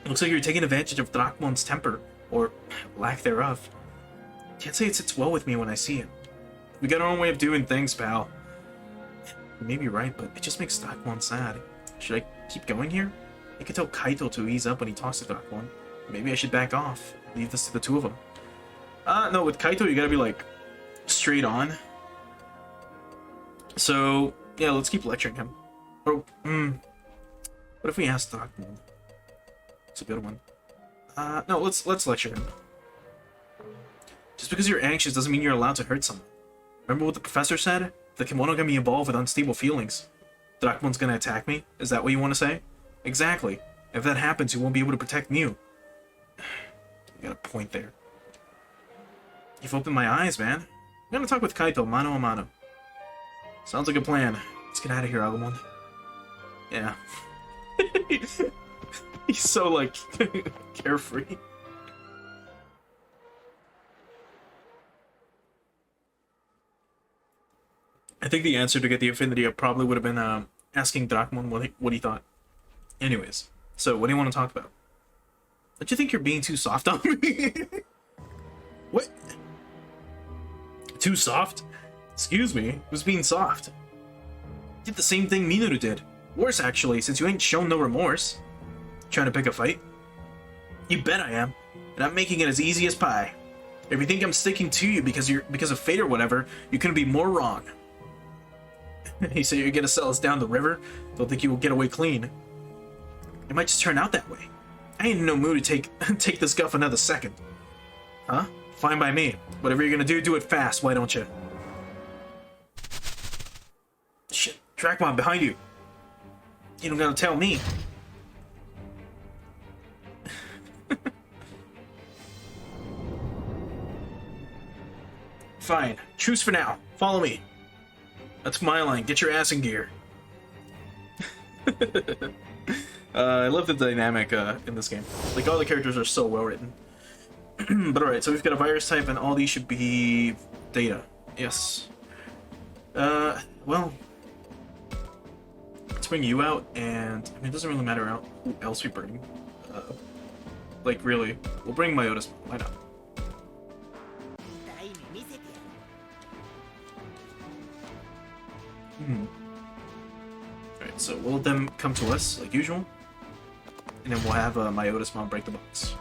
Looks like you're taking advantage of Drakemon's temper, or lack thereof. Can't say it sits well with me when I see it. We got our own way of doing things, pal. You may be right, but it just makes Drakemon sad. Should I keep going here? I could tell Kaito to ease up when he talks to Drakemon. Maybe I should back off. Leave this to the two of them. No, with Kaito you gotta be like straight on. So yeah, let's keep lecturing him. Or what if we ask Drakemon? It's a good one. No, let's lecture him. Just because you're anxious doesn't mean you're allowed to hurt someone. Remember what the professor said? The kimono got me involved with unstable feelings. Drakemon's gonna attack me? Is that what you want to say? Exactly. If that happens, you won't be able to protect Mew. You got a point there. You've opened my eyes, man. I'm gonna talk with Kaito, mano a mano. Sounds like a plan. Let's get out of here, Agemon. Yeah. He's so, like, carefree. I think the answer to get the Infinity Up probably would have been asking Drakemonn what he thought. Anyways, so what do you want to talk about? Don't you think you're being too soft on me? What? Too soft? Excuse me, who's being soft? Did the same thing Minoru did. Worse, actually, since you ain't shown no remorse. Trying to pick a fight? You bet I am. And I'm making it as easy as pie. If you think I'm sticking to you because of fate or whatever, you couldn't be more wrong. You say you're gonna sell us down the river? Don't think you will get away clean. It might just turn out that way. I ain't in no mood to take this guff another second. Huh? Fine by me. Whatever you're gonna do it fast, why don't you? Shit, Drakemon, behind you. You don't gotta tell me. Fine. Truce for now. Follow me. That's my line. Get your ass in gear. I love the dynamic in this game. Like, all the characters are so well written. But alright, so we've got a virus type, and all these should be data. Yes. Well, let's bring you out, and I mean, it doesn't really matter who else we bring. Like, really, we'll bring Myotis. Why not? Alright, so we'll let them come to us, like usual. And then we'll have Myotismon break the box.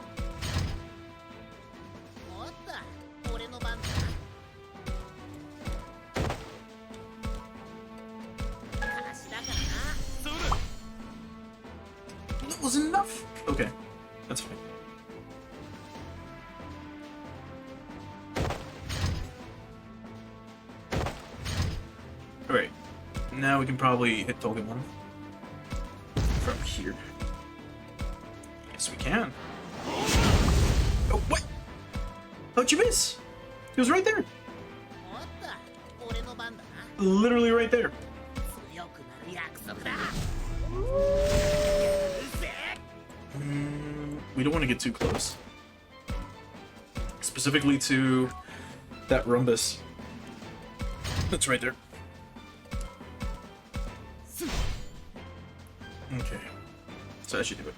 Okay, that's fine. Alright, now we can probably hit Togemon from here. Yes, we can. Oh, what? How'd you miss? He was right there. Literally right there. We don't want to get too close. Specifically to that Rumbus. That's right there. Okay. So that should do it.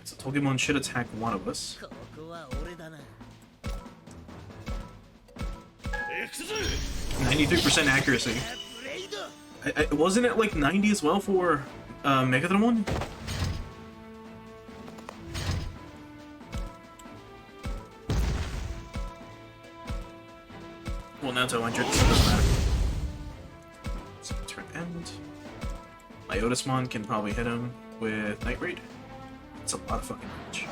So Togemon should attack one of us. 93% accuracy. Wasn't it like 90 as well for Mugendramon? Well, now it's 100, so it doesn't matter. So turn end. My Otismon can probably hit him with Night Raid. It's a lot of fucking damage.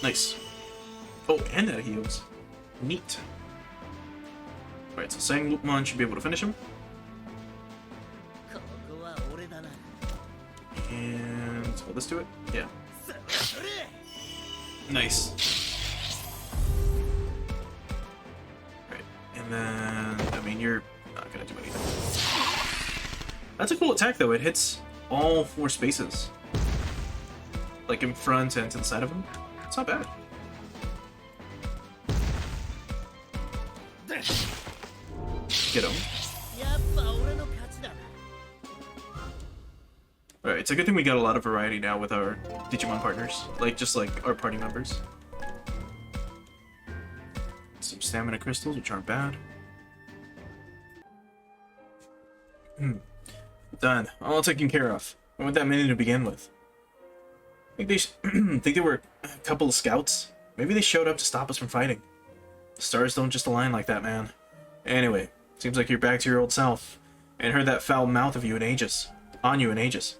Nice. Oh, and that heals. Neat. Alright, so Sanglupmon should be able to finish him. And will this do it? Yeah. Nice. Right, and then I mean you're not gonna do anything. That's a cool attack though. It hits all 4 spaces, like in front and to the side of him. It's not bad. Get him. Alright, it's a good thing we got a lot of variety now with our Digimon partners. Like, just like our party members. Some stamina crystals, which aren't bad. Done. All taken care of. What with that many to begin with? Think they think they were a couple of scouts? Maybe they showed up to stop us from fighting. The stars don't just align like that, man. Anyway, seems like you're back to your old self. And heard that foul mouth of you in ages. On you in ages.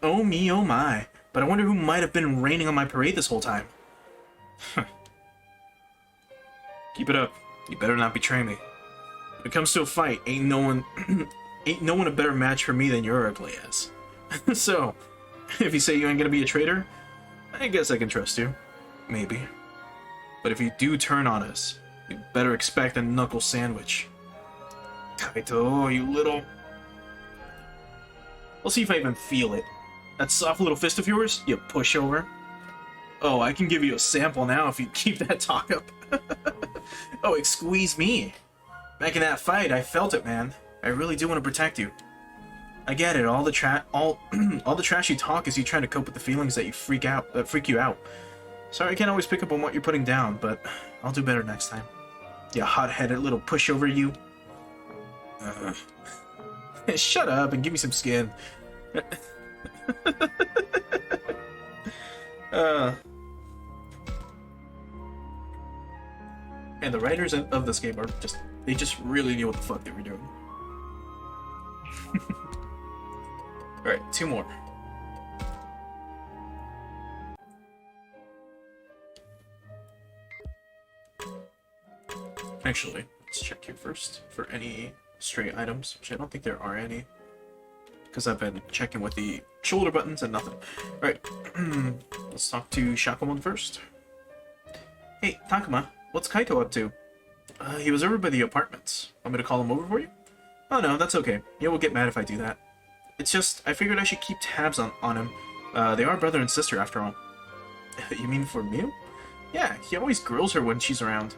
Oh me, oh my. But I wonder who might have been raining on my parade this whole time. Keep it up. You better not betray me. When it comes to a fight, ain't no one a better match for me than your ugly ass. So, if you say you ain't gonna be a traitor, I guess I can trust you. Maybe. But if you do turn on us, you better expect a knuckle sandwich. Kaito, you little... We'll see if I even feel it. That soft little fist of yours, you pushover. Oh, I can give you a sample now if you keep that talk up. Oh, squeeze me. Back in that fight, I felt it, man. I really do want to protect you. I get it. All the trash you talk is you trying to cope with the feelings that freak you out. Sorry, I can't always pick up on what you're putting down, but I'll do better next time. You hot-headed little pushover, you. Shut up and give me some skin. And the writers of this game are they just really knew what the fuck they were doing. Alright, 2 more. Actually, let's check here first for any stray items, which I don't think there are any. Because I've been checking with the shoulder buttons and nothing. Alright, let's talk to Shakomon first. Hey, Takuma, what's Kaito up to? He was over by the apartments. Want me to call him over for you? Oh no, that's okay. You will get mad if I do that. It's just, I figured I should keep tabs on him. They are brother and sister after all. You mean for Miu? Yeah, he always grills her when she's around.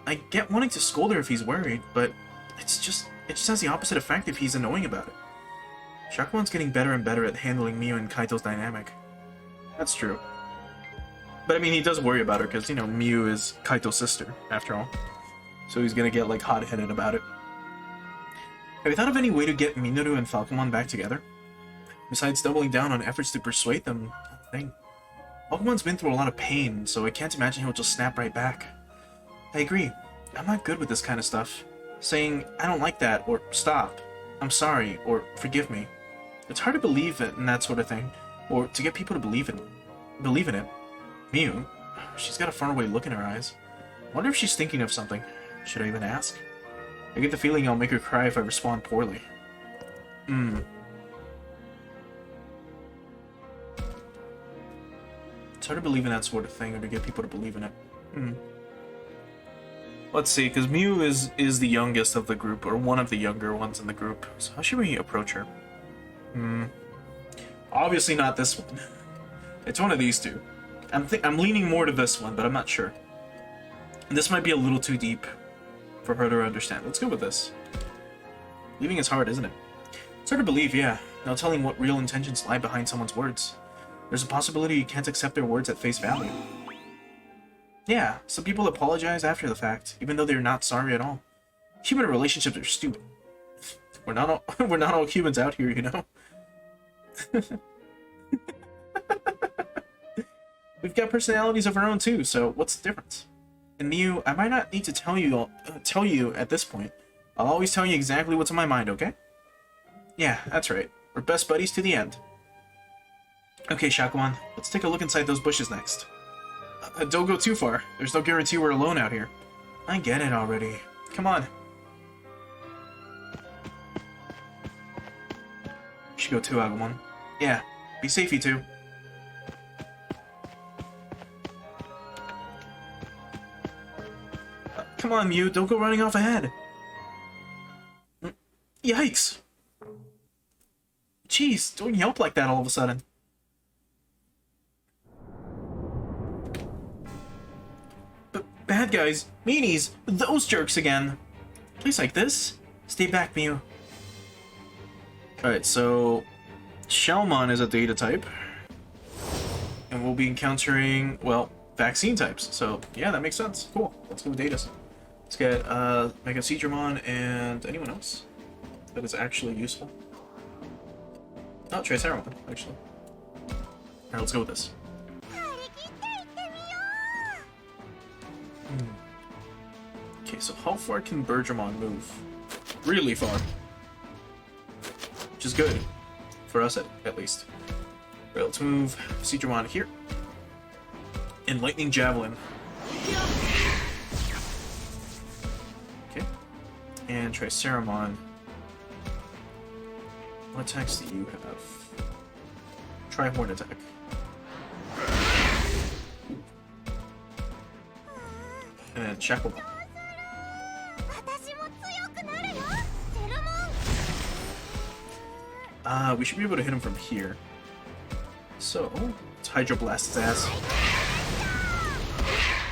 I get wanting to scold her if he's worried, but it just has the opposite effect if he's annoying about it. Shakomon's getting better and better at handling Miu and Kaito's dynamic. That's true. But I mean, he does worry about her because, you know, Miu is Kaito's sister, after all. So he's gonna get, like, hot-headed about it. Have you thought of any way to get Minoru and Falcon back together? Besides doubling down on efforts to persuade them, thing. Falcon's been through a lot of pain, so I can't imagine he'll just snap right back. I agree. I'm not good with this kind of stuff. Saying, I don't like that, or stop, I'm sorry, or forgive me. It's hard to believe in that sort of thing, or to get people to believe in it. Miyu, she's got a faraway look in her eyes. I wonder if she's thinking of something. Should I even ask? I get the feeling I'll make her cry if I respond poorly. It's hard to believe in that sort of thing, or to get people to believe in it. Let's see, because Miyu is the youngest of the group, or one of the younger ones in the group. So how should we approach her? Obviously not this one. It's one of these two. I'm leaning more to this one, but I'm not sure. This might be a little too deep for her to understand. Let's go with this. Leaving is hard, isn't it? It's hard to believe, yeah. No telling what real intentions lie behind someone's words. There's a possibility you can't accept their words at face value. Yeah, some people apologize after the fact, even though they're not sorry at all. Human relationships are stupid. We're not all humans out here, you know? We've got personalities of our own too, so what's the difference? And Miyu, I might not need to tell you at this point. I'll always tell you exactly what's on my mind, okay? Yeah, that's right. We're best buddies to the end. Okay, Shakomon, let's take a look inside those bushes next. Don't go too far. There's no guarantee we're alone out here. I get it already. Come on. You should go too, Agemon. Yeah, be safe, you two. Come on, Mew, don't go running off ahead. Yikes! Jeez, don't yelp like that all of a sudden. Bad guys, meanies, those jerks again. Place like this? Stay back, Mew. Alright, so Shakomon is a data type. And we'll be encountering, well, vaccine types. So yeah, that makes sense. Cool. Let's go with data. Let's get Mugendramon and anyone else that is actually useful. Oh, Triceramon, actually. Alright, let's go with this. Okay, so how far can Belzemon move? Really far. Which is good. For us, at least. Right, let's move Seedramon here. And Lightning Javelin. Okay. And Triceramon. What attacks do you have? Try Horn Attack. And then Shakomon. We should be able to hit him from here. So, let's Hydro Blast his ass.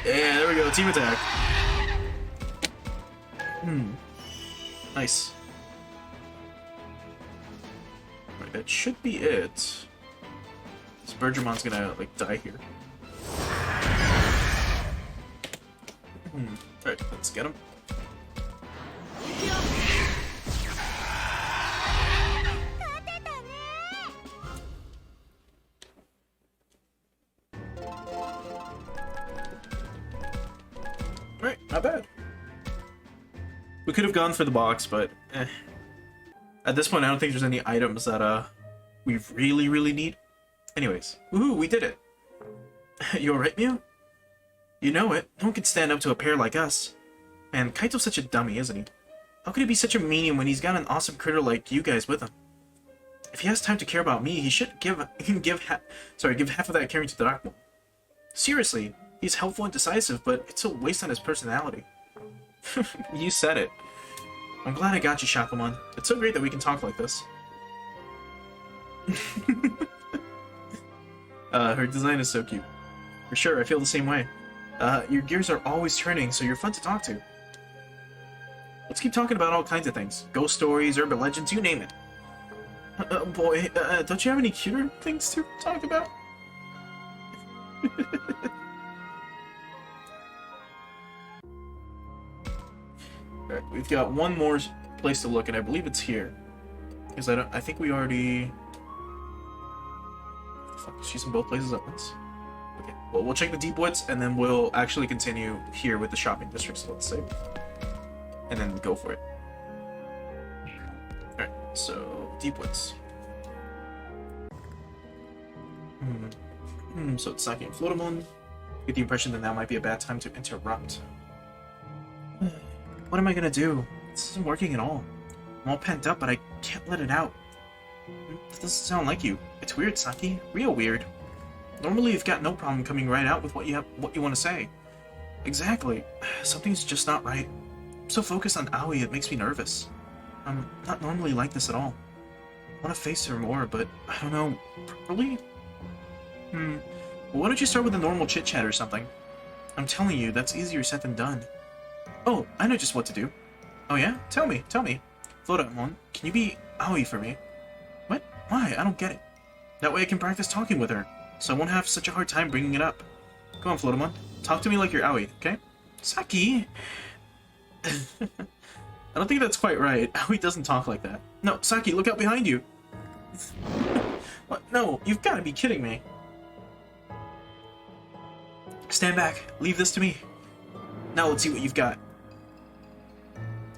Yeah, there we go, team attack. Nice. Alright, that should be it. This Belzemon's gonna, like, die here. Alright, let's get him. Alright, not bad. We could have gone for the box, but at this point I don't think there's any items that we really need. Anyways, woohoo, we did it. You alright, Mew? You know it. No one can stand up to a pair like us. Man, Kaito's such a dummy, isn't he? How could he be such a meanie when he's got an awesome critter like you guys with him? If he has time to care about me, he should give half of that caring to the Darkmoon. Seriously, he's helpful and decisive, but it's a waste on his personality. You said it. I'm glad I got you, Shakomon. It's so great that we can talk like this. Her design is so cute. For sure, I feel the same way. Your gears are always turning, so you're fun to talk to. Let's keep talking about all kinds of things. Ghost stories, urban legends, you name it. Boy, don't you have any cuter things to talk about? Alright, we've got one more place to look, and I believe it's here. Because I think we already... Fuck, she's in both places at once. Okay, well, we'll check the Deep Woods, and then we'll actually continue here with the shopping district, so let's save. And then go for it. Alright. So, Deep Woods. So it's Saki and Flotamon. Get the impression that now might be a bad time to interrupt. What am I gonna do? This isn't working at all. I'm all pent up, but I can't let it out. That doesn't sound like you. It's weird, Saki. Real weird. Normally you've got no problem coming right out with what you want to say. Exactly. Something's just not right. I'm so focused on Aoi, it makes me nervous. I'm not normally like this at all. I want to face her more, but I don't know, properly? Well, why don't you start with a normal chit-chat or something? I'm telling you, that's easier said than done. Oh, I know just what to do. Oh yeah? Tell me. Flotamon, can you be Aoi for me? What? Why? I don't get it. That way I can practice talking with her, so I won't have such a hard time bringing it up. Come on, Flotamon. Talk to me like you're Aoi, okay? Saki! I don't think that's quite right. Aoi doesn't talk like that. No, Saki, look out behind you! What? No, you've got to be kidding me. Stand back. Leave this to me. Now let's see what you've got.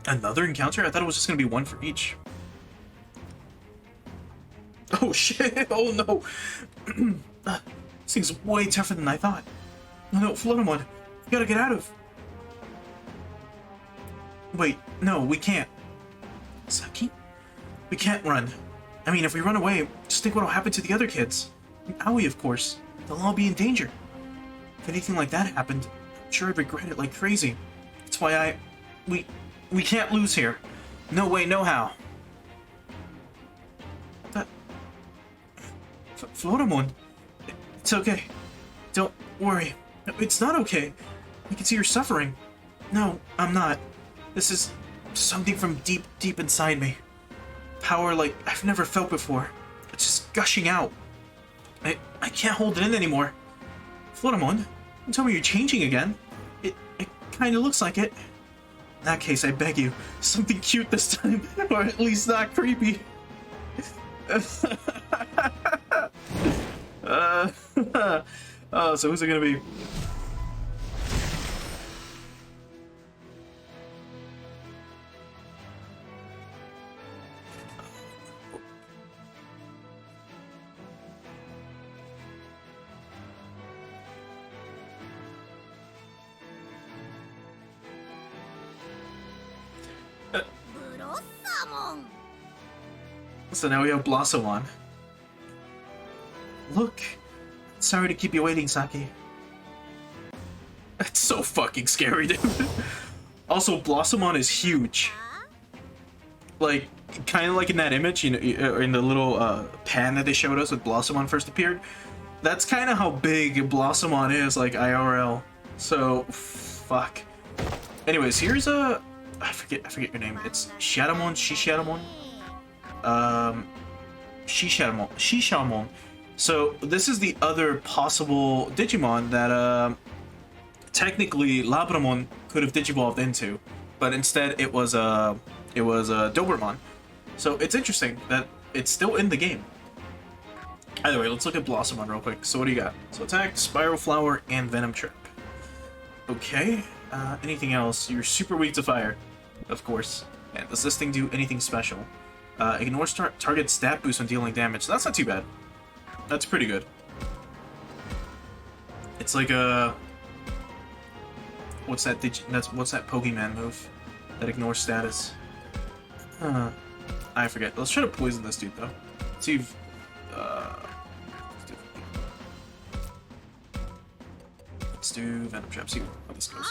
Another encounter? I thought it was just going to be one for each. Oh shit! Oh no! This thing's way tougher than I thought. No, Flotamon, you gotta get out of... Wait, no, we can't. Saki? We can't run. I mean, if we run away, just think what'll happen to the other kids. And Aoi, of course. They'll all be in danger. If anything like that happened, I'm sure I'd regret it like crazy. That's why we can't lose here. No way, no how. Flotamon, it's okay. Don't worry. It's not okay. I can see you're suffering. No, I'm not. This is something from deep, deep inside me. Power like I've never felt before. It's just gushing out. I can't hold it in anymore. Flotamon, don't tell me you're changing again. It kind of looks like it. In that case, I beg you, something cute this time, or at least not creepy. Oh, so who's it gonna be? So now we have Belzemon. Look. Sorry to keep you waiting, Saki. That's so fucking scary, dude. Also, Belzemon is huge. Like, kind of like in that image, you know, in the little pan that they showed us when Belzemon first appeared. That's kind of how big Belzemon is, like IRL. So, fuck. Anyways, here's a... I forget your name. It's Shakomon, Shishamon. So this is the other possible Digimon that technically Labramon could have digivolved into, but instead it was Dobermon. So it's interesting that it's still in the game. Either way, let's look at Belzemon real quick. So what do you got? So attack, Spiral Flower, and Venom Trap. Okay. Anything else? You're super weak to fire, of course. And does this thing do anything special? Ignore target stat boost when dealing damage. So that's not too bad. That's pretty good. It's like a... What's that Pokemon move that ignores status? I forget. Let's try to poison this dude though. Let's see if... Let's do Venom Trap. See how this goes.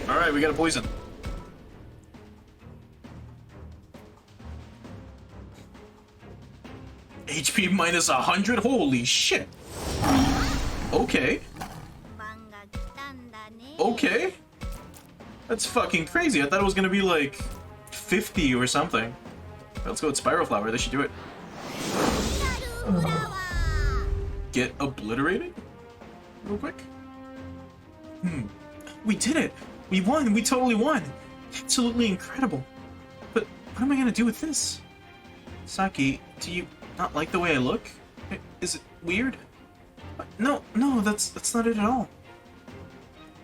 Alright, we got a poison. HP minus 100? Holy shit! Okay. Okay. That's fucking crazy. I thought it was gonna be like 50 or something. Right, let's go with Spiral Flower. They should do it. Get obliterated? Real quick. We did it! We won! We totally won! Absolutely incredible. But what am I gonna do with this? Saki, do you not like the way I look? Is it weird? No, that's not it at all.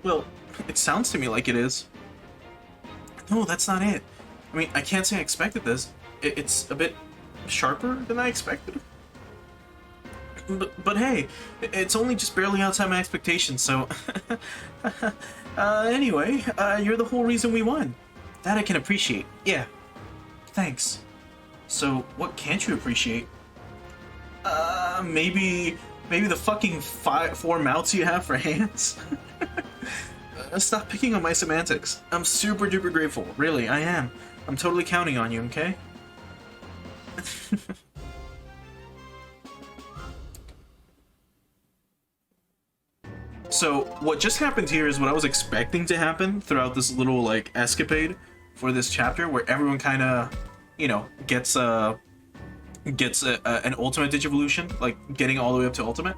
Well, it sounds to me like it is. No, that's not it. I mean, I can't say I expected this. it's a bit sharper than I expected. But hey, it's only just barely outside my expectations, so... anyway, you're the whole reason we won. That I can appreciate. Yeah. Thanks. So, what can't you appreciate? Maybe the fucking 4 mouths you have for hands? Stop picking on my semantics. I'm super duper grateful. Really, I am. I'm totally counting on you, okay? So, what just happened here is what I was expecting to happen throughout this little, like, escapade for this chapter, where everyone kind of, you know, gets an ultimate Digivolution, like, getting all the way up to ultimate.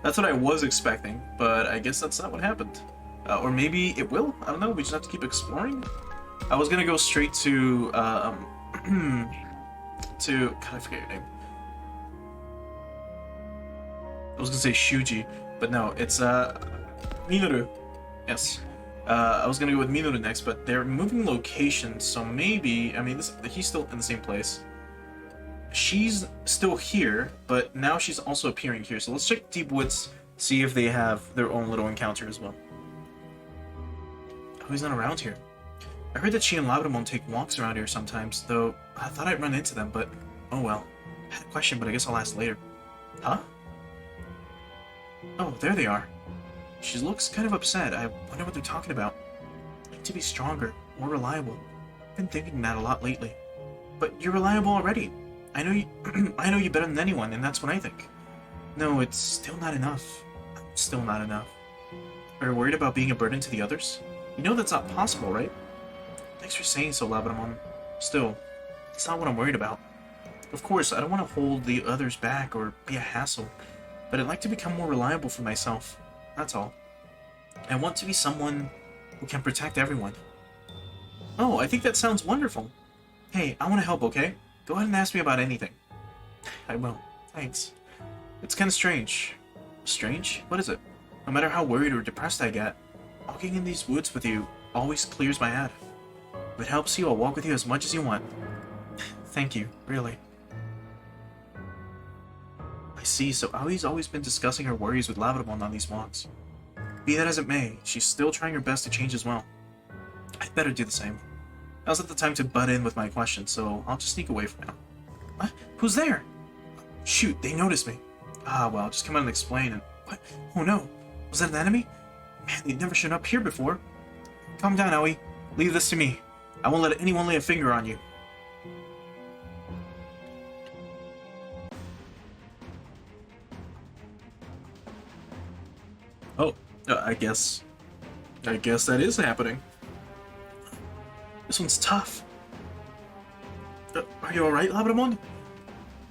That's what I was expecting, but I guess that's not what happened. Or maybe it will? I don't know, we just have to keep exploring? I was gonna go straight to, God, I forget your name. I was gonna say Shuji, but no, it's, Minoru. Yes. I was gonna go with Minoru next, but they're moving locations, so maybe, I mean, he's still in the same place. She's still here, but now she's also appearing here, so let's check Deep Woods, see if they have their own little encounter as well. Oh, he's not around here. I heard that she and Garudamon take walks around here sometimes, though I thought I'd run into them, but oh well. I had a question, but I guess I'll ask later. Huh? Oh, there they are. She looks kind of upset. I wonder what they're talking about. I need to be stronger, more reliable. I've been thinking that a lot lately. But you're reliable already. I know you I know you better than anyone, and that's what I think. No, it's still not enough. I'm still not enough. Are you worried about being a burden to the others? You know that's not possible, right? Thanks for saying so, Garudamon. Still, it's not what I'm worried about. Of course, I don't want to hold the others back or be a hassle, but I'd like to become more reliable for myself. That's all. I want to be someone who can protect everyone. Oh, I think that sounds wonderful. Hey, I want to help, okay? Go ahead and ask me about anything. I will. Thanks. It's kind of strange. Strange? What is it? No matter how worried or depressed I get, walking in these woods with you always clears my head. If it helps you, I'll walk with you as much as you want. Thank you, really. I see, so Aoi's always been discussing her worries with Garudamon on these walks. Be that as it may, she's still trying her best to change as well. I'd better do the same. Now's not the time to butt in with my questions, so I'll just sneak away for now. What? Who's there? Shoot, they noticed me. Ah, well, just come out and explain and... What? Oh no. Was that an enemy? Man, they'd never shown up here before. Calm down, Aoi. Leave this to me. I won't let anyone lay a finger on you. Oh, I guess that is happening. This one's tough. Are you alright, Garudamon?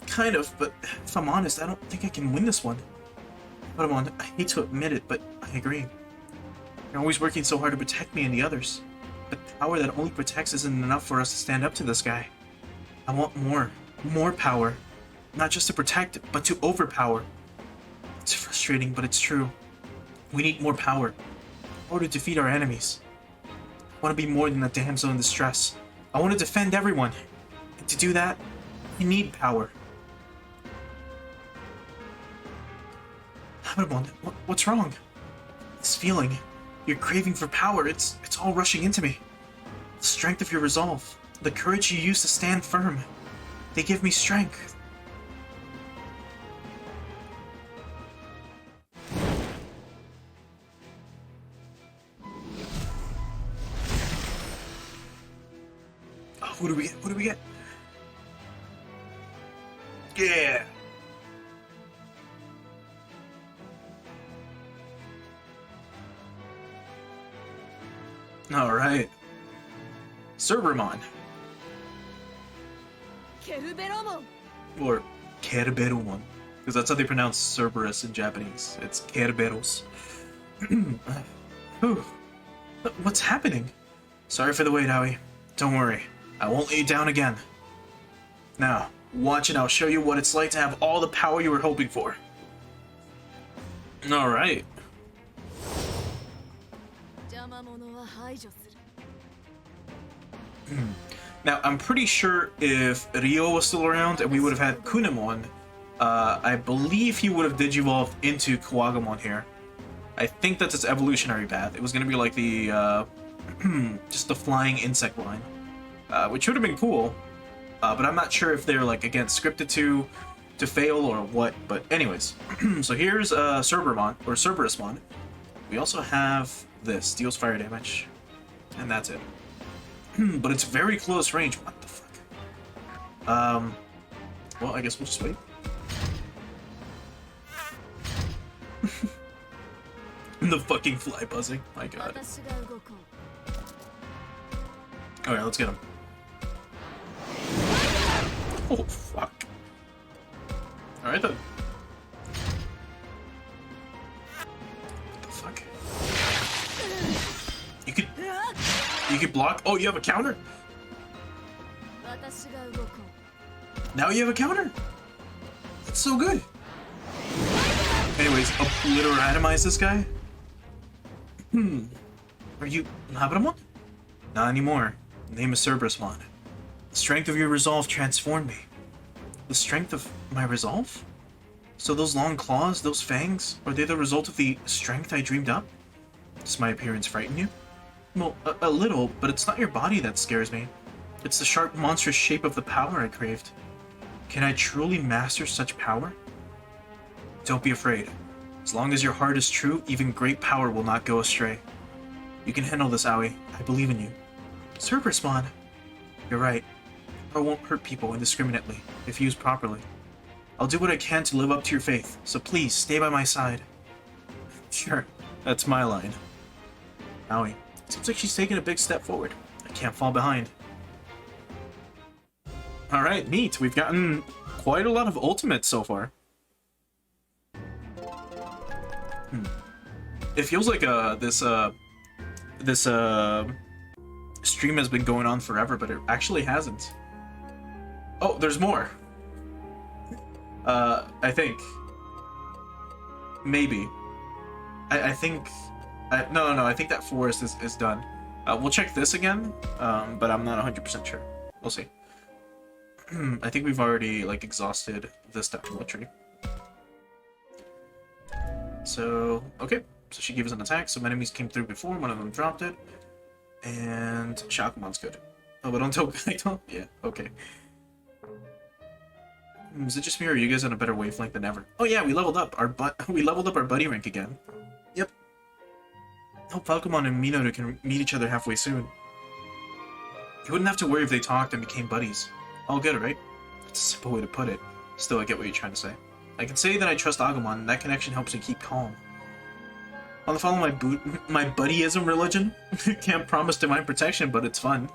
Kind of, but if I'm honest, I don't think I can win this one. Garudamon, I hate to admit it, but I agree. You're always working so hard to protect me and the others. But power that only protects isn't enough for us to stand up to this guy. I want more. More power. Not just to protect, but to overpower. It's frustrating, but it's true. We need more power in order to defeat our enemies. I want to be more than a damsel in distress. I want to defend everyone. And to do that, you need power. Garudamon, what's wrong? This feeling, your craving for power, it's all rushing into me. The strength of your resolve, the courage you use to stand firm, they give me strength. Oh, what do we get? What do we get? Yeah! Alright. Cerbermon. Or Kerberomon. Because that's how they pronounce Cerberus in Japanese. It's Kerberos. What's happening? Sorry for the wait, Aoi. Don't worry. I won't let you down again. Now, watch and I'll show you what it's like to have all the power you were hoping for. Alright. Now, I'm pretty sure if Ryo was still around and we would have had Kunemon, I believe he would have digivolved into Kuwagamon here. I think that's its evolutionary path. It was going to be like the, just the flying insect line, which would have been cool, but I'm not sure if they're, like, again, scripted to fail or what, but anyways. So here's Cerberusmon, or Cerberusmon. We also have this, deals fire damage, and that's it. But it's very close range. What the fuck? Well, I guess we'll just wait. The fucking fly buzzing. My god. Alright, let's get him. Oh, fuck. Alright then. What the fuck? You could block? Oh, you have a counter? Now you have a counter? That's so good. Anyways, obliterate this guy? Are you Garudamon? Not anymore. Name is Cerberusmon. The strength of your resolve transformed me. The strength of my resolve? So those long claws, those fangs, are they the result of the strength I dreamed up? Does my appearance frighten you? Well, a little, but it's not your body that scares me. It's the sharp, monstrous shape of the power I craved. Can I truly master such power? Don't be afraid. As long as your heart is true, even great power will not go astray. You can handle this, Aoi. I believe in you. Cerberusmon! You're right. Power won't hurt people indiscriminately, if used properly. I'll do what I can to live up to your faith, so please, stay by my side. Sure, that's my line. Aoi. Seems like she's taking a big step forward. I can't fall behind. Alright, neat. We've gotten quite a lot of ultimates so far. It feels like this stream has been going on forever, but it actually hasn't. Oh, there's more. I think. Maybe. I think... No, I think that forest is done. We'll check this again, but I'm not 100% sure. We'll see. I think we've already, like, exhausted this Dynamo tree. So, okay. So she gave us an attack. Some enemies came through before. One of them dropped it. And Shakomon's good. Oh, but until Kaito? Yeah, okay. Is it just me, or are you guys on a better wavelength than ever? Oh yeah, we leveled up our buddy rank again. Yep. Hope Falcon and Minoru can meet each other halfway soon. You wouldn't have to worry if they talked and became buddies. All good, right? It's a simple way to put it. Still, I get what you're trying to say. I can say that I trust Agemon, and that connection helps me keep calm. I'll follow my buddyism religion. Can't promise divine protection, but it's fun.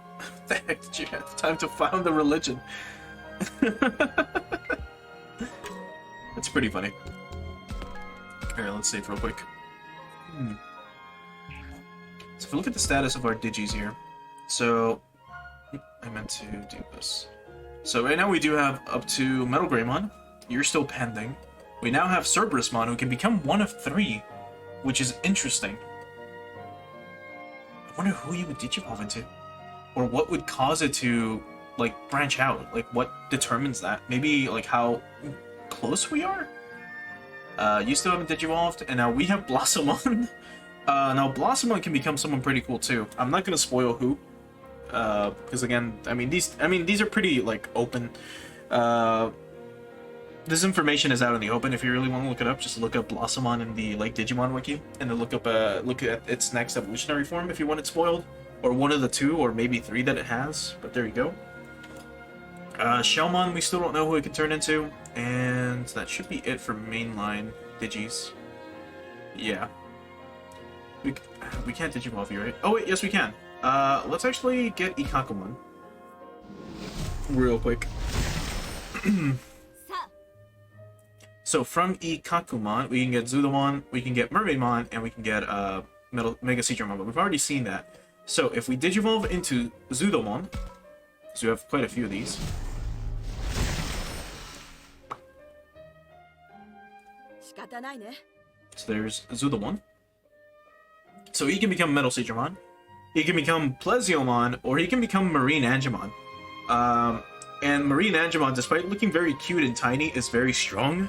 The heck did you have time to found a religion? That's pretty funny. Alright, let's save real quick. So if we look at the status of our digis here, so I meant to do this. So right now we do have up to Metal Greymon. You're still pending. We now have Cerberusmon, who can become one of 3, which is interesting. I wonder who you would digivolve into, or what would cause it to, like, branch out. Like, what determines that? Maybe, like, how close we are? You still haven't digivolved, and now we have Belzemon. Now Belzemon can become someone pretty cool too. I'm not gonna spoil who, because again, these are pretty, like, open. This information is out in the open. If you really want to look it up, just look up Belzemon in the, like, Digimon wiki, and then look at its next evolutionary form if you want it spoiled, or one of the 2, or maybe 3 that it has. But there you go. Shakomon, we still don't know who it can turn into, and that should be it for mainline Digis. Yeah. We can't digivolve you, right? Oh wait, yes we can. Let's actually get Ikakumon real quick. So from Ikakumon, we can get Zudomon, we can get Mermaidmon, and we can get Mega Seadramon, but we've already seen that. So if we digivolve into Zudomon, because we have quite a few of these. So there's Zudomon. So he can become Metal Seadramon, he can become Plesiomon, or he can become Marine Agemon. And Marine Agemon, despite looking very cute and tiny, is very strong.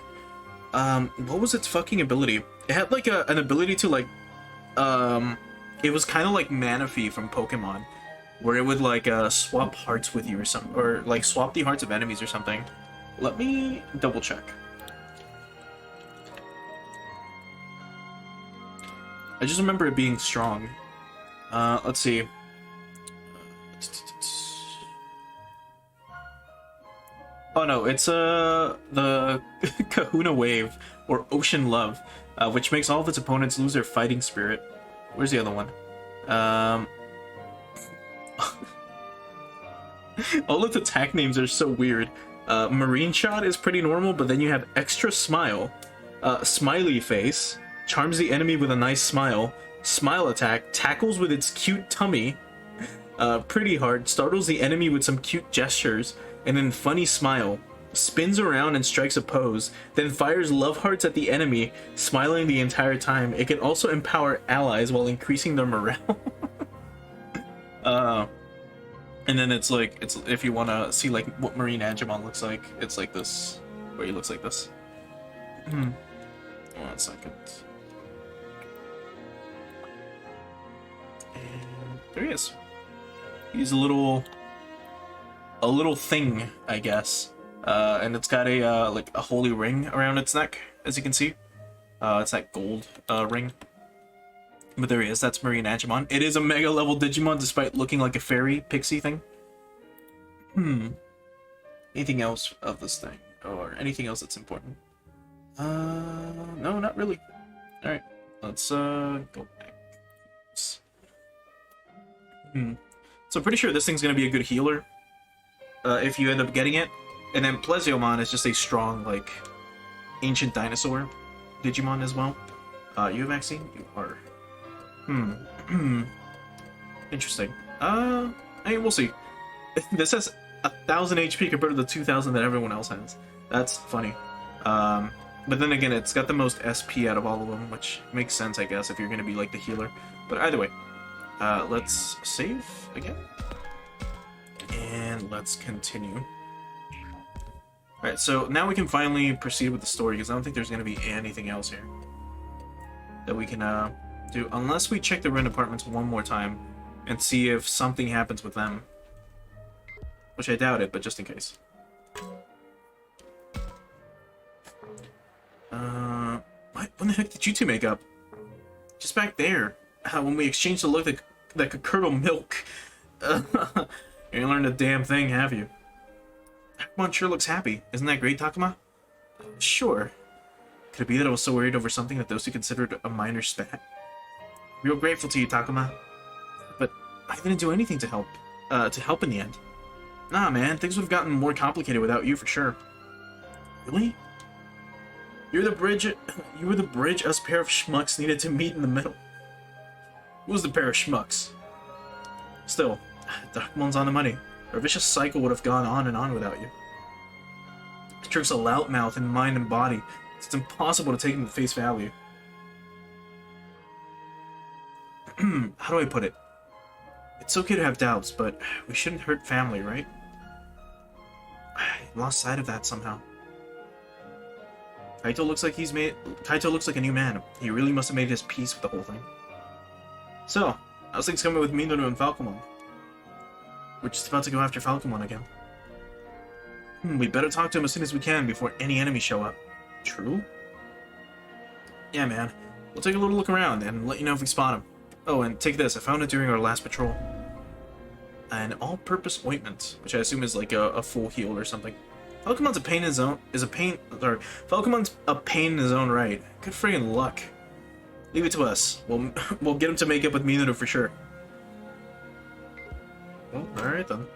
What was its fucking ability? It had like an ability to like, it was kind of like Manaphy from Pokemon, where it would like swap hearts with you or something, or like swap the hearts of enemies or something. Let me double check. I just remember it being strong. Let's see. Oh no, it's the Kahuna Wave, or Ocean Love, which makes all of its opponents lose their fighting spirit. Where's the other one? All its attack names are so weird. Marine Shot is pretty normal, but then you have Extra Smile, Smiley Face, charms the enemy with a nice smile, Smile Attack, tackles with its cute tummy, Pretty Heart, startles the enemy with some cute gestures, and then Funny Smile, spins around and strikes a pose, then fires love hearts at the enemy, smiling the entire time. It can also empower allies while increasing their morale. And then it's if you want to see like what Marine Agemon looks like, it's like this, where he looks like this. 1 second. And there he is. He's a little thing, I guess. And it's got a like a holy ring around its neck, as you can see. It's that gold ring. But there he is. That's Marine Agemon. It is a mega level Digimon, despite looking like a fairy pixie thing. Anything else of this thing, or anything else that's important? No, not really. All right, let's go back. So I'm pretty sure this thing's gonna be a good healer. If you end up getting it. And then Belzemon is just a strong, like, ancient dinosaur Digimon as well. You have vaccine? You are. Interesting. I mean, we'll see. This has 1,000 HP compared to the 2,000 that everyone else has. That's funny. But then again, it's got the most SP out of all of them, which makes sense, I guess, if you're going to be, like, the healer. But either way, let's save again. And let's continue. Alright, so now we can finally proceed with the story, because I don't think there's going to be anything else here that we can do, unless we check the Ren apartments one more time and see if something happens with them. Which I doubt it, but just in case. What the heck did you two make up? Just back there, when we exchanged a look that could curdle milk. You ain't learned a damn thing, have you? Agemon sure looks happy. Isn't that great, Takuma? Sure. Could it be that I was so worried over something that those who considered a minor spat? Real grateful to you, Takuma. But I didn't do anything to help in the end. Nah, man, things would have gotten more complicated without you for sure. Really? You were the bridge us pair of schmucks needed to meet in the middle. Who was the pair of schmucks? Still, Dakimon's on the money. Our vicious cycle would have gone on and on without you. Trick's a loudmouth in mind and body. It's impossible to take him at face value. How do I put it? It's okay to have doubts, but we shouldn't hurt family, right? I lost sight of that somehow. Kaito looks like a new man. He really must have made his peace with the whole thing. So, how's things coming with Minoru and Falcon? We're just about to go after Falcon again. We better talk to him as soon as we can before any enemies show up. True? Yeah, man. We'll take a little look around and let you know if we spot him. Oh, and take this. I found it during our last patrol. An all-purpose ointment, which I assume is like a full heal or something. Falcon's a pain in his own. Falcon's a pain in his own right. Good friggin' luck. Leave it to us. We'll get him to make up with Minoru for sure. Well, alright then.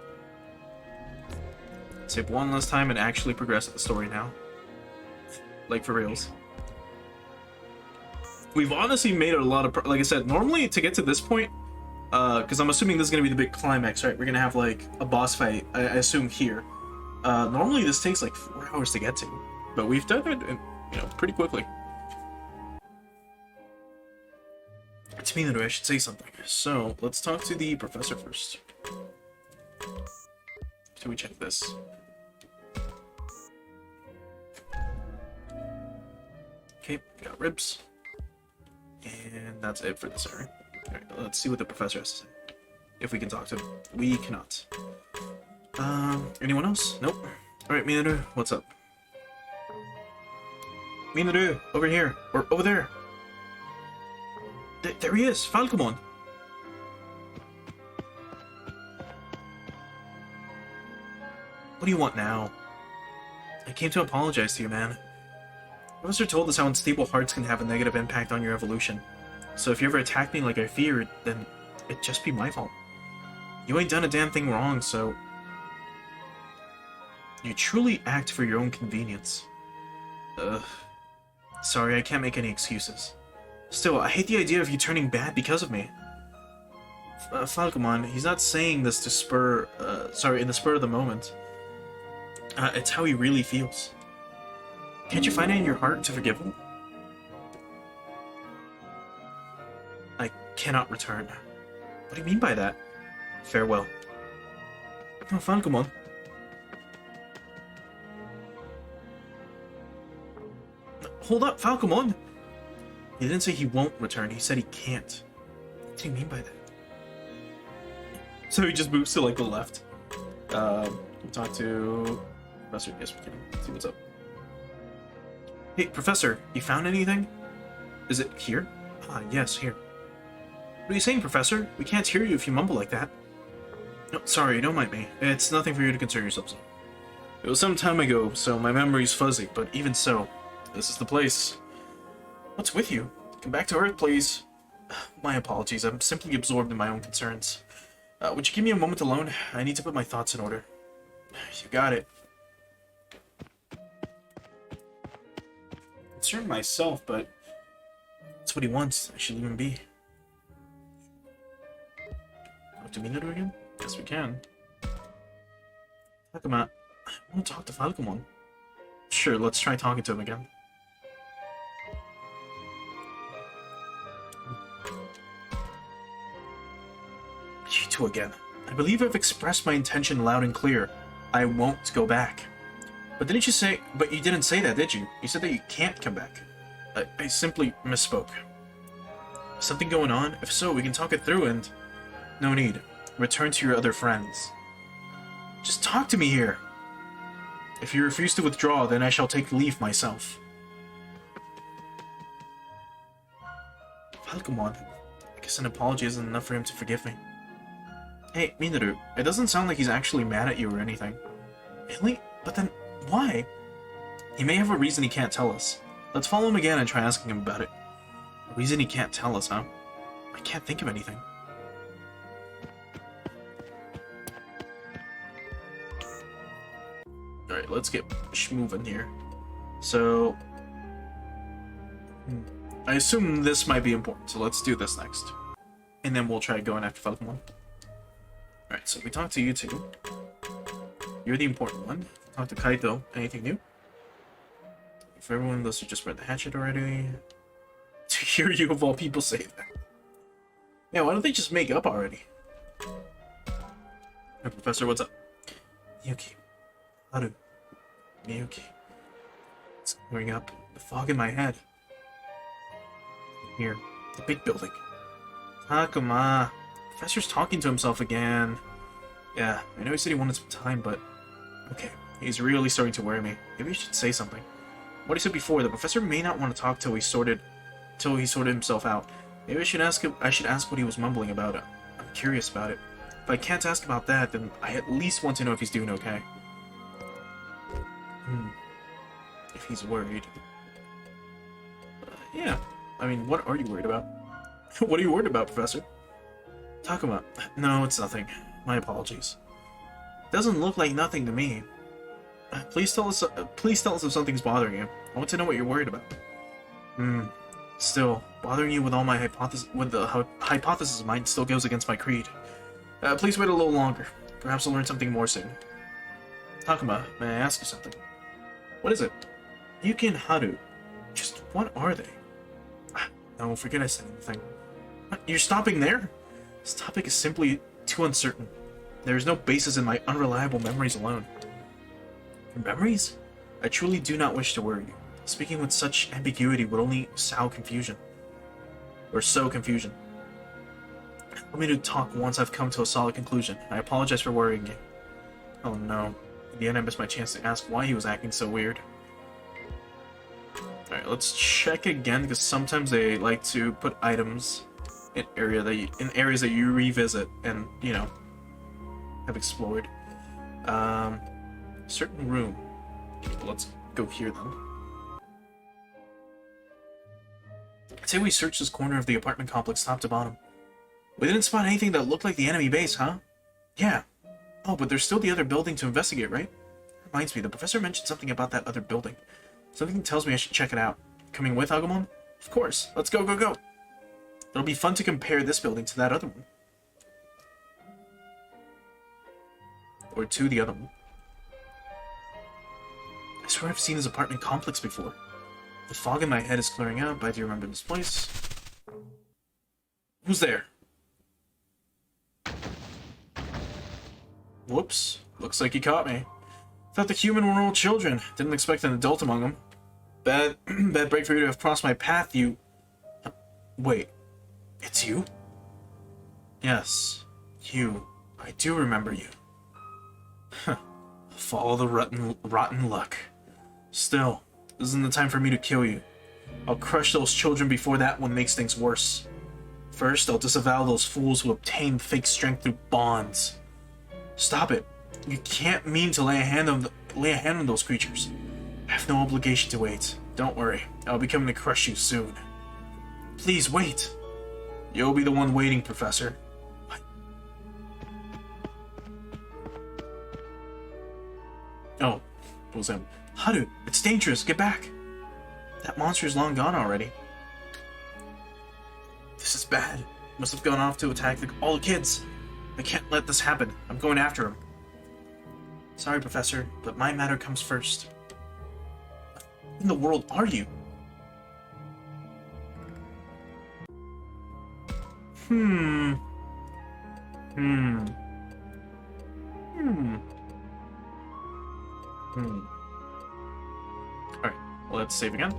Save one last time and actually progress the story now. Like, for reals. We've honestly made a lot of... Like I said, normally to get to this point, because I'm assuming this is going to be the big climax, right? We're going to have, like, a boss fight, I assume, here. Normally this takes, like, 4 hours to get to. But we've done it, you know, pretty quickly. To me, I should say something. So, let's talk to the professor first. till we check this. Okay, we got ribs. And that's it for this area. Alright, let's see what the professor has to say. If we can talk to him. We cannot. Anyone else? Nope. Alright, Minaru, what's up? Minaru, over here. Or over there. There he is, Falcon. What do you want now? I came to apologize to you, man. Professor told us how unstable hearts can have a negative impact on your evolution. So if you ever attack me like I feared, then it'd just be my fault. You ain't done a damn thing wrong, so... You truly act for your own convenience. Ugh. Sorry, I can't make any excuses. Still, I hate the idea of you turning bad because of me. Falcon, he's not saying this to in the spur of the moment. It's how he really feels. Can't you find it in your heart to forgive him? I cannot return. What do you mean by that? Farewell. Oh, Falcon. Hold up, Falcon! He didn't say he won't return, he said he can't. What do you mean by that? So he just moves to, like, the left. We'll talk to... Professor, yes, we can see what's up. Hey, Professor, you found anything? Is it here? Ah, yes, here. What are you saying, Professor? We can't hear you if you mumble like that. No, sorry, don't mind me. It's nothing for you to concern yourselves with. It was some time ago, so my memory's fuzzy, but even so, this is the place. What's with you? Come back to Earth, please. My apologies, I'm simply absorbed in my own concerns. Would you give me a moment alone? I need to put my thoughts in order. You got it. Concern myself, but that's what he wants. I should leave him be. Talk to Minaru again? Yes, we can. Talk about. I want to talk to Falcon. Sure, let's try talking to him again. You two again. I believe I've expressed my intention loud and clear. I won't go back. But didn't you say... But you didn't say that, did you? You said that you can't come back. I simply misspoke. Something going on? If so, we can talk it through and... No need. Return to your other friends. Just talk to me here. If you refuse to withdraw, then I shall take leave myself. Falcon, I guess an apology isn't enough for him to forgive me. Hey, Minaru, it doesn't sound like he's actually mad at you or anything. Really? But then, why? He may have a reason he can't tell us. Let's follow him again and try asking him about it. A reason he can't tell us, huh? I can't think of anything. Alright, let's get moving here. So... I assume this might be important, so let's do this next. And then we'll try going after Falcon. Alright, so we talked to you two. You're the important one. Talk to Kaito. Anything new? If everyone else should just read the hatchet already. To hear you of all people say that. Yeah, why don't they just make up already? Hey, Professor, what's up? Miyuki. Haru. Miyuki. It's clearing up. The fog in my head. Here. The big building. Takuma. Professor's talking to himself again. Yeah, I know he said he wanted some time, but... Okay, he's really starting to worry me. Maybe he should say something. What he said before, the professor may not want to talk till he sorted himself out. Maybe I should ask what he was mumbling about. I'm curious about it. If I can't ask about that, then I at least want to know if he's doing okay. If he's worried. Yeah, I mean, what are you worried about? What are you worried about, Professor? Takuma. No, it's nothing. My apologies. Doesn't look like nothing to me. Please tell us if something's bothering you. I want to know what you're worried about. Still, bothering you with all my hypothesis of mine still goes against my creed. Please wait a little longer. Perhaps I'll learn something more soon. Takuma, may I ask you something? What is it? Miyuki and Haru. Just what are they? No, forget I said anything. What, you're stopping there? This topic is simply too uncertain. There is no basis in my unreliable memories alone. Your memories? I truly do not wish to worry you. Speaking with such ambiguity would only sow confusion. Or sow confusion. Let me to talk once I've come to a solid conclusion. I apologize for worrying you. Oh no. In the end, I missed my chance to ask why he was acting so weird. Alright, let's check again, because sometimes they like to put items in areas that you revisit and, you know, have explored. Certain room. Okay, well, let's go here then. I'd say we searched this corner of the apartment complex top to bottom. We didn't spot anything that looked like the enemy base, huh? Yeah. Oh, but there's still the other building to investigate, right? Reminds me, the professor mentioned something about that other building. Something tells me I should check it out. Coming with, Agemon? Of course. Let's go, go, go! It'll be fun to compare this building to that other one. Or to the other one. I swear I've seen this apartment complex before. The fog in my head is clearing out, but I do remember this place. Who's there? Whoops. Looks like he caught me. Thought the human were all children. Didn't expect an adult among them. Bad break for you to have crossed my path, you... Wait. It's you? Yes. You. I do remember you. Huh. Follow the rotten luck. Still, this isn't the time for me to kill you. I'll crush those children before that one makes things worse. First, I'll disavow those fools who obtain fake strength through bonds. Stop it. You can't mean to lay a hand on those creatures. I have no obligation to wait. Don't worry. I'll be coming to crush you soon. Please wait. You'll be the one waiting, Professor. What? Oh, it was him. Haru, it's dangerous. Get back. That monster's long gone already. This is bad. Must have gone off to attack all the kids. I can't let this happen. I'm going after him. Sorry, Professor, but my matter comes first. What in the world are you? Alright, let's save again.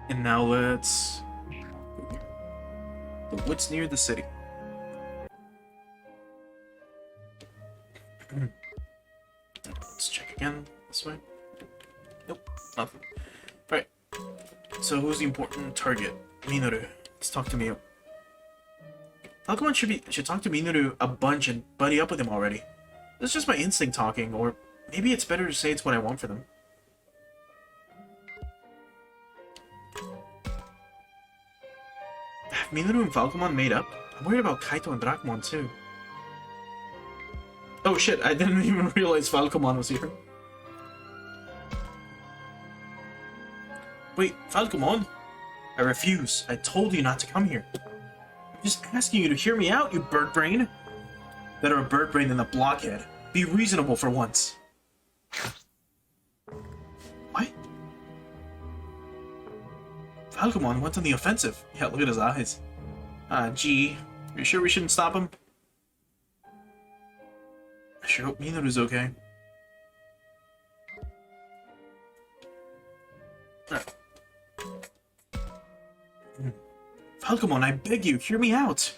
And now let's... The woods near the city. Let's check again. This way. Nope, nothing. Right. So who's the important target? Minoru. Let's talk to Miyu. Falcon should talk to Minoru a bunch and buddy up with him already. This is just my instinct talking, or maybe it's better to say it's what I want for them. Have Minoru and Falcon made up? I'm worried about Kaito and Dracmon too. Oh shit, I didn't even realize Falcon was here. Wait, Falcon? I refuse. I told you not to come here. I'm just asking you to hear me out, you bird brain. Better a bird brain than a blockhead. Be reasonable for once. What? Falcon went on the offensive. Yeah, look at his eyes. Gee. You sure we shouldn't stop him? I sure hope Minoru's okay. Falcon, I beg you, hear me out.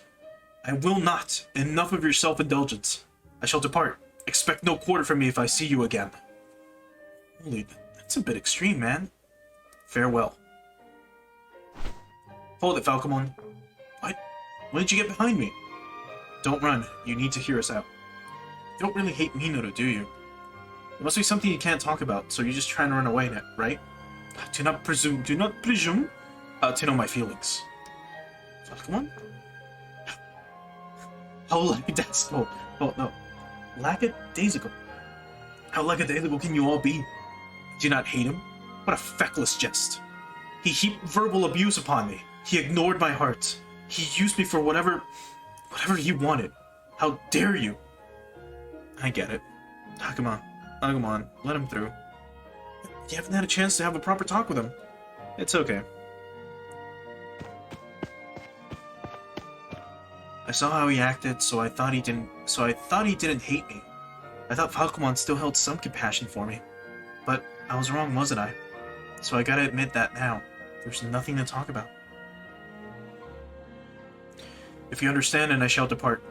I will not. Enough of your self-indulgence. I shall depart. Expect no quarter from me if I see you again. Holy, that's a bit extreme, man. Farewell. Hold it, Falcon. What? Why did you get behind me? Don't run. You need to hear us out. You don't really hate Minoru, do you? It must be something you can't talk about, so you're just trying to run away now, right? Do not presume to know my feelings. Falcon? How lackadaisical. Oh, no. Lackadaisical. How lackadaisical can you all be? Do you not hate him? What a feckless jest. He heaped verbal abuse upon me. He ignored my heart. He used me for whatever he wanted. How dare you? I get it. Agemon, let him through. You haven't had a chance to have a proper talk with him. It's okay. I saw how he acted, so I thought he didn't hate me. I thought Falcon still held some compassion for me. But I was wrong, wasn't I? So I gotta admit that now. There's nothing to talk about. If you understand, and I shall depart.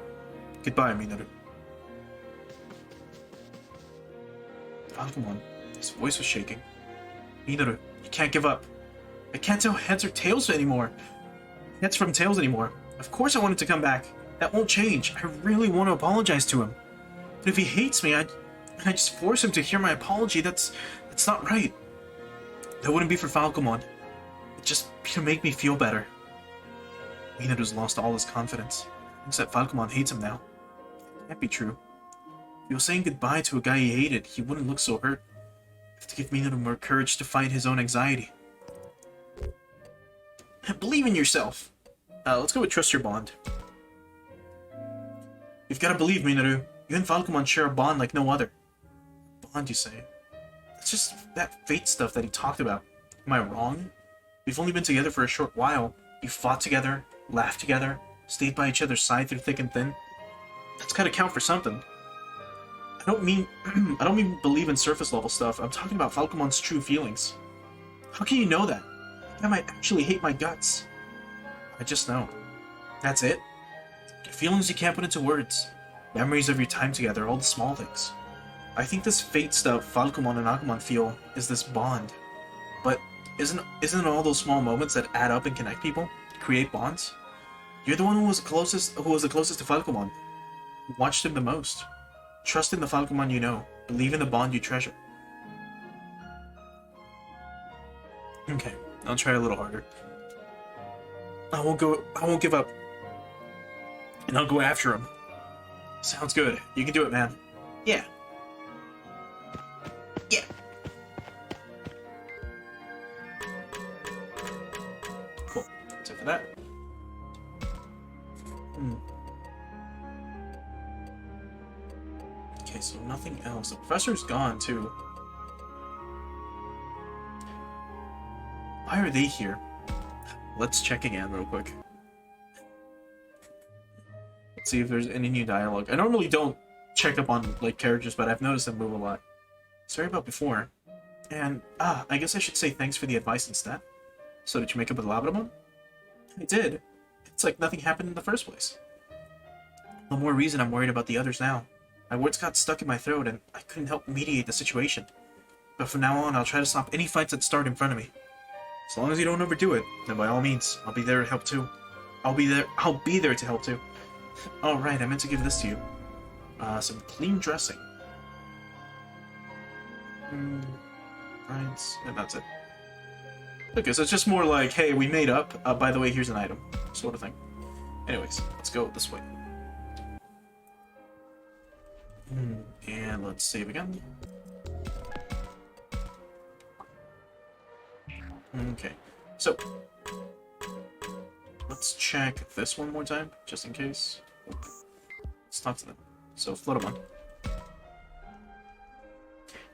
Goodbye, Minoru. Falcon, his voice was shaking. Minoru, you can't give up. I can't tell heads or tails anymore. Heads from tails anymore. Of course I wanted to come back. That won't change. I really want to apologize to him. But if he hates me, I just force him to hear my apology. That's not right. That wouldn't be for Falcomon. It'd just be to make me feel better. Minoru's lost all his confidence. Thinks that Falcomon hates him now. That can't be true. If he was saying goodbye to a guy he hated, he wouldn't look so hurt. I have to give Minoru more courage to fight his own anxiety. Believe in yourself. Let's go with trust your bond. You've got to believe, Minoru. You and Falcomon share a bond like no other. Bond, you say? It's just that fate stuff that he talked about. Am I wrong? We've only been together for a short while. You fought together, laughed together, stayed by each other's side through thick and thin. That's gotta count for something. I don't mean believe in surface level stuff. I'm talking about Falcomon's true feelings. How can you know that? I might actually hate my guts. I just know. That's it? Feelings you can't put into words. Memories of your time together, all the small things. I think this fate stuff Falcomon and Agemon feel is this bond. But isn't it all those small moments that add up and connect people? Create bonds? You're the one who was the closest to Falcomon. Who watched him the most. Trust in the Falcomon you know. Believe in the bond you treasure. Okay, I'll try a little harder. I won't give up. And I'll go after him. Sounds good. You can do it, man. Yeah. Yeah. Cool. That's it for that. Okay, so nothing else. The professor's gone, too. Why are they here? Let's check again real quick. Let's see if there's any new dialogue. I normally don't check up on like characters, but I've noticed them move a lot. Sorry about before. And I guess I should say thanks for the advice instead. So did you make up with Labradamon? I did. It's like nothing happened in the first place. The more reason I'm worried about the others now. My words got stuck in my throat and I couldn't help mediate the situation. But from now on, I'll try to stop any fights that start in front of me. As long as you don't overdo it, then by all means, I'll be there to help too. I'll be there to help too. Oh right, I meant to give this to you. Some clean dressing. Right, and that's it. Okay, so it's just more like, hey, we made up. By the way, here's an item, sort of thing. Anyways, let's go this way. And let's save again. Okay, so let's check this one more time, just in case. Let's talk to them. So, Flotamon.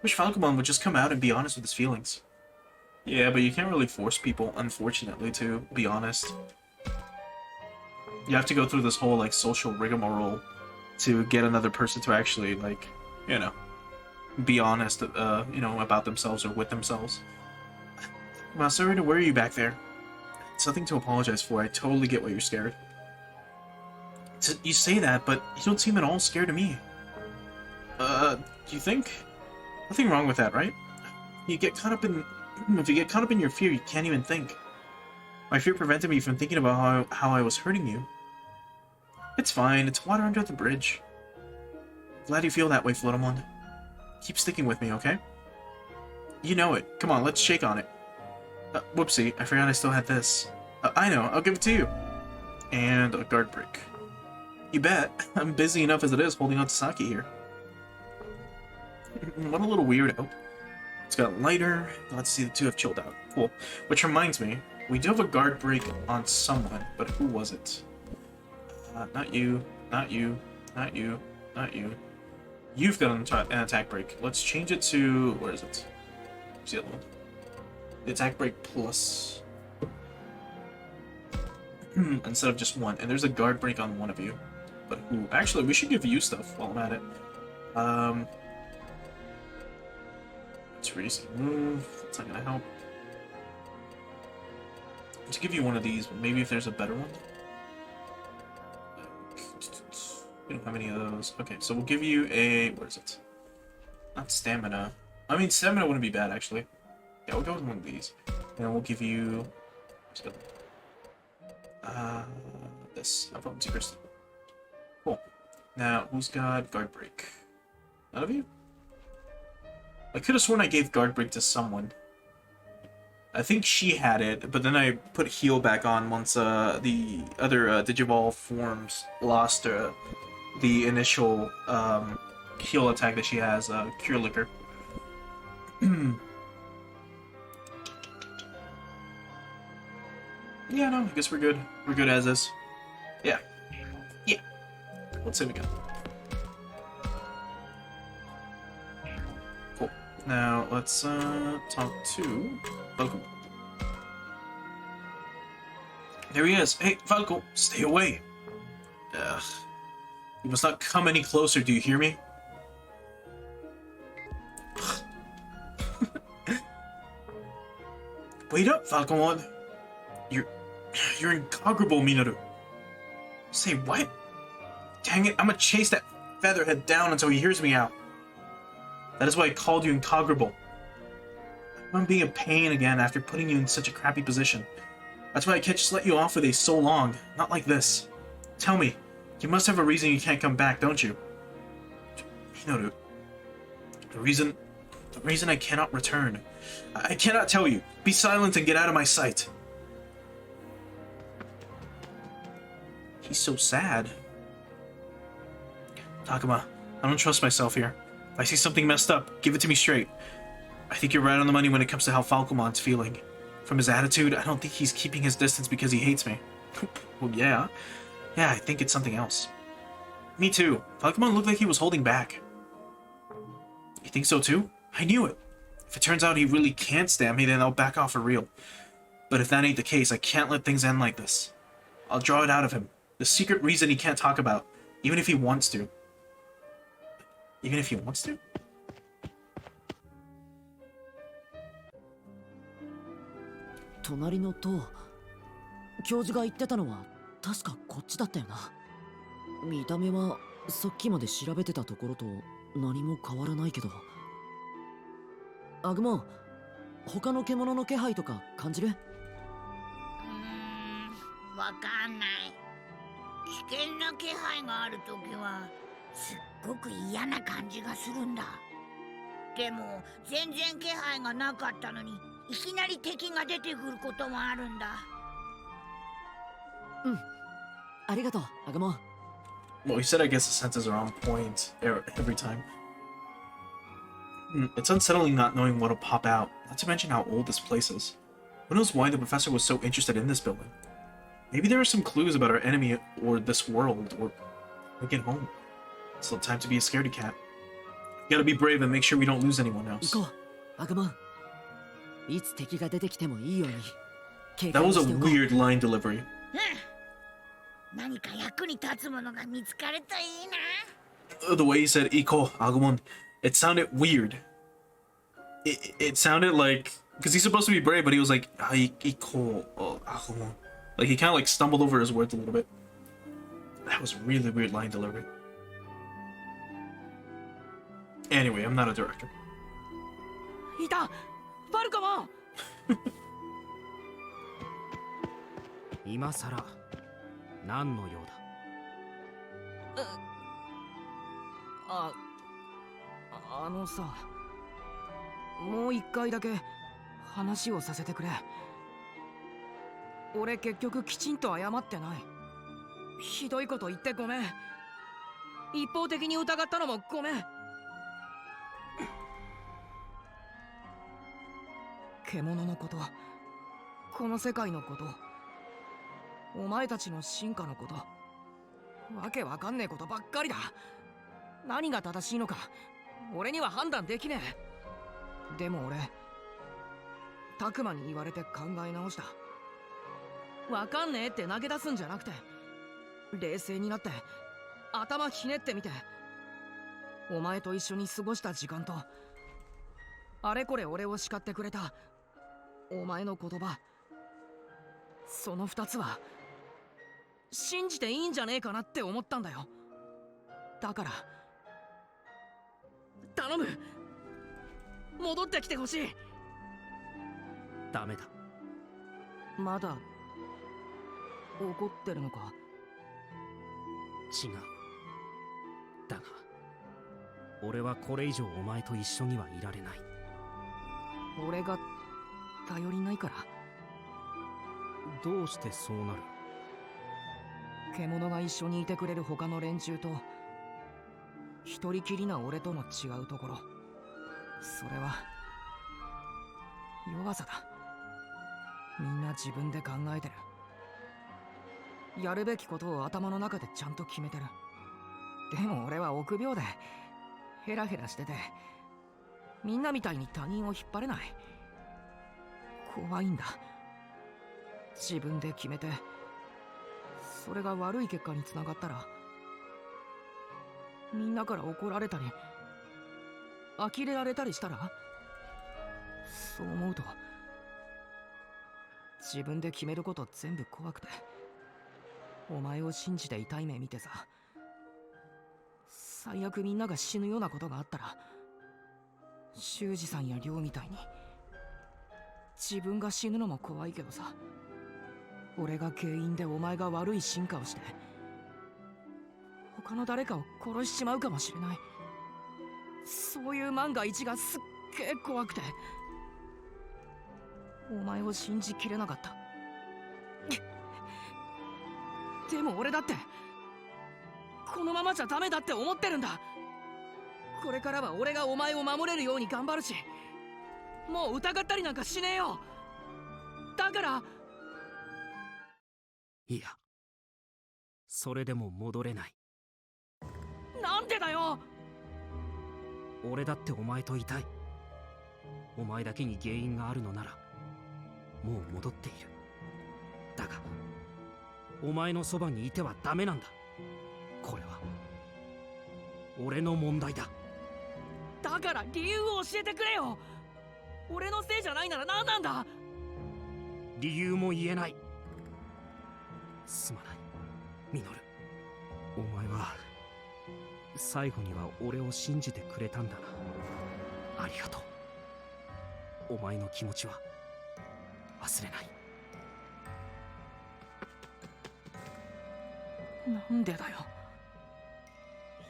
Wish Falcomon would just come out and be honest with his feelings. Yeah, but you can't really force people, unfortunately, to be honest. You have to go through this whole, like, social rigmarole to get another person to actually, like, you know, be honest, you know, about themselves or with themselves. Well, sorry to worry you back there. It's nothing to apologize for. I totally get why you're scared. You say that, but you don't seem at all scared of me. Do you think? Nothing wrong with that, right? If you get caught up in your fear, you can't even think. My fear prevented me from thinking about how I was hurting you. It's fine. It's water under the bridge. Glad you feel that way, Flotamon. Keep sticking with me, okay? You know it. Come on, let's shake on it. Whoopsie, I forgot I still had this. I know, I'll give it to you. And a guard brick. You bet. I'm busy enough as it is holding on to Saki here. What a little weirdo. It's got lighter. Let's see, the two have chilled out. Cool. Which reminds me, we do have a guard break on someone, but who was it? Not you, not you, not you, not you. You've got an attack break. Let's change it to... where is it? Where's the other one? The attack break plus... instead of just one. And there's a guard break on one of you. But who? Actually, we should give you stuff while I'm at it. It's really easy to move. That's not gonna help. Let's give you one of these, but maybe if there's a better one. We don't have any of those. Okay, so we'll give you a... Where is it? Not stamina. I mean, stamina wouldn't be bad, actually. Yeah, we'll go with one of these. And then we'll give you... this. I'll put Crystal. Cool. Now, who's got guard break? None of you? I could have sworn I gave guard break to someone. I think she had it, but then I put heal back on once the other Digiball forms lost the initial heal attack that she has, Cure Liquor. Yeah, no, I guess we're good. We're good as is. Yeah. Yeah. Let's save again. Cool. Now, let's talk to Falcon. There he is. Hey, Falcon, stay away. Ugh. You must not come any closer, do you hear me? Wait up, Falcon. You're incognito, Minoru. Say what? Dang it, I'm gonna chase that featherhead down until he hears me out. That is why I called you incognito. I'm being a pain again after putting you in such a crappy position. That's why I can't just let you off with a so long. Not like this. Tell me, you must have a reason you can't come back, don't you? Minoru. The reason I cannot return. I cannot tell you. Be silent and get out of my sight. He's so sad. Takuma, I don't trust myself here. If I see something messed up, give it to me straight. I think you're right on the money when it comes to how Falcomon's feeling. From his attitude, I don't think he's keeping his distance because he hates me. Well, yeah. Yeah, I think it's something else. Me too. Falcon looked like he was holding back. You think so too? I knew it. If it turns out he really can't stand me, then I'll back off for real. But if that ain't the case, I can't let things end like this. I'll draw it out of him. The secret reason he can't talk about, even if he wants to. Even if he wants to? Tonari no to, 教授が言ってたのは確かこっちだったよな。見た目はさっきまで調べてたところと何も変わらないけど。アグモン、他の獣の気配とか感じる？わかんない。危険な気配があるときはすっごく嫌な感じがするんだ。でも全然気配がなかったのにいきなり敵が出てくることもあるんだ。うん、ありがとう、アグモン。Well, he said I guess the senses are on point every time. It's unsettling not knowing what'll pop out, not to mention how old this place is. Who knows why the professor was so interested in this building? Maybe there are some clues about our enemy or this world, or we get home. Still time to be a scaredy cat. We gotta be brave and make sure we don't lose anyone else. 行こう、アグモン。いつ敵が出てきてもいいように。That was a weird line delivery. 何か役に立つものが見つかるといいな。The way he said "Iko Agemon," it sounded weird. It sounded like, because he's supposed to be brave, but he was like "Iko Agemon." Like he kind of like stumbled over his words a little bit. That was really weird line delivery. Anyway, I'm not a director. いた、ファルコモン。今さら何の用だ？あのさ、もう一回だけ話をさせてくれ。俺結局きちんと謝ってない。ひどいこと言ってごめん。一方的に疑ったのもごめん。獣のこと、この世界のこと、お前たちの進化のこと、わけわかんねえことばっかりだ。何が正しいのか俺には判断できねえ。でも俺タクマに言われて考え直した。わかんねえって投げ出すんじゃなくて、冷静になって頭ひねってみて、お前と一緒に過ごした時間と、あれこれ俺を叱ってくれたお前の言葉、その2つは信じていいんじゃねえかなって思ったんだよ。だから頼む、戻ってきてほしい。ダメだ。まだ怒ってるのか？違う。だが俺はこれ以上お前と一緒にはいられない。俺が頼りないから？どうしてそうなる？獣が一緒にいてくれる他の連中と一人きりな俺との違うところ、それは弱さだ。みんな自分で考えてる。やるべきことを頭の中でちゃんと決めてる。でも俺は臆病でヘラヘラしてて、みんなみたいに他人を引っ張れない。怖いんだ。自分で決めてそれが悪い結果につながったら、みんなから怒られたり呆れられたりしたら。そう思うと自分で決めること全部怖くて、お前を信じて痛い目見てさ、最悪みんなが死ぬようなことがあったら、修二さんや亮みたいに自分が死ぬのも怖いけどさ、俺が原因でお前が悪い進化をして他の誰かを殺しちまうかもしれない。そういう万が一がすっげえ怖くて、お前を信じきれなかった。でも俺だってこのままじゃダメだって思ってるんだ。これからは俺がお前を守れるように頑張るし、もう疑ったりなんかしねえよ。だからいや、それでも戻れない。なんでだよ。俺だってお前といたい。お前だけに原因があるのならもう戻っている。だがお前のそばにいてはダメなんだ。これは俺の問題だ。だから理由を教えてくれよ。俺のせいじゃないなら何なんだ。理由も言えない。すまない、ミノル。お前は最後には俺を信じてくれたんだな。ありがとう。お前の気持ちは忘れない。なんでだよ。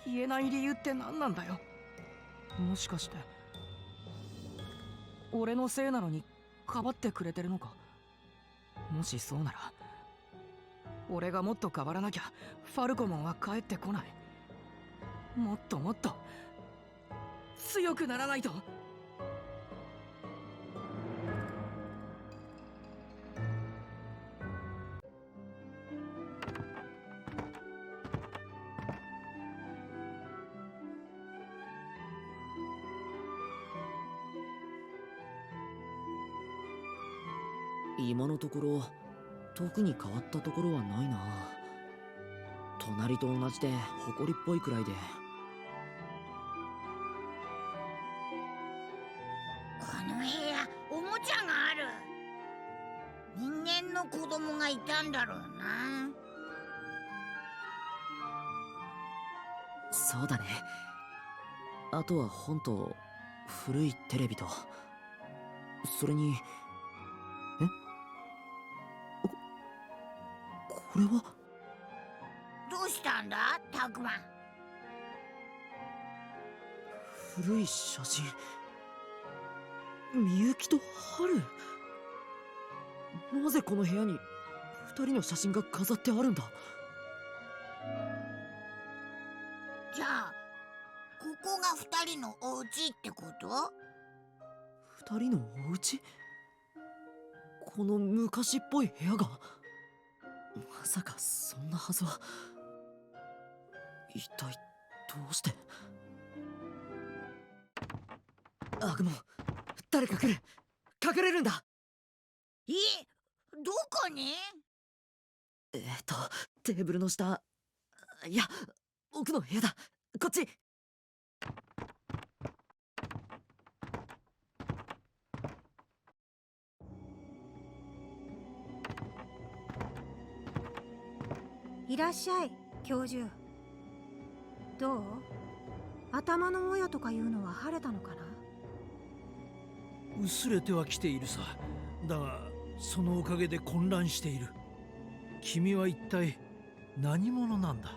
言えない理由って何なんだよ。もしかして俺のせいなのにかばってくれてるのか。もしそうなら俺がもっと変わらなきゃファルコモンは帰ってこない。もっともっと強くならないと。今のところ特に変わったところはないな。隣と同じで埃っぽいくらいで。この部屋おもちゃがある。人間の子供がいたんだろうな。そうだね。あとは本と古いテレビと、それにこれはどうしたんだタクマン。古い写真。みゆきとハル。なぜこの部屋に二人の写真が飾ってあるんだ。じゃあここが二人のお家ってこと？二人のお家？この昔っぽい部屋が。まさかそんなはずは。一体どうして。アグモン、誰か来る。隠れるんだ。どこに？テーブルの下、いや、奥の部屋だ。こっち。いらっしゃい、教授。どう？頭のもやとかいうのは晴れたのかな？薄れてはきているさ。だがそのおかげで混乱している。君は一体何者なんだ？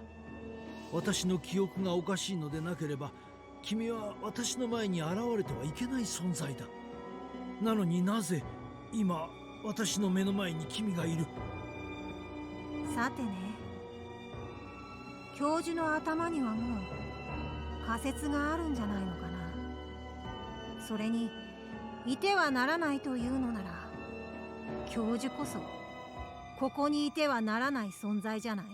私の記憶がおかしいのでなければ、君は私の前に現れてはいけない存在だ。なのになぜ今私の目の前に君がいる？さてね、教授の頭にはもう仮説があるんじゃないのかな。それにいてはならないというのなら、教授こそここにいてはならない存在じゃない。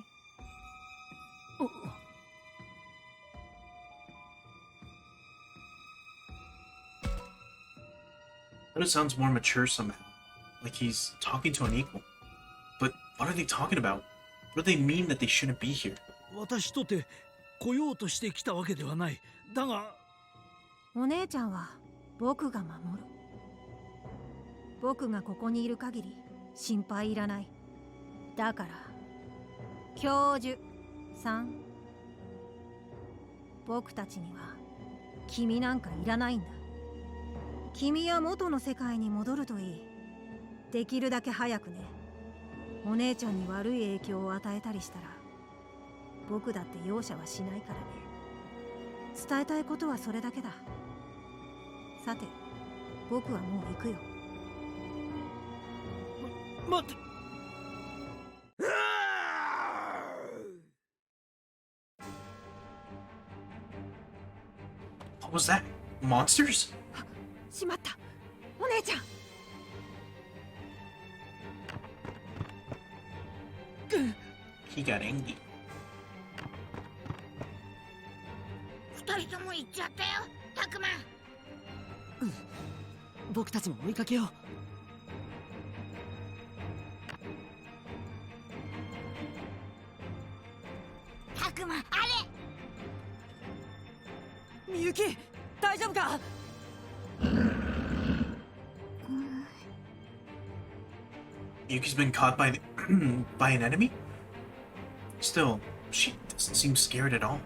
But it sounds more mature somehow, like he's talking to an equal. But what are they talking about? What do they mean that they shouldn't be here? 私とて来ようとしてきたわけではない。だがお姉ちゃんは僕が守る。僕がここにいる限り心配いらない。だから教授さん、僕たちには君なんかいらないんだ。君は元の世界に戻るといい。できるだけ早くね。お姉ちゃんに悪い影響を与えたりしたら僕だって容赦はしないからね。伝えたいことはそれだけだ。さて、僕はもう行くよ。待って。What was that? Monsters? しまった、お姉ちゃん。He got angry. 二人とも行っちゃったよ、たくま。僕たちも追いかけよう。たくま、あれ。みゆき、大丈夫かYuki's been caught by by an enemy? Still, she doesn't seem scared at all.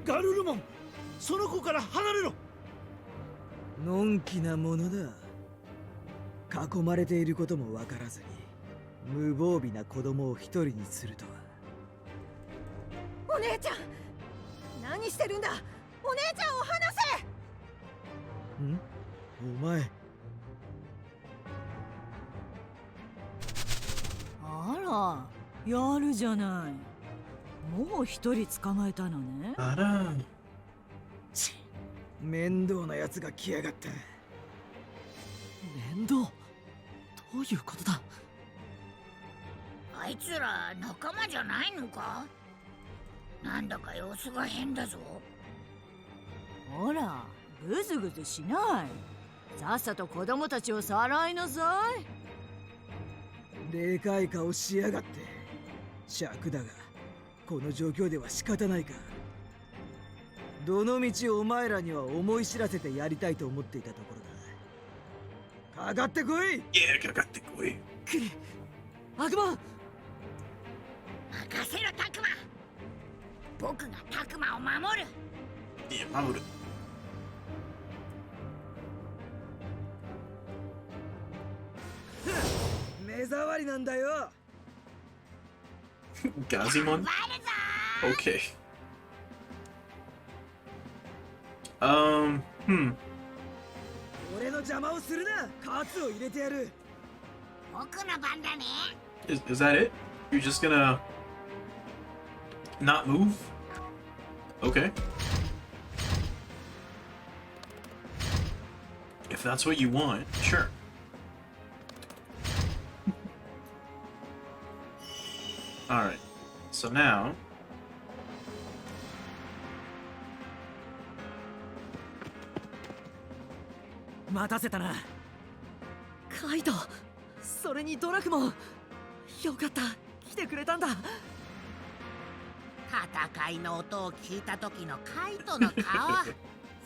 ガルルモン、その子から離れろ。のんきなものだ。囲まれていることもわからずに無防備な子供を一人にするとは。お姉ちゃん、何してるんだ。お姉ちゃんを離せ。ん？お前。あら、やるじゃない。もう一人捕まえたのね。あら。面倒なやつが来やがった。面倒？どういうことだ？あいつら仲間じゃないのか。なんだか様子が変だぞ。ほら、ぐずぐずしない。さっさと子供たちをさらいなさい。でかい顔しやがって。尺だがこの状況では仕方ないか。どの道お前らには思い知らせてやりたいと思っていたところだ。かかってこい。かかってこい。クリ、アグモン。任せろ、たくま。僕がたくまを守る。いや、守る。目障りなんだよ。Gazimon? Okay. 俺の邪魔をするな。カツを入れてやる。僕の番だね。Is that it? You're just gonna not move? Okay. If that's what you want, sure. Alright, so now... 待たせたな。カイト、それにドラクモン。よかった、来てくれたんだ。戦いの音を聞いた時のカイトの顔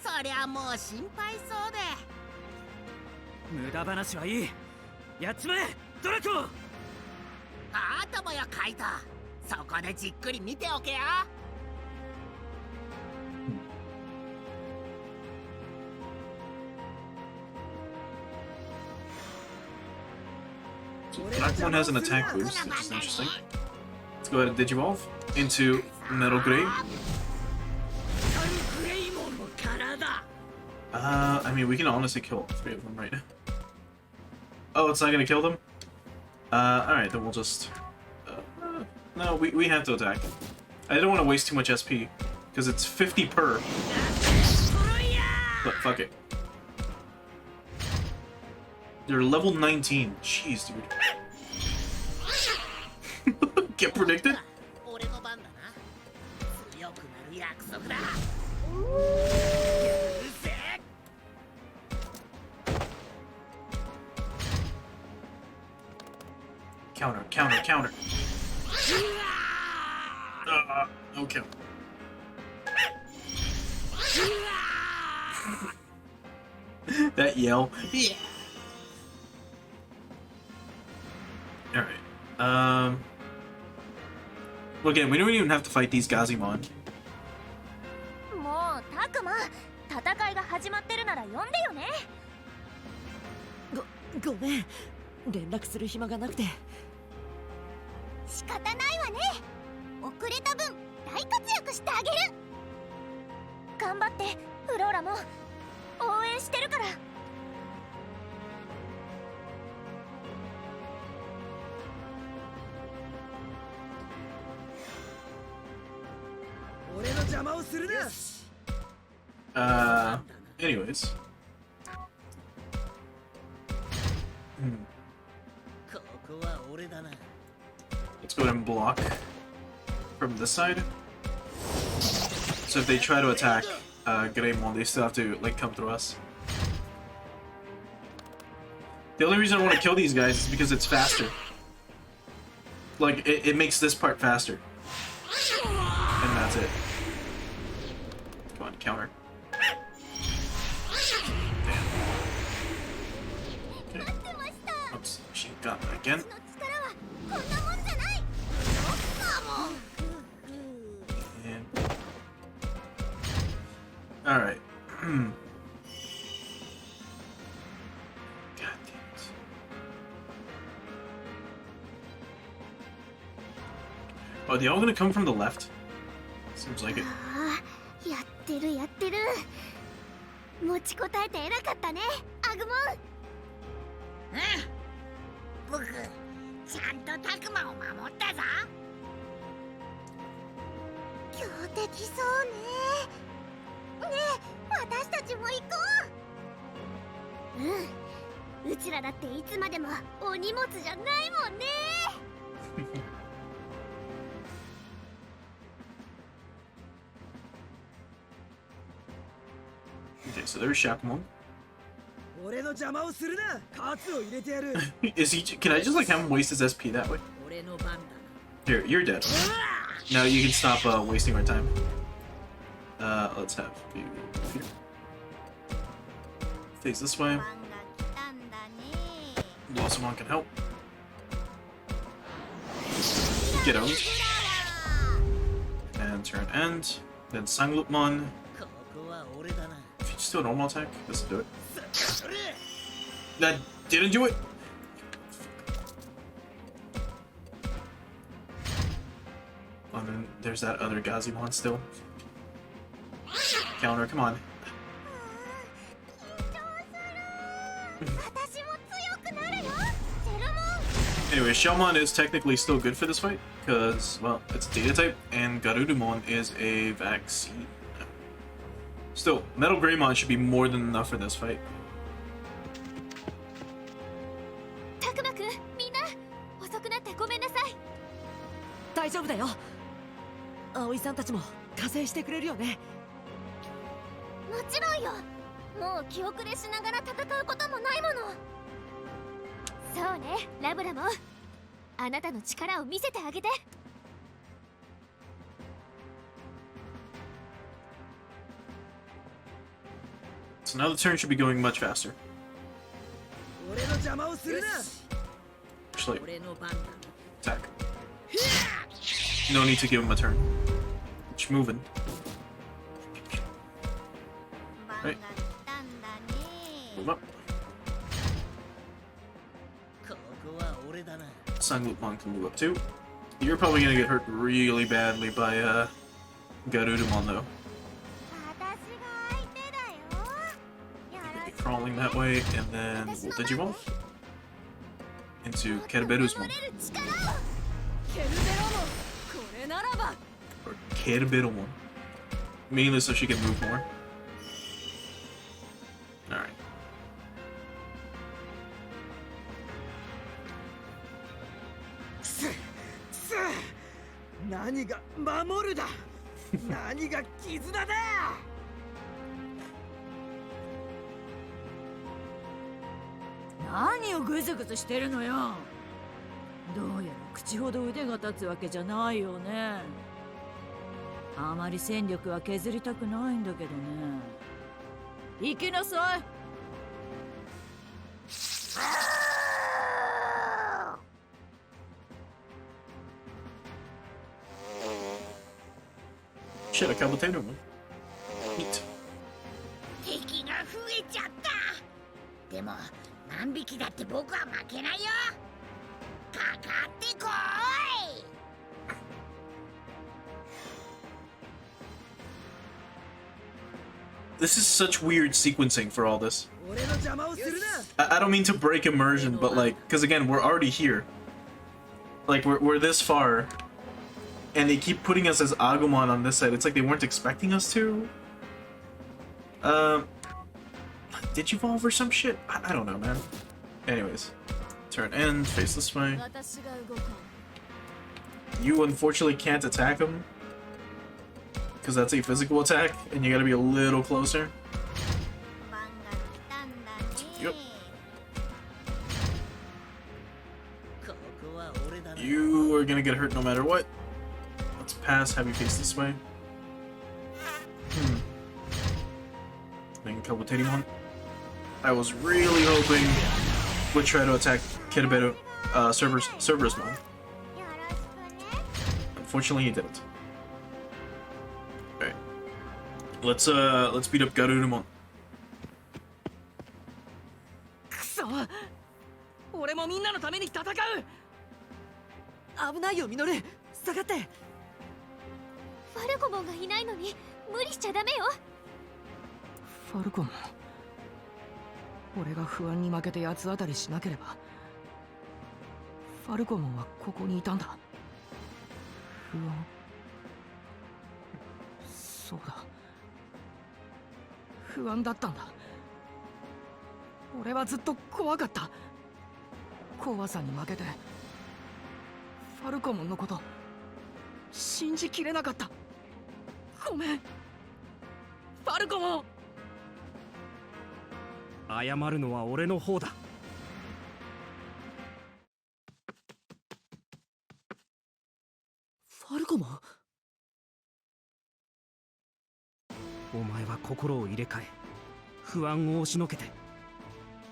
そりゃもう心配そうで。無駄話はいい。やっちまえドラコ。あともよカイト、そこでじっくり見ておけよ。Black one has an attack boost, which is interesting. Let's go ahead and digivolve into Metal Gray. I mean, we can honestly kill all 3 of them right now. Oh, it's not gonna kill them? Alright, then we'll just... no, we have to attack. I don't want to waste too much SP, because it's 50 per. But fuck it. They're level 19. Jeez, dude. Get predicted? Counter, counter, counter. Okay. That yell. Yeah. Alright. Well, again, we don't even have to fight these Gazimon. もうタクマ、戦いが始まってるなら呼んでよね。ごめん、連絡する暇がなくて。仕方ないわね。遅れた分大活躍してあげる。頑張ってフローラも応援してるから。俺の邪魔をするな。Anyways. Let's go ahead and block from this side. So if they try to attack Greymon, they still have to like come through us. The only reason I want to kill these guys is because it's faster. Like it makes this part faster. And that's it. Come on, counter. Damn. Okay. Oops, she got that again. And... Alright. God damn it. Oh, are they all gonna come from the left? Seems like it. やってるやってる。持ちこたえて偉かったね、アグモン。僕、ちゃんとタクマを守ったぞ。強敵そうね。ねえ、私たちも行こう。うちらだっていつまでもお荷物じゃないもんね。Okay, so there's Shakomon. 俺の邪魔をするな。カツを入れてやる。Is he? Can I just like have him waste his SP that way? Here, you're dead. Now you can stop wasting our time. Let's have you face this way. Belzemon can help. Get owned. And turn end. Then Sanglupmon. If you just do a normal attack, this will do it. That didn't do it! Oh, and then there's that other Gazimon still. Counter, come on. Anyway, Shakomon is technically still good for this fight, because, well, it's data type, and Garudamon is a vaccine. Still, Metal Greymon should be more than enough for this fight. タクマくん、みんな遅くなってごめんなさい。大丈夫だよ。葵さんたちも加勢してくれるよね。もちろんよ。もう気遅れしながら戦うこともないもの。そうね、ラブラも。あなたの力を見せてあげて。 So now the turn should be going much faster. 俺の邪魔をするな。 Actually, attack. No need to give him a turn. Just moving. Right. Move up. Sanglupon can move up too. You're probably gonna get hurt really badly by Garudamon though. Crawling that way, and then we'll Digimon into Kerberusmon. Or Kerberumon. Mainly so she can move more. Alright. "何をグズグズしてるのよ。どうやら口ほど腕が立つわけじゃないよね。あまり戦力は削りたくないんだけどね。行きなさい。Shit, a couple potato one. Neat. 敵が増えちゃった。でも何匹だって僕は負けないよ。かかってこい。This is such weird sequencing for all this. I don't mean to break immersion, but like, because again, we're already here. Like, we're this far. And they keep putting us as Agemon on this side. It's like they weren't expecting us to. Digivolve or some shit? I don't know, man. Anyways. Turn end, face this way. You unfortunately can't attack him. Because that's a physical attack, and you gotta be a little closer. Yep. You are gonna get hurt no matter what. Let's pass, have you face this way. Then Kabuterimon. I was really hoping would try to attack Kitabeto Cerberusmon. Unfortunately he didn't. Alright. Let's beat up Garudamon. くそ、俺もみんなのために戦う。危ないよミノル、下がって。ファルコモンがいないのに無理しちゃダメよ。ファルコモン、俺が不安に負けて八つ当たりしなければ、ファルコモンはここにいたんだ。不安、そうだ、不安だったんだ。俺はずっと怖かった。怖さに負けてファルコモンのこと信じきれなかった。ごめん、ファルコモン。謝るのは俺の方だ。ファルコモン、お前は心を入れ替え、不安を押しのけて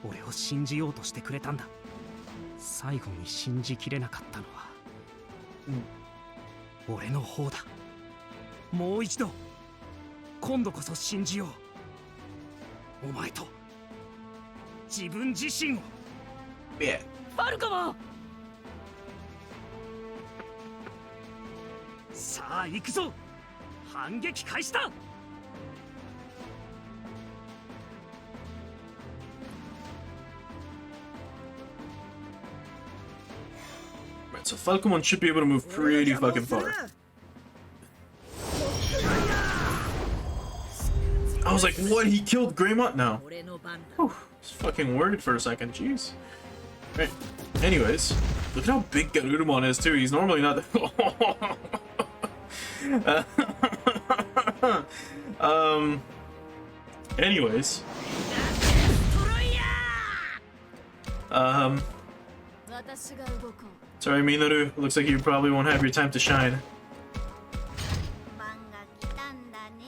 俺を信じようとしてくれたんだ。最後に信じきれなかったのは、俺の方だ。もう一度、今度こそ信じよう。お前と自分自身を。ファルコモン。さあ行くぞ。反撃開始だ。Right, so Falcon should be able to move pretty fucking far. I was like, what? He killed Greymon? No. Whew, I was fucking worried for a second. Jeez. Right. Anyways, look at how big Garudamon is too. He's normally not. Anyways. Sorry, Minoru. Looks like you probably won't have your time to shine.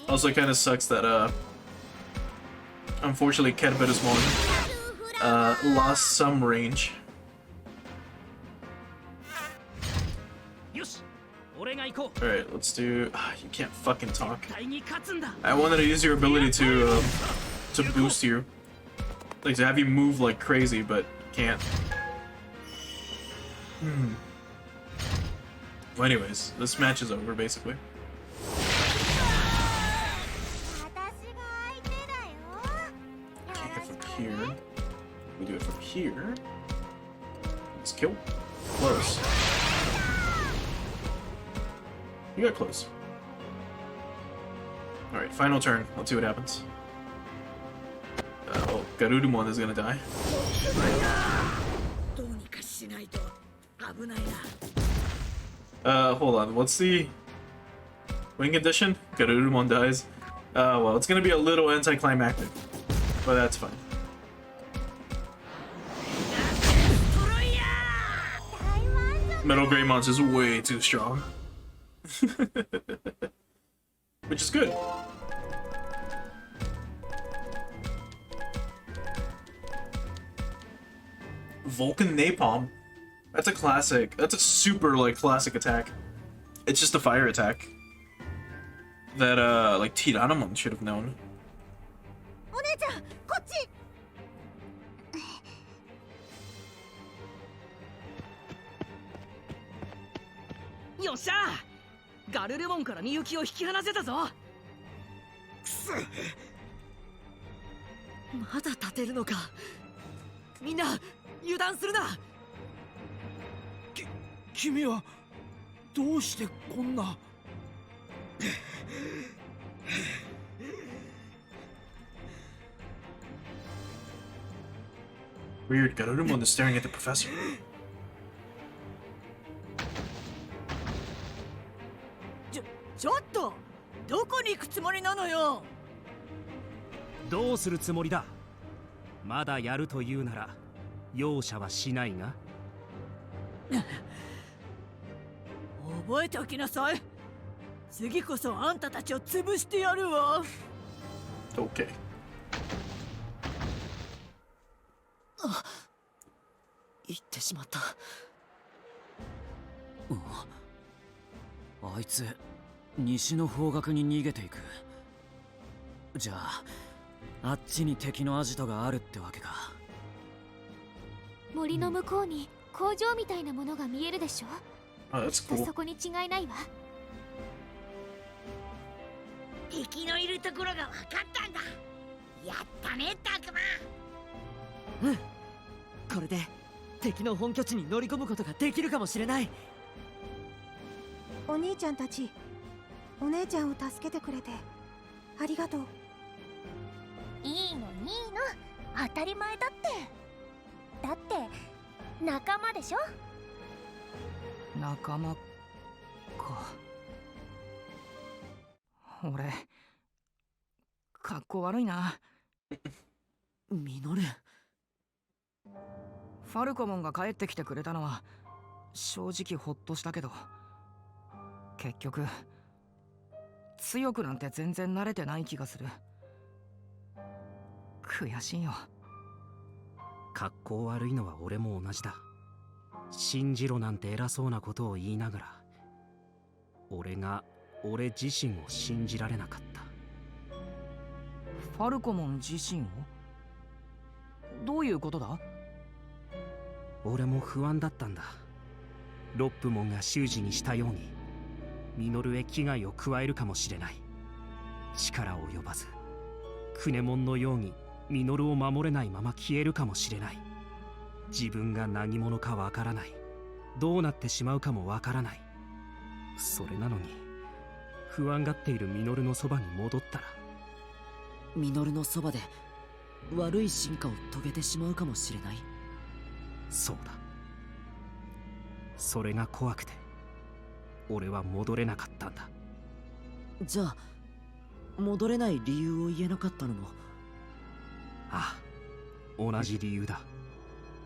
Also, it kind of sucks that, unfortunately, Belzemon, lost some range. Alright, let's do... you can't fucking talk. I wanted to use your ability to boost you. Like, to have you move like crazy, but can't. Well, anyways, this match is over, basically. Take it from here. We do it from here. Let's kill. Close. You got close. Alright, final turn. Let's see what happens. Oh, Garudamon is gonna die. Hold on. What's the win condition? Garudamon dies. Well, it's gonna be a little anticlimactic, but that's fine. Metal Greymon is way too strong. Which is good. Vulcan Napalm. That's a classic. That's a super, like, classic attack. It's just a fire attack. That, like, Tyrannomon should have known. Yosha! ガルルモンからみゆきを引き離せたぞ。くそ。まだ立てるのか。みんな油断するな。君はどうしてこんな。Weird, Garudamon is staring at the professor. ちょっとどこに行くつもりなのよ。どうするつもりだ。まだやるというなら容赦はしないが。覚えておきなさい。次こそあんたたちを潰してやるわ。Okay. 言ってしまった。あいつ西の方角に逃げていく。じゃああっちに敵のアジトがあるってわけか。森の向こうに工場みたいなものが見えるでしょ。きっとそこに違いないわ。敵のいるところが分かったんだ。やったね、たくま。これで敵の本拠地に乗り込むことができるかもしれない。お兄ちゃんたち、お姉ちゃんを助けてくれてありがとう。いいのいいの、当たり前だって。だって仲間でしょ。仲間か。俺かっこ悪いな。ミノル。ファルコモンが帰ってきてくれたのは正直ホッとしたけど、結局強くなんて全然慣れてない気がする。悔しいよ。格好悪いのは俺も同じだ。信じろなんて偉そうなことを言いながら、俺が俺自身を信じられなかった。ファルコモン自身を？どういうことだ？俺も不安だったんだ。ロップモンが習字にしたようにミノルへ危害を加えるかもしれない。力及ばずクネモンのようにミノルを守れないまま消えるかもしれない。自分が何者かわからない。どうなってしまうかもわからない。それなのに不安がっているミノルのそばに戻ったら、ミノルのそばで悪い進化を遂げてしまうかもしれない。そうだ。それが怖くて俺は戻れなかったんだ。じゃあ戻れない理由を言えなかったのも？ああ、同じ理由だ。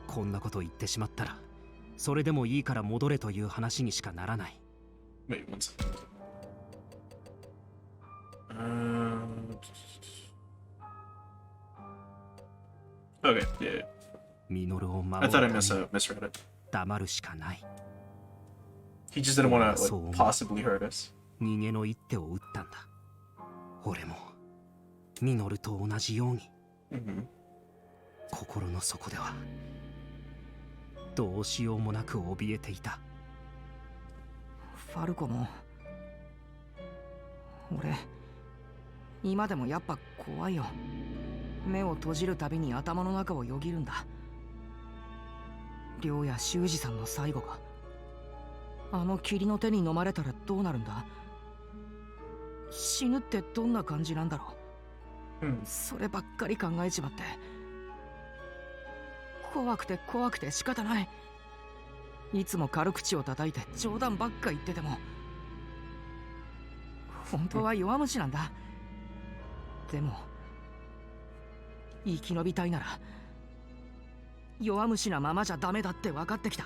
こんなこと言ってしまったらそれでもいいから戻れという話にしかならない。 Wait one second. Okay, yeah. ミノルを I 守 thought I るために misread it. 黙るしかない。 He just didn't want to So- like, possibly hurt us. 逃げの一手を打ったんだ。俺もミノルと同じように。 Mm-hmm. 心の底ではどうしようもなく怯えていた。ファルコも俺今でもやっぱ怖いよ。目を閉じるたびに頭の中をよぎるんだ。亮や修二さんの最後があの霧の手に飲まれたらどうなるんだ。死ぬってどんな感じなんだろう。そればっかり考えちまって怖くて怖くて仕方ない。いつも軽口を叩いて冗談ばっか言ってても本当は弱虫なんだ。でも生き延びたいなら弱虫なままじゃダメだって分かってきた。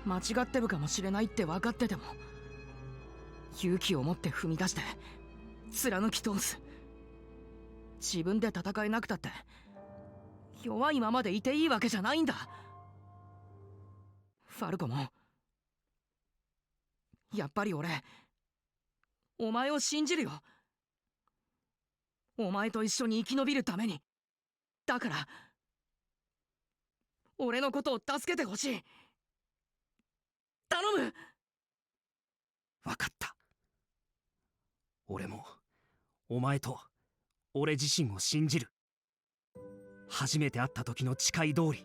間違ってるかもしれないって分かってても勇気を持って踏み出して貫き通す。自分で戦えなくたって弱いままでいていいわけじゃないんだ。ファルコもやっぱり俺お前を信じるよ。お前と一緒に生き延びるために。だから俺のことを助けてほしい。頼む。わかった。俺もお前と俺自身を信じる。初めて会った時の誓い通り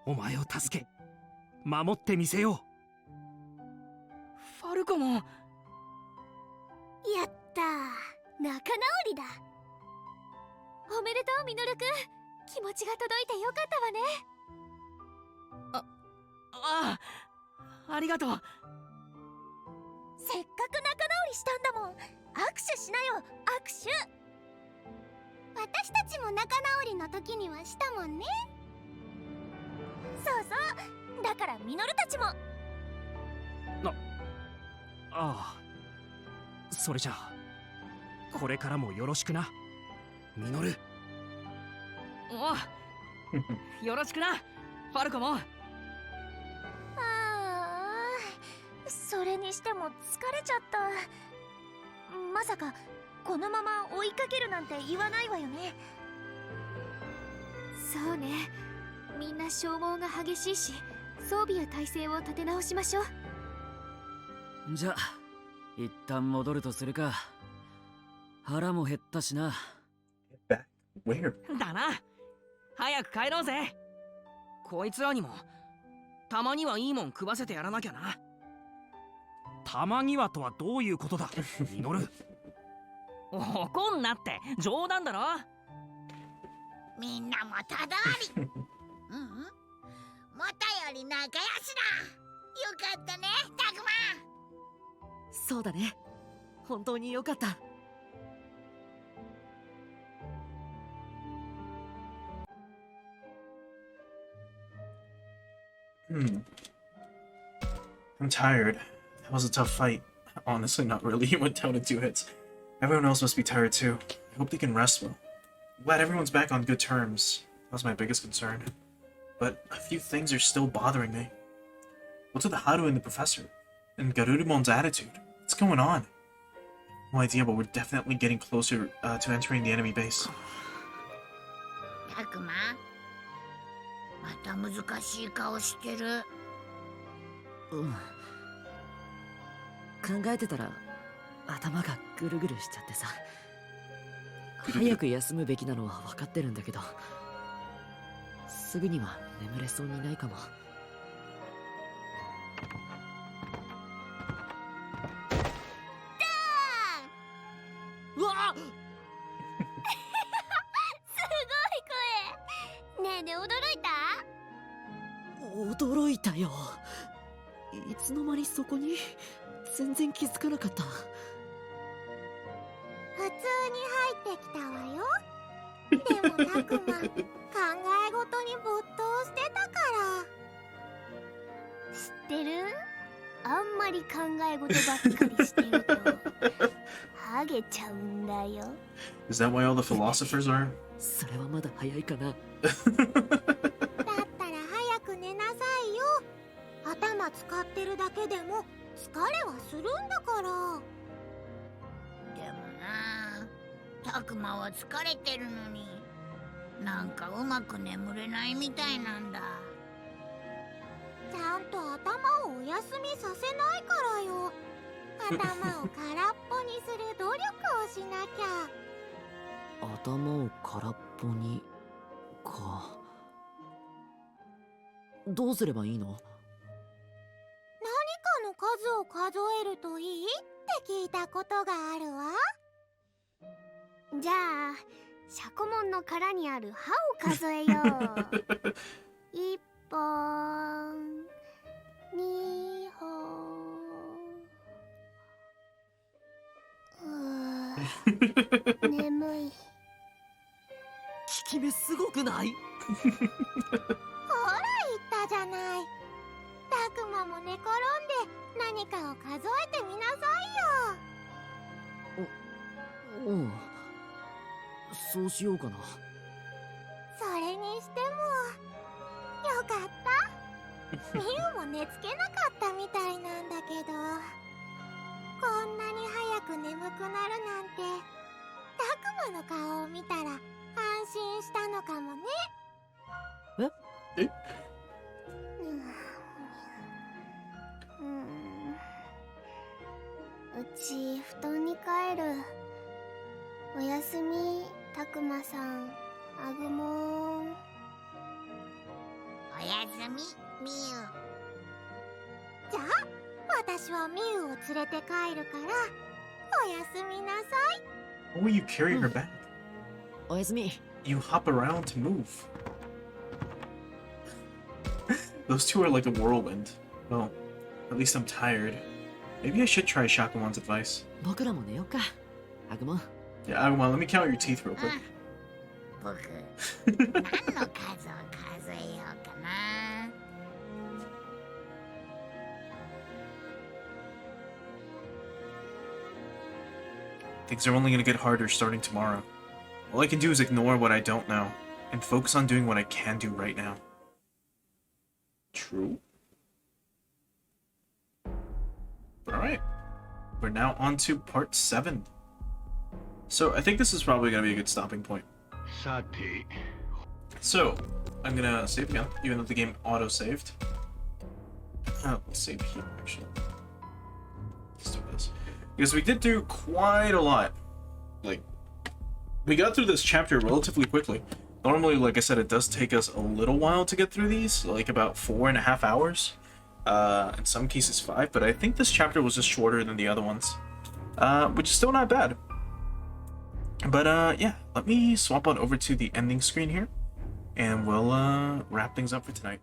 お前を助け守ってみせよファルコも。やったー、仲直りだ。おめでとうミノルくん。気持ちが届いてよかったわね。あありがとう。せっかく仲直りしたんだもん。握手しなよ、握手。私たちも仲直りの時にはしたもんね。そうそう、だからミノルたちも。ああ、それじゃあこれからもよろしくなミノル。おうよろしくなファルコも。それにしても疲れちゃった。まさかこのまま追いかけるなんて言わないわよね。そうね、みんな消耗が激しいし装備や体勢を立て直しましょう。じゃあ一旦戻るとするか。腹も減ったしな。Where? だな。早く帰ろうぜ。こいつらにもたまにはいいもん食わせてやらなきゃな。たまにはとはどういうことだミノル。怒んなって、冗談だろ。みんなもただわり。うん、もたより仲良しだ。よかったね、タグマ。そうだね。本当によかった。I'm tired. That was a tough fight. Honestly, not really. He went down in 2 hits. Everyone else must be tired too. I hope they can rest well. Glad everyone's back on good terms. That was my biggest concern. But a few things are still bothering me. What's with the Haru and the professor? And Garudamon's attitude? What's going on? No idea, but we're definitely getting closer to entering the enemy base. タグマ、また難しい顔してる。考えてたら頭がぐるぐるしちゃってさ。早く休むべきなのは分かってるんだけど、すぐには眠れそうにないかも。うわっすごい声。ねえねえ、驚いた？驚いたよ。いつの間にそこに。全然気づかなかった。普通に入ってきたわよ。でもタクマ、考え事に没頭してたかってる？あんまり考え事ばっかりしてるとハゲちゃうんだよ。 Is that why all the philosophers are? それはまだ早いかな。だったら早く寝なさいよ。頭使ってるだけでも疲れはするんだから。でもな、たくまは疲れてるのになんかうまく眠れないみたいなんだ。ちゃんと頭をお休みさせないからよ。頭を空っぽにする努力をしなきゃ。頭を空っぽにか。どうすればいいの？何かの数を数えるといいって聞いたことがあるわ。じゃあシャコモンの殻にある歯を数えよう。1本2本。眠い。効き目すごくない？ほら言ったじゃない。たくまも寝転んで何かを数えてみなさいよ。うん。そうしようかな。それにしてもよかった。ミウも寝つけなかったみたいなんだけど、こんなに早く眠くなるなんてたくまの顔を見たら安心したのかもね。え？うち布団に帰る。おやすみたくまさん、アグモン。おやすみみゆ。じゃあ私はミウを連れて帰るからおやすみなさい。 Oh, you carry her back. おやすみ。 You hop around to move. Those two are like a whirlwind. Well, at least I'm tired. Maybe I should try Shakomon's advice. 僕らも寝ようか。アグモン。 Yeah, Agemon, let me count your teeth real quick. 僕何の数を数えようかな。Things are only gonna get harder starting tomorrow. All I can do is ignore what I don't know, and focus on doing what I can do right now. True. Alright. We're now on to part 7. So, I think this is probably gonna be a good stopping point. So, I'm gonna save again, even though the game auto-saved. Let's save here, actually. Let's do this. Because we did do quite a lot. Like, we got through this chapter relatively quickly. Normally, like I said, it does take us a little while to get through these, like about 4.5 hours. In some cases 5, but I think this chapter was just shorter than the other ones. Which is still not bad. But yeah, let me swap on over to the ending screen here, and we'll wrap things up for tonight.